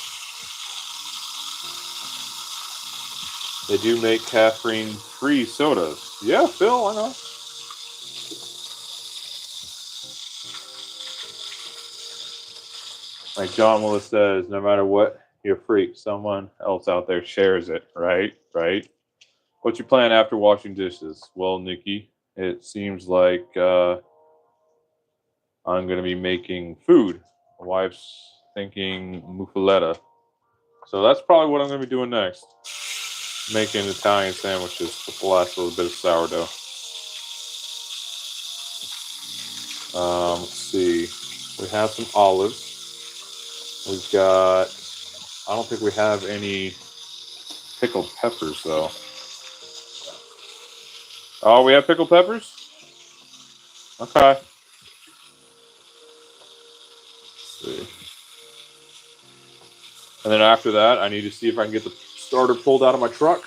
They do make caffeine-free sodas. Yeah, Phil, I know. Like John Willis says, no matter what you freak, someone else out there shares it, right? Right? What's your plan after washing dishes? Well, Nikki, it seems like I'm going to be making food. My wife's thinking muffaletta. So that's probably what I'm going to be doing next. Making Italian sandwiches with the last little bit of sourdough. Let's see. We have some olives. We've got, I don't think we have any pickled peppers though. Oh, we have pickled peppers? Okay. Let's see. And then after that, I need to see if I can get the starter pulled out of my truck.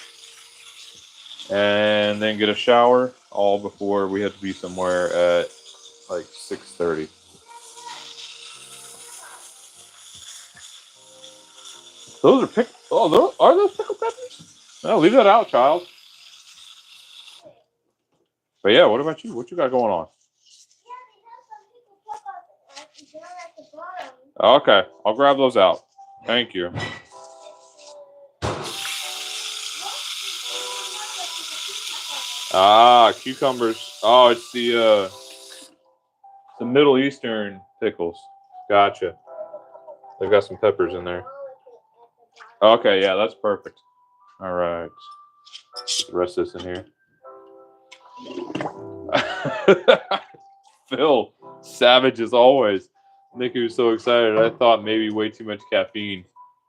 And then get a shower, all before we have to be somewhere at like 6:30. Those are are those pickled peppers? No, leave that out, child. But yeah, what about you? What you got going on? Okay, I'll grab those out. Thank you. Ah, cucumbers. Oh, it's the Middle Eastern pickles. Gotcha. They've got some peppers in there. Okay, yeah, that's perfect. All right. Put the rest of this in here. Phil, savage as always. Nikki was so excited. I thought maybe way too much caffeine.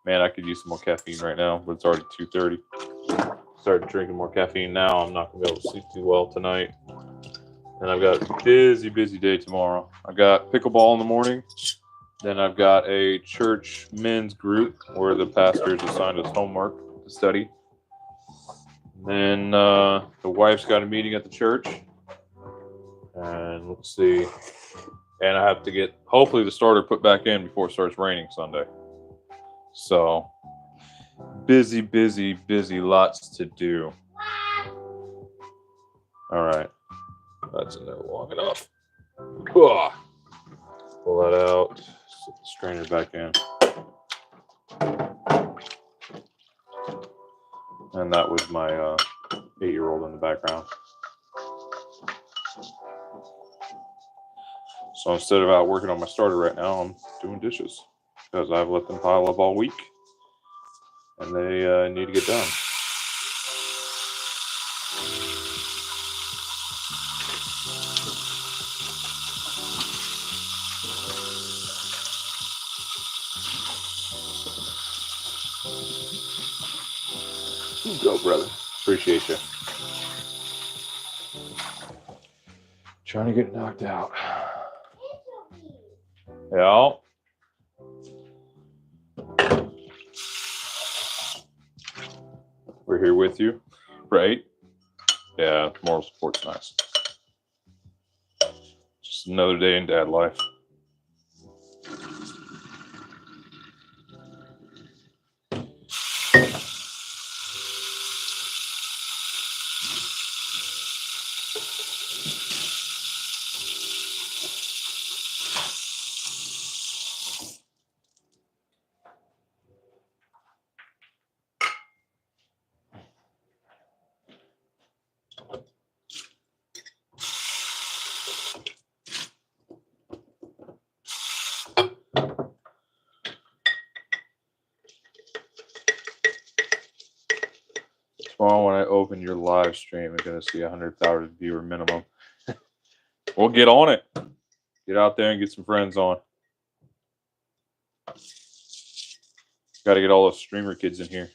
Man, I could use some more caffeine right now, but it's already 2:30. Start drinking more caffeine now. I'm not going to be able to sleep too well tonight. And I've got a busy day tomorrow. I got pickleball in the morning. Then I've got a church men's group where the pastor is assigned us homework to study. And then the wife's got a meeting at the church. And let's see. And I have to get, hopefully, the starter put back in before it starts raining Sunday. So, busy, lots to do. All right. That's in there long enough. Ugh. Pull that out. Set the strainer back in. And that was my 8-year-old in the background. So instead of out working on my starter right now, I'm doing dishes because I've let them pile up all week and they need to get done. You go, brother. Appreciate you. Trying to get knocked out. Yeah. We're here with you, right? Yeah, moral support's nice. Just another day in dad life. Tomorrow when I open your live stream, I'm going to see 100,000 viewer minimum. We'll get on it. Get out there and get some friends on. Got to get all those streamer kids in here.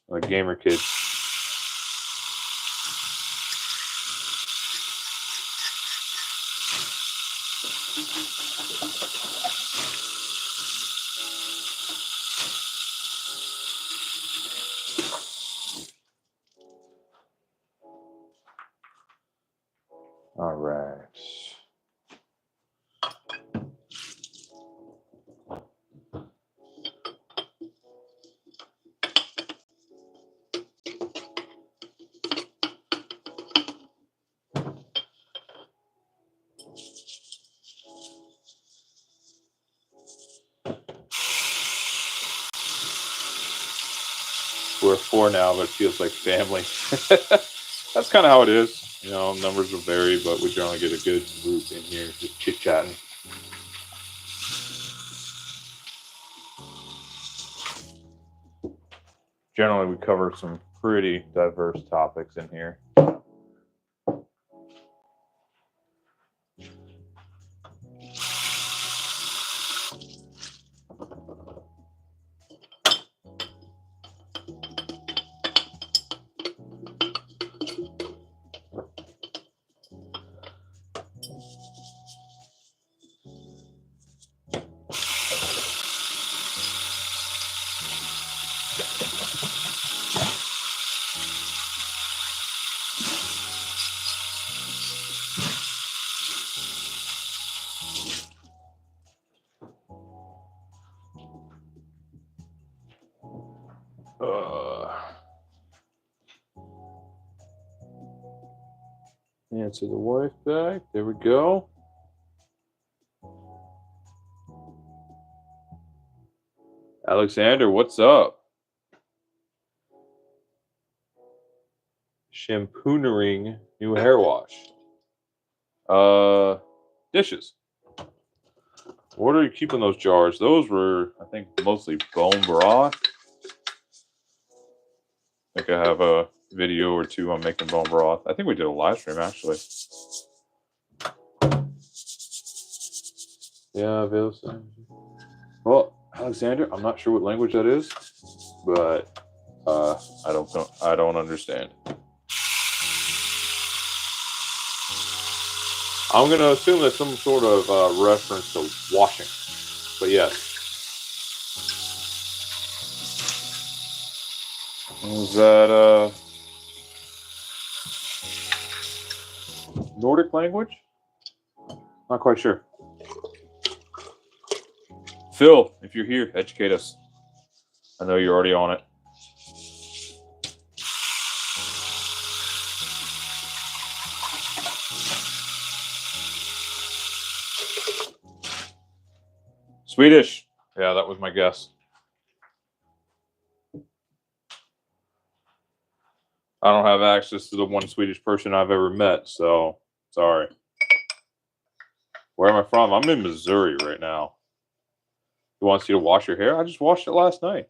The gamer kids. All right. We're 4 now, but it feels like family. That's kind of how it is. You know, numbers will vary, but we generally get a good group in here just chit-chatting. Generally, we cover some pretty diverse topics in here. Answer the wife back. There we go. Alexander, what's up? Shampooing new hair wash. Dishes. What are you keeping those jars? Those were, I think, mostly bone broth. I think I have a video or two on making bone broth. I think we did a live stream, actually. Yeah, well, Alexander, I'm not sure what language that is, but I don't know. I don't understand. I'm gonna assume that's some sort of reference to washing, but yes. Is that Nordic language? Not quite sure. Phil, if you're here, educate us. I know you're already on it. Swedish. Yeah, that was my guess. I don't have access to the one Swedish person I've ever met, so sorry. Where am I from? I'm in Missouri right now. Who wants you to wash your hair? I just washed it last night.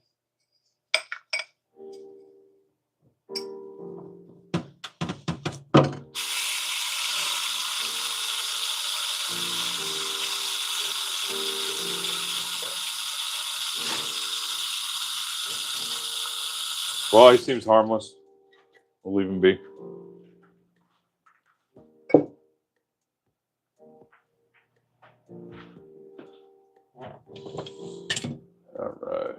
Well, he seems harmless. We'll leave him be. All right.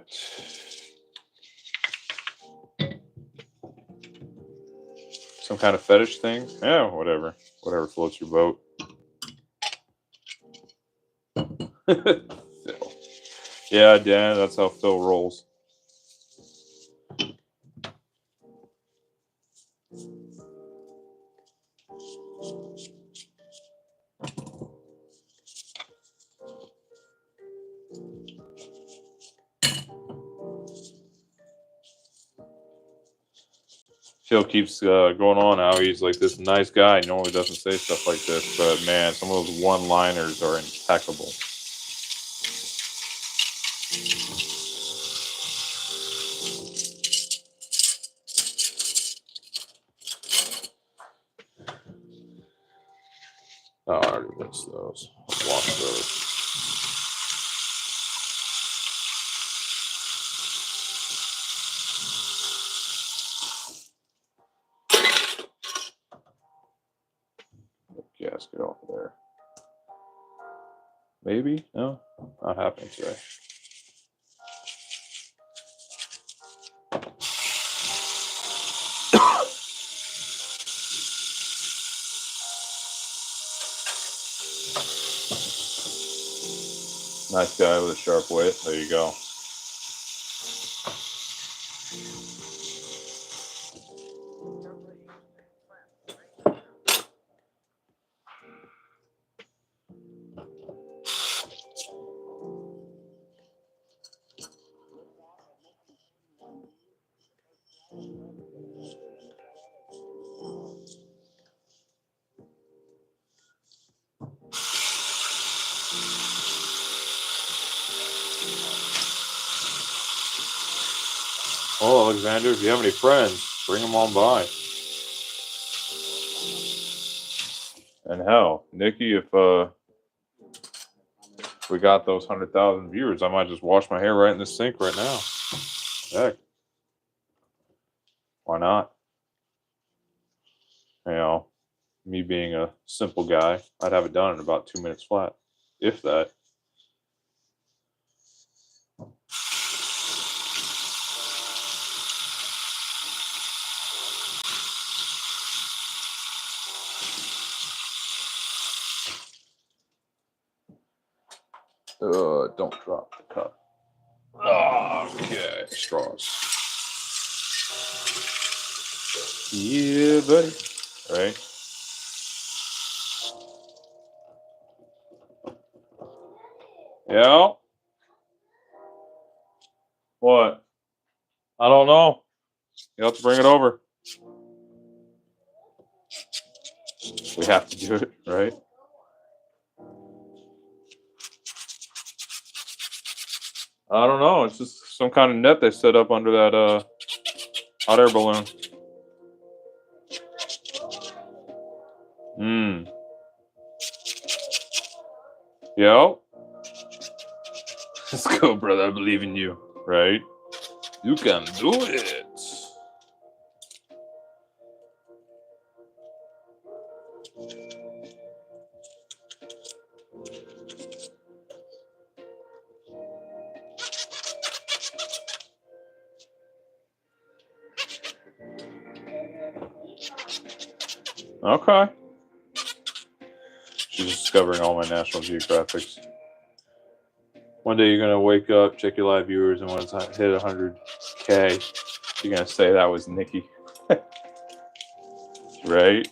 Some kind of fetish thing? Yeah, whatever. Whatever floats your boat. Phil. Yeah, Dan, that's how Phil rolls. Phil keeps going on how he's like this nice guy. Normally doesn't say stuff like this, but man, some of those one-liners are impeccable. Oh, I already rinsed those. Wash those. Gasket off there. Maybe? No? Not happening today. Nice guy with a sharp wit. There you go. Oh, Alexander, if you have any friends, bring them on by. And hell, Nikki, if we got those 100,000 viewers, I might just wash my hair right in the sink right now. Heck, why not? You know, me being a simple guy, I'd have it done in about 2 minutes flat, if that. Don't drop the cup. Okay, straws. Yeah, buddy. Right? Yeah. What? I don't know. You have to bring it over. We have to do it, right? I don't know. It's just some kind of net they set up under that hot air balloon. Yo. Let's go, brother. I believe in you. Right? You can do it. Okay. She's discovering all my National Geographics. One day you're going to wake up, check your live viewers, and when it's hit 100K, you're going to say that was Nikki. Right?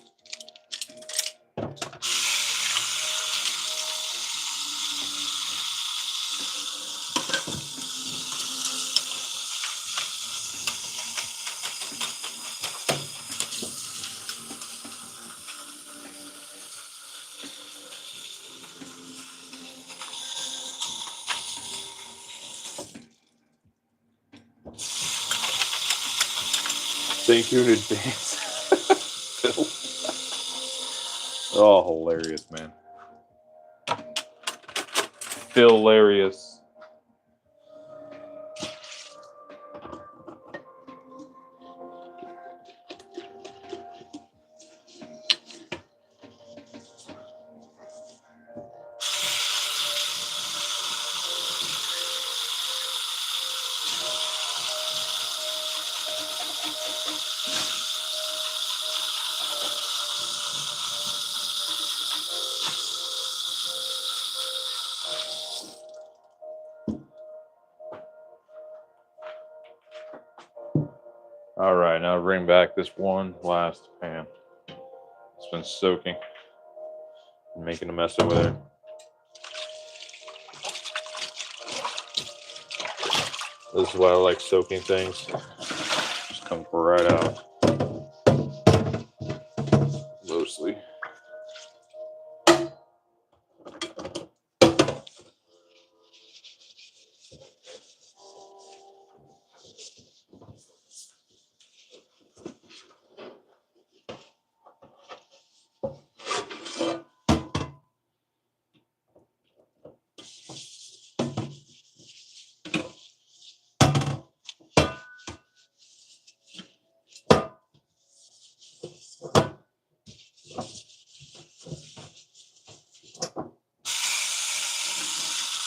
Thank you in advance. Oh, hilarious, man. Hilarious. All right, now bring back this one last pan. It's been soaking, making a mess over there. This is why I like soaking things. Just come right out. Mostly.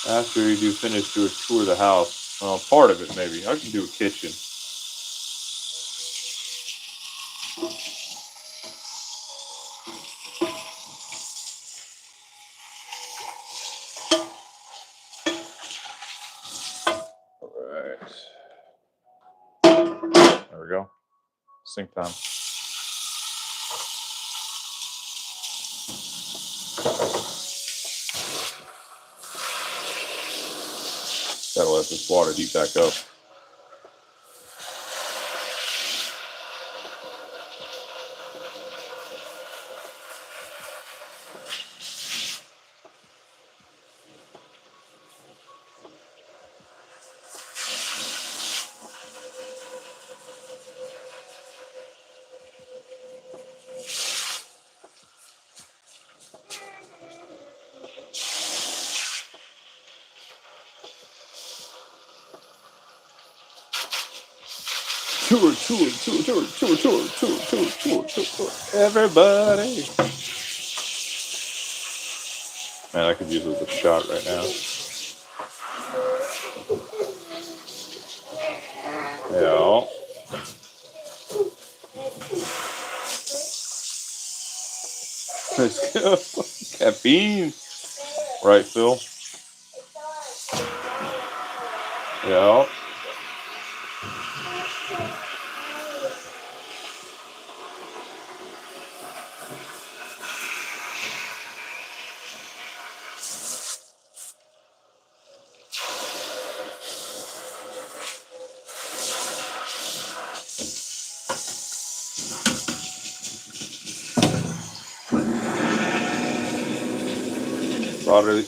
After you do finish, do a tour of the house. Well, part of it maybe. I can do a kitchen. All right. There we go. Sink time. Gotta let this water heat back up. Tour. Everybody. Man, I could use a little shot right now. Yeah. Let's go. Caffeine. Right, Phil? Yeah.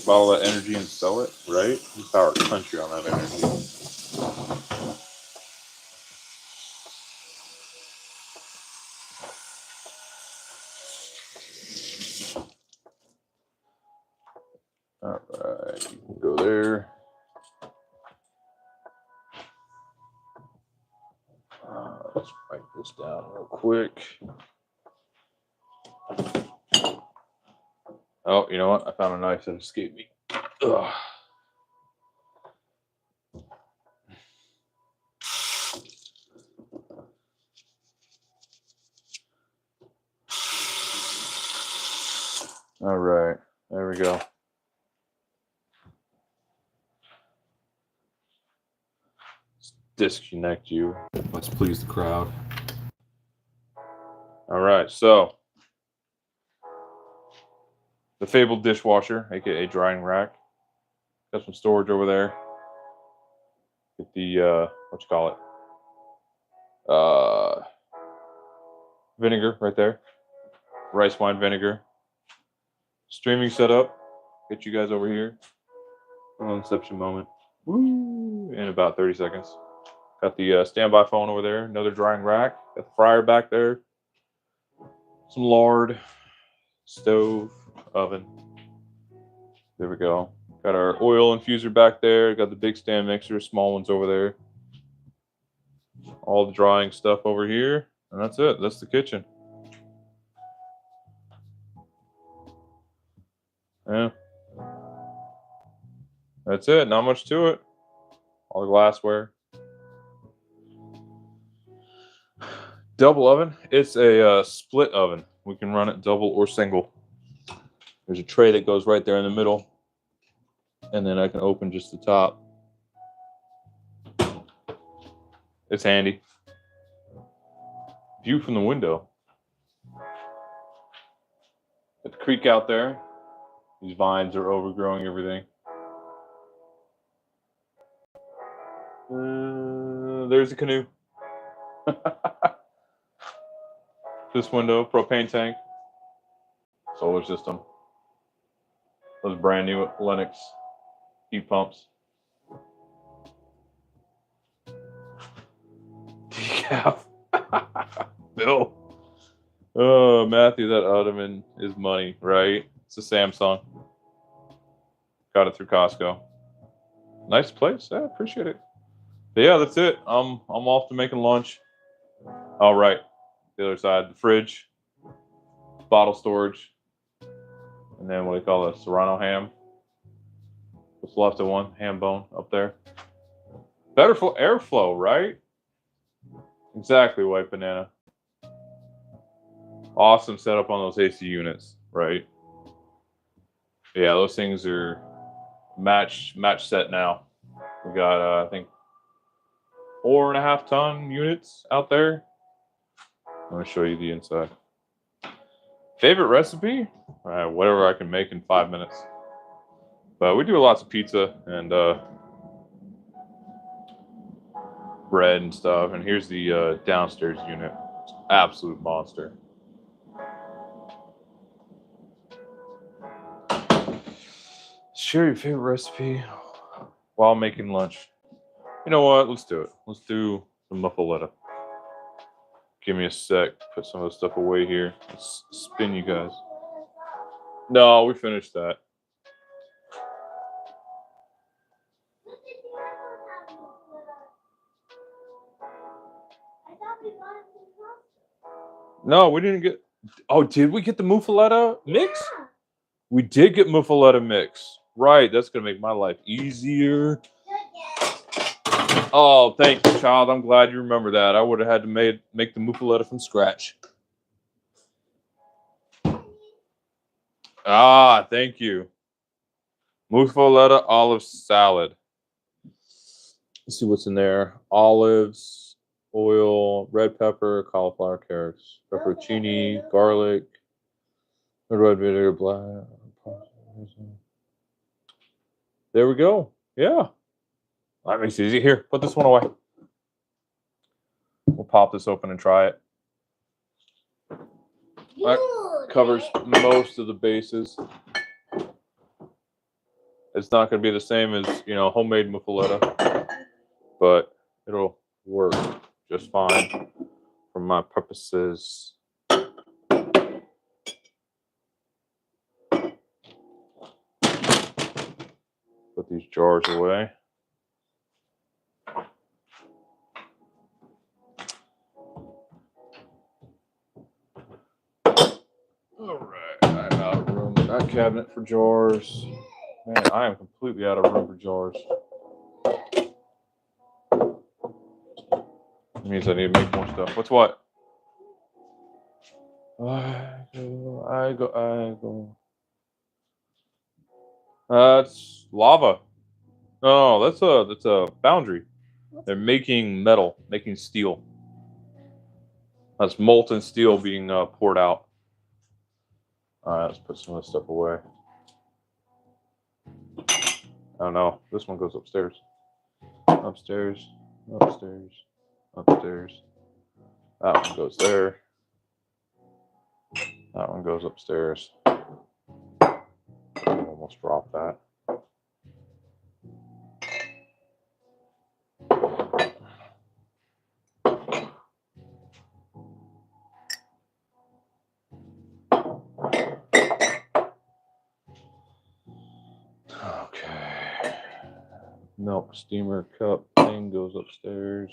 Bottle that energy and sell it, right? You power country on that energy. All right, you can go there. Let's write this down real quick. Oh, you know what? I found a knife that escaped me. Ugh. All right, there we go. Let's disconnect you. Let's please the crowd. All right, so the fabled dishwasher, aka drying rack. Got some storage over there. Get the what you call it? Vinegar right there. Rice wine vinegar. Streaming setup. Get you guys over here. A little inception moment. Woo! In about 30 seconds. Got the standby phone over there. Another drying rack. Got the fryer back there. Some lard. Stove. Oven. There we go. Got our oil infuser back there. Got the big stand mixer. Small ones over there. All the drying stuff over here. And that's it. That's the kitchen. Yeah. That's it. Not much to it. All the glassware. Double oven. It's a split oven. We can run it double or single. There's a tray that goes right there in the middle. And then I can open just the top. It's handy. View from the window. Got the creek out there. These vines are overgrowing everything. There's a canoe. This window, propane tank, solar system. Those brand new Lennox heat pumps. Decaf. Bill. Oh, Matthew, that ottoman is money, right? It's a Samsung. Got it through Costco. Nice place. I appreciate it. But yeah, that's it. I'm off to making lunch. All right. The other side, the fridge, bottle storage, and then what do you call it? Serrano ham. What's left of one ham bone up there. Better for airflow, right? Exactly, white banana. Awesome setup on those AC units, right? Yeah, those things are match set now. We got I think 4.5 ton units out there. Let me show you the inside. Favorite recipe? Whatever I can make in 5 minutes. But we do lots of pizza and bread and stuff. And here's the downstairs unit. It's an absolute monster. Share your favorite recipe while making lunch. You know what? Let's do it. Let's do the muffaletta. Give me a sec. Put some of the stuff away here. Let's spin you guys. No, we finished that. No, we didn't get. Oh, did we get the muffaletta mix? Yeah. We did get muffaletta mix. Right, that's gonna make my life easier. Oh, thank you, child. I'm glad you remember that. I would have had to make the muffaletta from scratch. Ah, thank you. Muffaletta olive salad. Let's see what's in there. Olives, oil, red pepper, cauliflower, carrots, pepperoncini, garlic, red vinegar, black. There we go. Yeah. That makes it easy. Here, put this one away. We'll pop this open and try it. That covers most of the bases. It's not going to be the same as, homemade muffaletta, but it'll work just fine for my purposes. Put these jars away. All right, I'm out of room in that cabinet for jars. Man, I am completely out of room for jars. It means I need to make more stuff. What's what? I go. That's lava. No, that's a foundry. They're making metal, making steel. That's molten steel being poured out. All right, let's put some of this stuff away. Oh no, this one goes upstairs. Upstairs, upstairs, upstairs. That one goes there. That one goes upstairs. Almost dropped that. Okay. Milk steamer cup thing goes upstairs.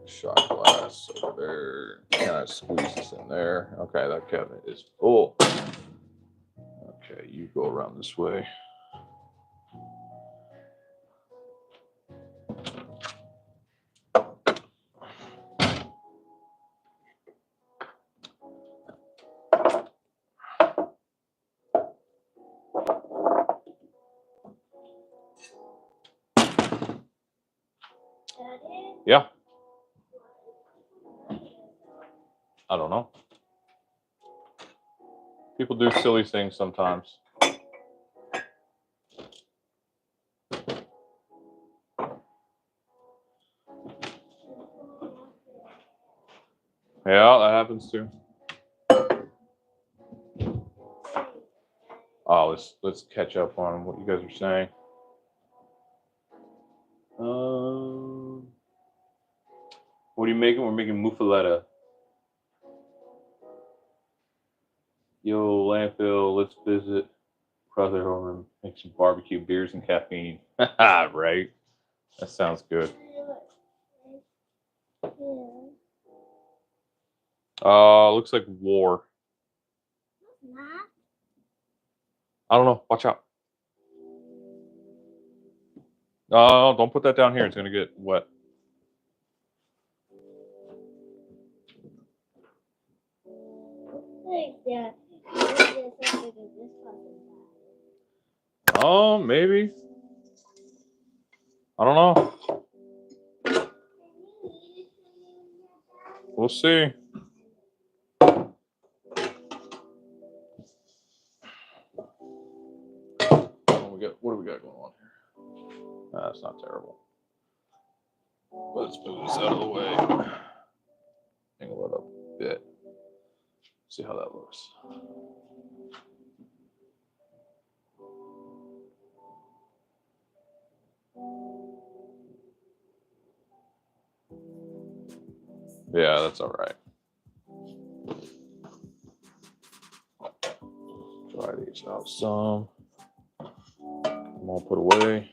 Shot glass over there. Can I squeeze this in there? Okay, that cabinet is full. Okay, you go around this way. I don't know. People do silly things sometimes. Yeah, that happens too. Oh, let's catch up on what you guys are saying. What are you making? We're making muffaletta. Yo, landfill, let's visit brother over and make some barbecue, beers, and caffeine. Right? That sounds good. Looks like war. I don't know. Watch out. Oh, don't put that down here. It's gonna get wet. Oh, maybe. I don't know. We'll see. What do we got going on here? That's not terrible. Let's move this out of the way. Angle it up a bit. See how that looks. Yeah, that's all right. Dry these out some. Them all put away.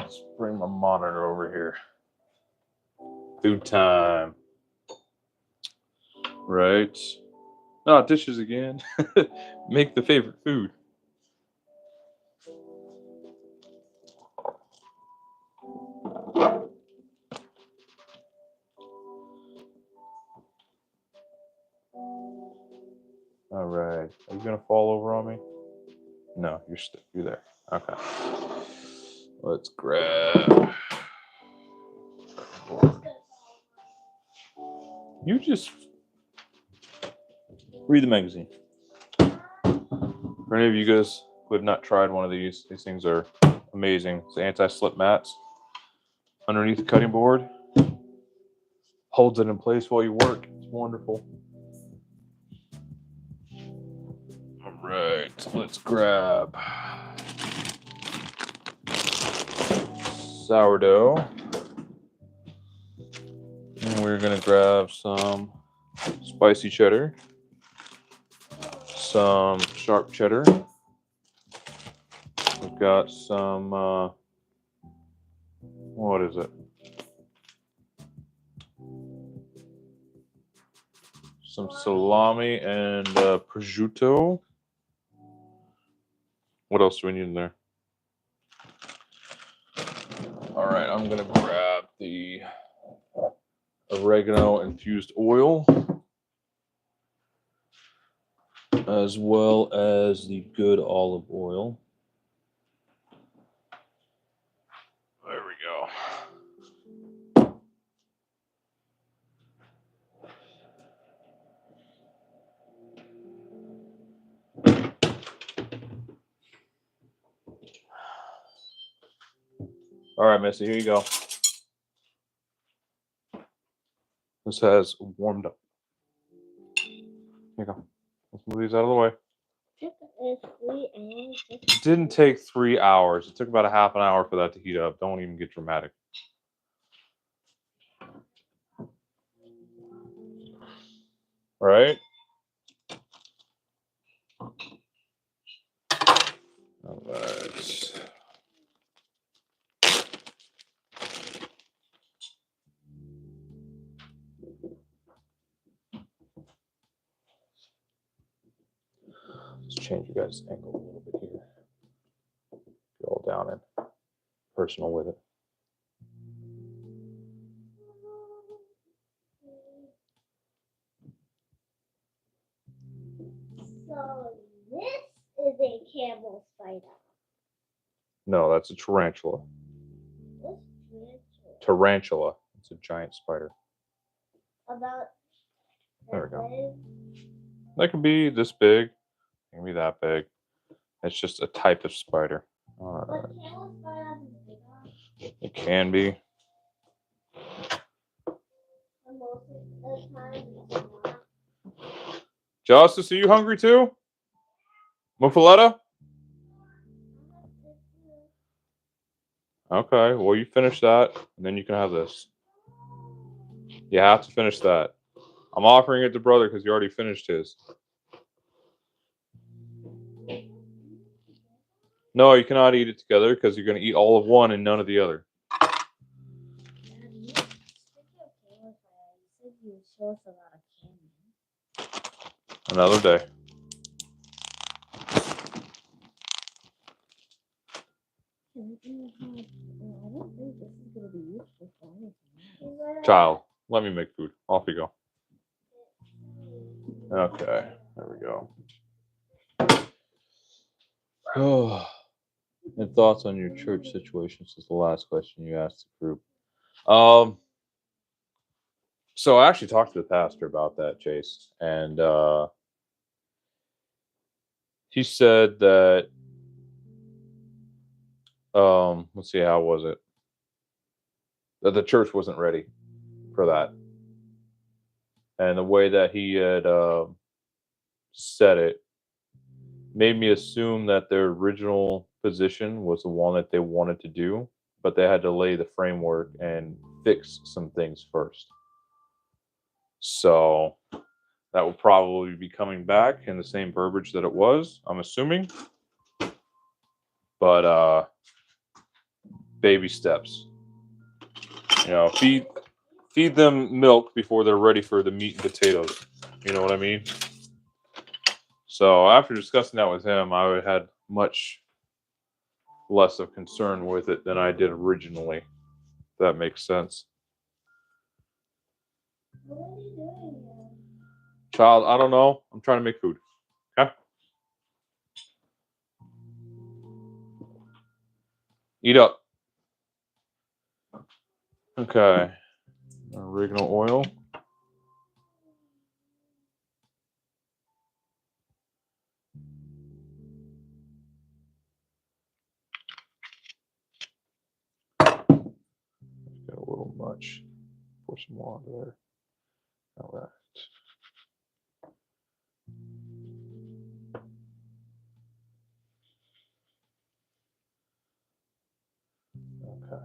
Let's bring my monitor over here. Food time. Right. Oh, dishes again. Make the favorite food. All right. Are you gonna fall over on me? No, you're there. Okay. Let's grab. You just read the magazine. For any of you guys who have not tried one of these things are amazing. It's anti-slip mats underneath the cutting board. Holds it in place while you work. It's wonderful. All right, let's grab sourdough. And we're gonna grab some spicy cheddar, some sharp cheddar. We've got some, what is it? Some salami and prosciutto. What else do we need in there? All right, I'm gonna grab the oregano infused oil, as well as the good olive oil. There we go. All right, Missy, here you go. This has warmed up. Here you go. Let's move these out of the way. It didn't take 3 hours. It took about a half an hour for that to heat up. Don't even get dramatic. Right? All right. change you guys' angle a little bit here. Get all down and personal with it. So this is a camel spider. No, that's a tarantula. This tarantula. Tarantula. It's a giant spider. About There we go. big? That can be this big. It can be that big. It's just a type of spider. But camel spiders is bigger. It can be. And most of the time it's not. Justice, are you hungry too? Muffaletta? Okay, well, you finish that, and then you can have this. You have to finish that. I'm offering it to brother because you already finished his. No, you cannot eat it together because you're going to eat all of one and none of the other. Another day. Child, let me make food. Off you go. Okay, there we go. Oh, and thoughts on your church situation? This is the last question you asked the group. So I actually talked to the pastor about that, Chase, and he said that let's see, how was it? That the church wasn't ready for that. And the way that he had said it made me assume that their original position was the one that they wanted to do, but they had to lay the framework and fix some things first. So that will probably be coming back in the same verbiage that it was, I'm assuming. But baby steps. You know, feed them milk before they're ready for the meat and potatoes. You know what I mean? So after discussing that with him, I had much less of concern with it than I did originally. If that makes sense. What are you doing here? Child, I don't know. I'm trying to make food. Okay? Eat up. Okay. Oregano oil. Got a little much. Pour some more there. All right. Okay.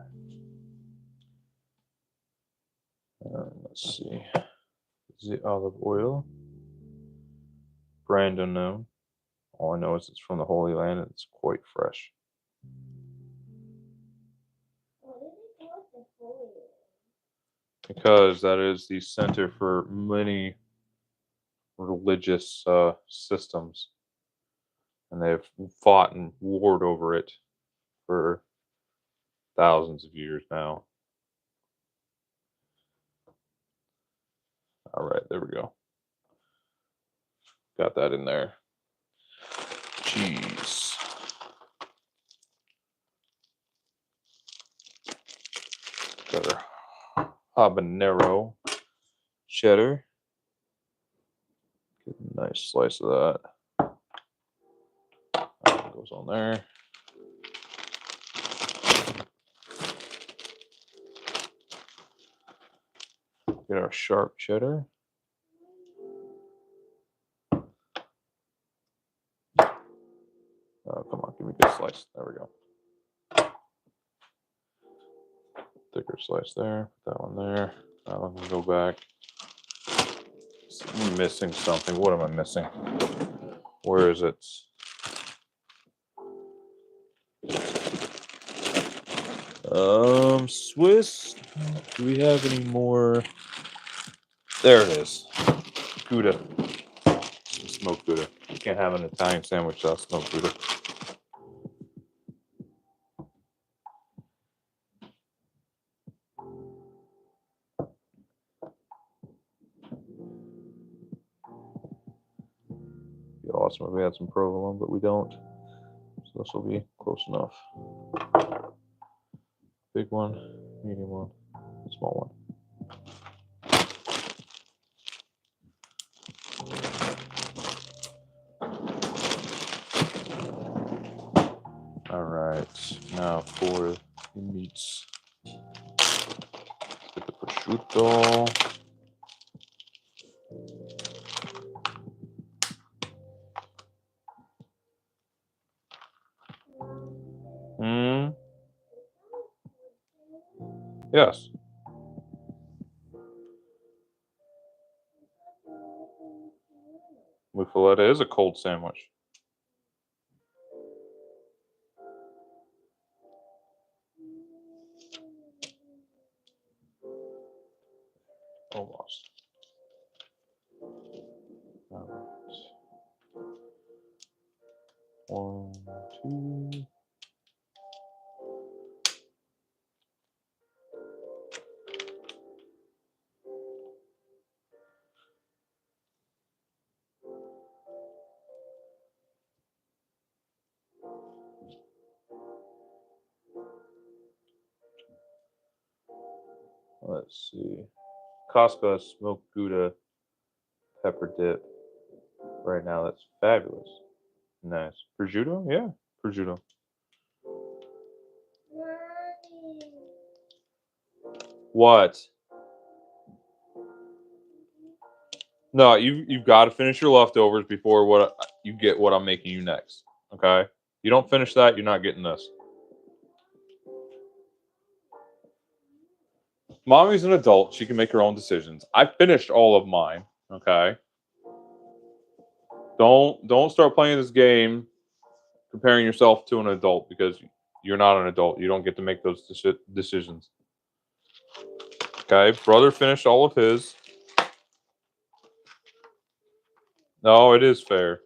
Let's see. The olive oil. Brand unknown. All I know is it's from the Holy Land and it's quite fresh. What did they call it? The Holy Land? Because that is the center for many religious systems. And they've fought and warred over it for thousands of years now. All right, there we go. Got that in there. Cheese. Got our habanero cheddar. Get a nice slice of that. That goes on there. Get our sharp cheddar. Oh, come on, give me a good slice. There we go. Thicker slice there. Put that one there. That one can go back. I'm missing something. What am I missing? Where is it? Swiss. Do we have any more? There it is. Gouda. Swiss smoked Gouda. You can't have an Italian sandwich without smoked Gouda. Be awesome if we had some provolone, but we don't. So this will be close enough. Big one, medium one, small one. All right, now for the meats. Get the prosciutto. Yes. Muffaletta is a cold sandwich. Almost. All right. 1, 2. Let's see. Costco has smoked Gouda pepper dip right now. That's fabulous. Nice. Prosciutto? Yeah, prosciutto. What? No, you've got to finish your leftovers before you get what I'm making you next. Okay? You don't finish that, you're not getting this. Mommy's an adult. She can make her own decisions. I finished all of mine. Okay? Don't start playing this game comparing yourself to an adult because you're not an adult. You don't get to make those decisions. Okay? Brother finished all of his. No, it is fair.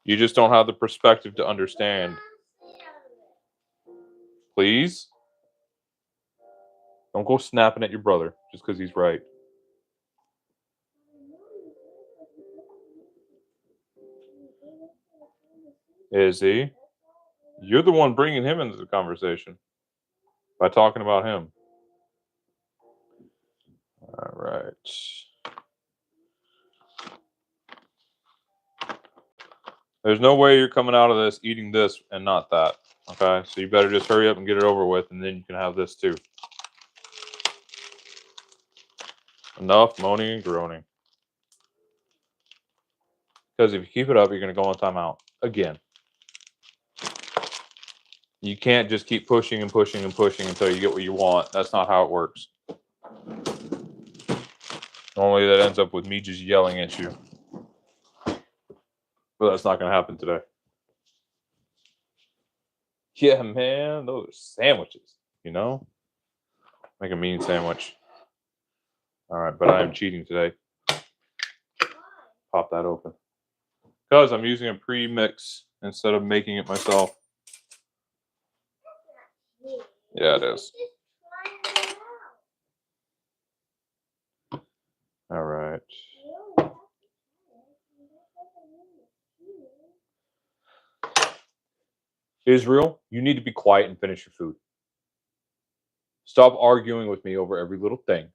You just don't have the perspective to understand. Please? Don't go snapping at your brother just because he's right. Is he? You're the one bringing him into the conversation by talking about him. All right. There's no way you're coming out of this eating this and not that. Okay? So you better just hurry up and get it over with, and then you can have this too. Enough moaning and groaning. Because if you keep it up, you're going to go on timeout again. You can't just keep pushing and pushing and pushing until you get what you want. That's not how it works. Normally that ends up with me just yelling at you. But that's not going to happen today. Yeah, man, those are sandwiches, you know? Make a mean sandwich. All right, but I am cheating today. Pop that open. Because I'm using a pre-mix instead of making it myself. Yeah, it is. All right. Israel, you need to be quiet and finish your food. Stop arguing with me over every little thing.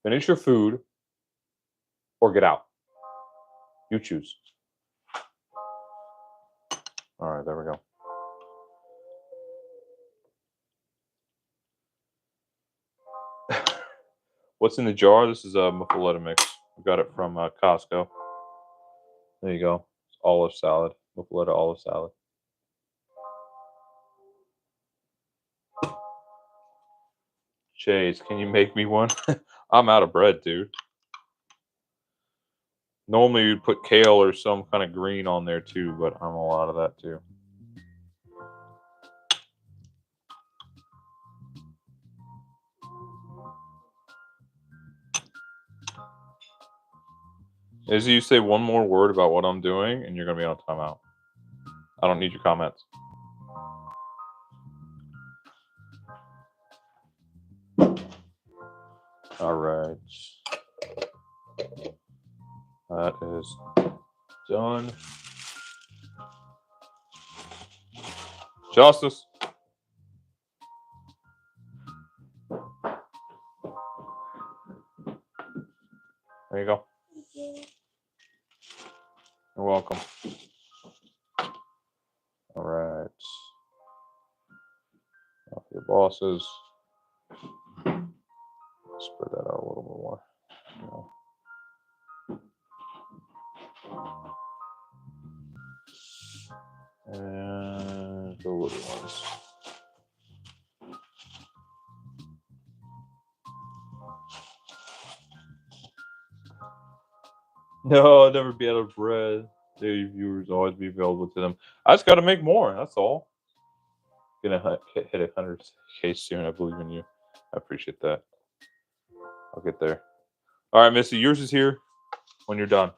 Finish your food or get out. You choose. All right, there we go. What's in the jar? This is a muffaletta mix. We got it from Costco. There you go. It's olive salad. Muffaletta olive salad. Chase, can you make me one? I'm out of bread, dude. Normally you'd put kale or some kind of green on there too, but I'm all out of that too. Izzy, you say one more word about what I'm doing, and you're gonna be on timeout. I don't need your comments. All right. That is done. Justice. There you go. Thank you. You're welcome. All right. Off your bosses. Spread that out a little bit more. And the little ones. No, I'll never be out of bread. Daily viewers always be available to them. I just got to make more. That's all. Gonna hit 100K soon. I believe in you. I appreciate that. I'll get there. All right, Missy, yours is here when you're done.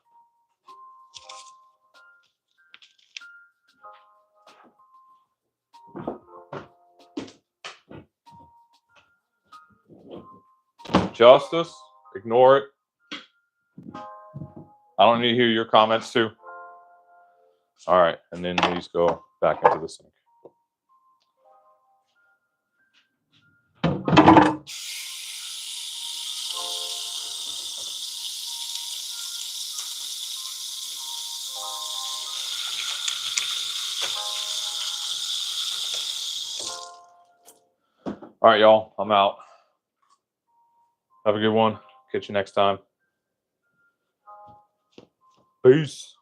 Justice, ignore it. I don't need to hear your comments too. All right, and then these go back into the sink. All right, y'all, I'm out. Have a good one. Catch you next time. Peace.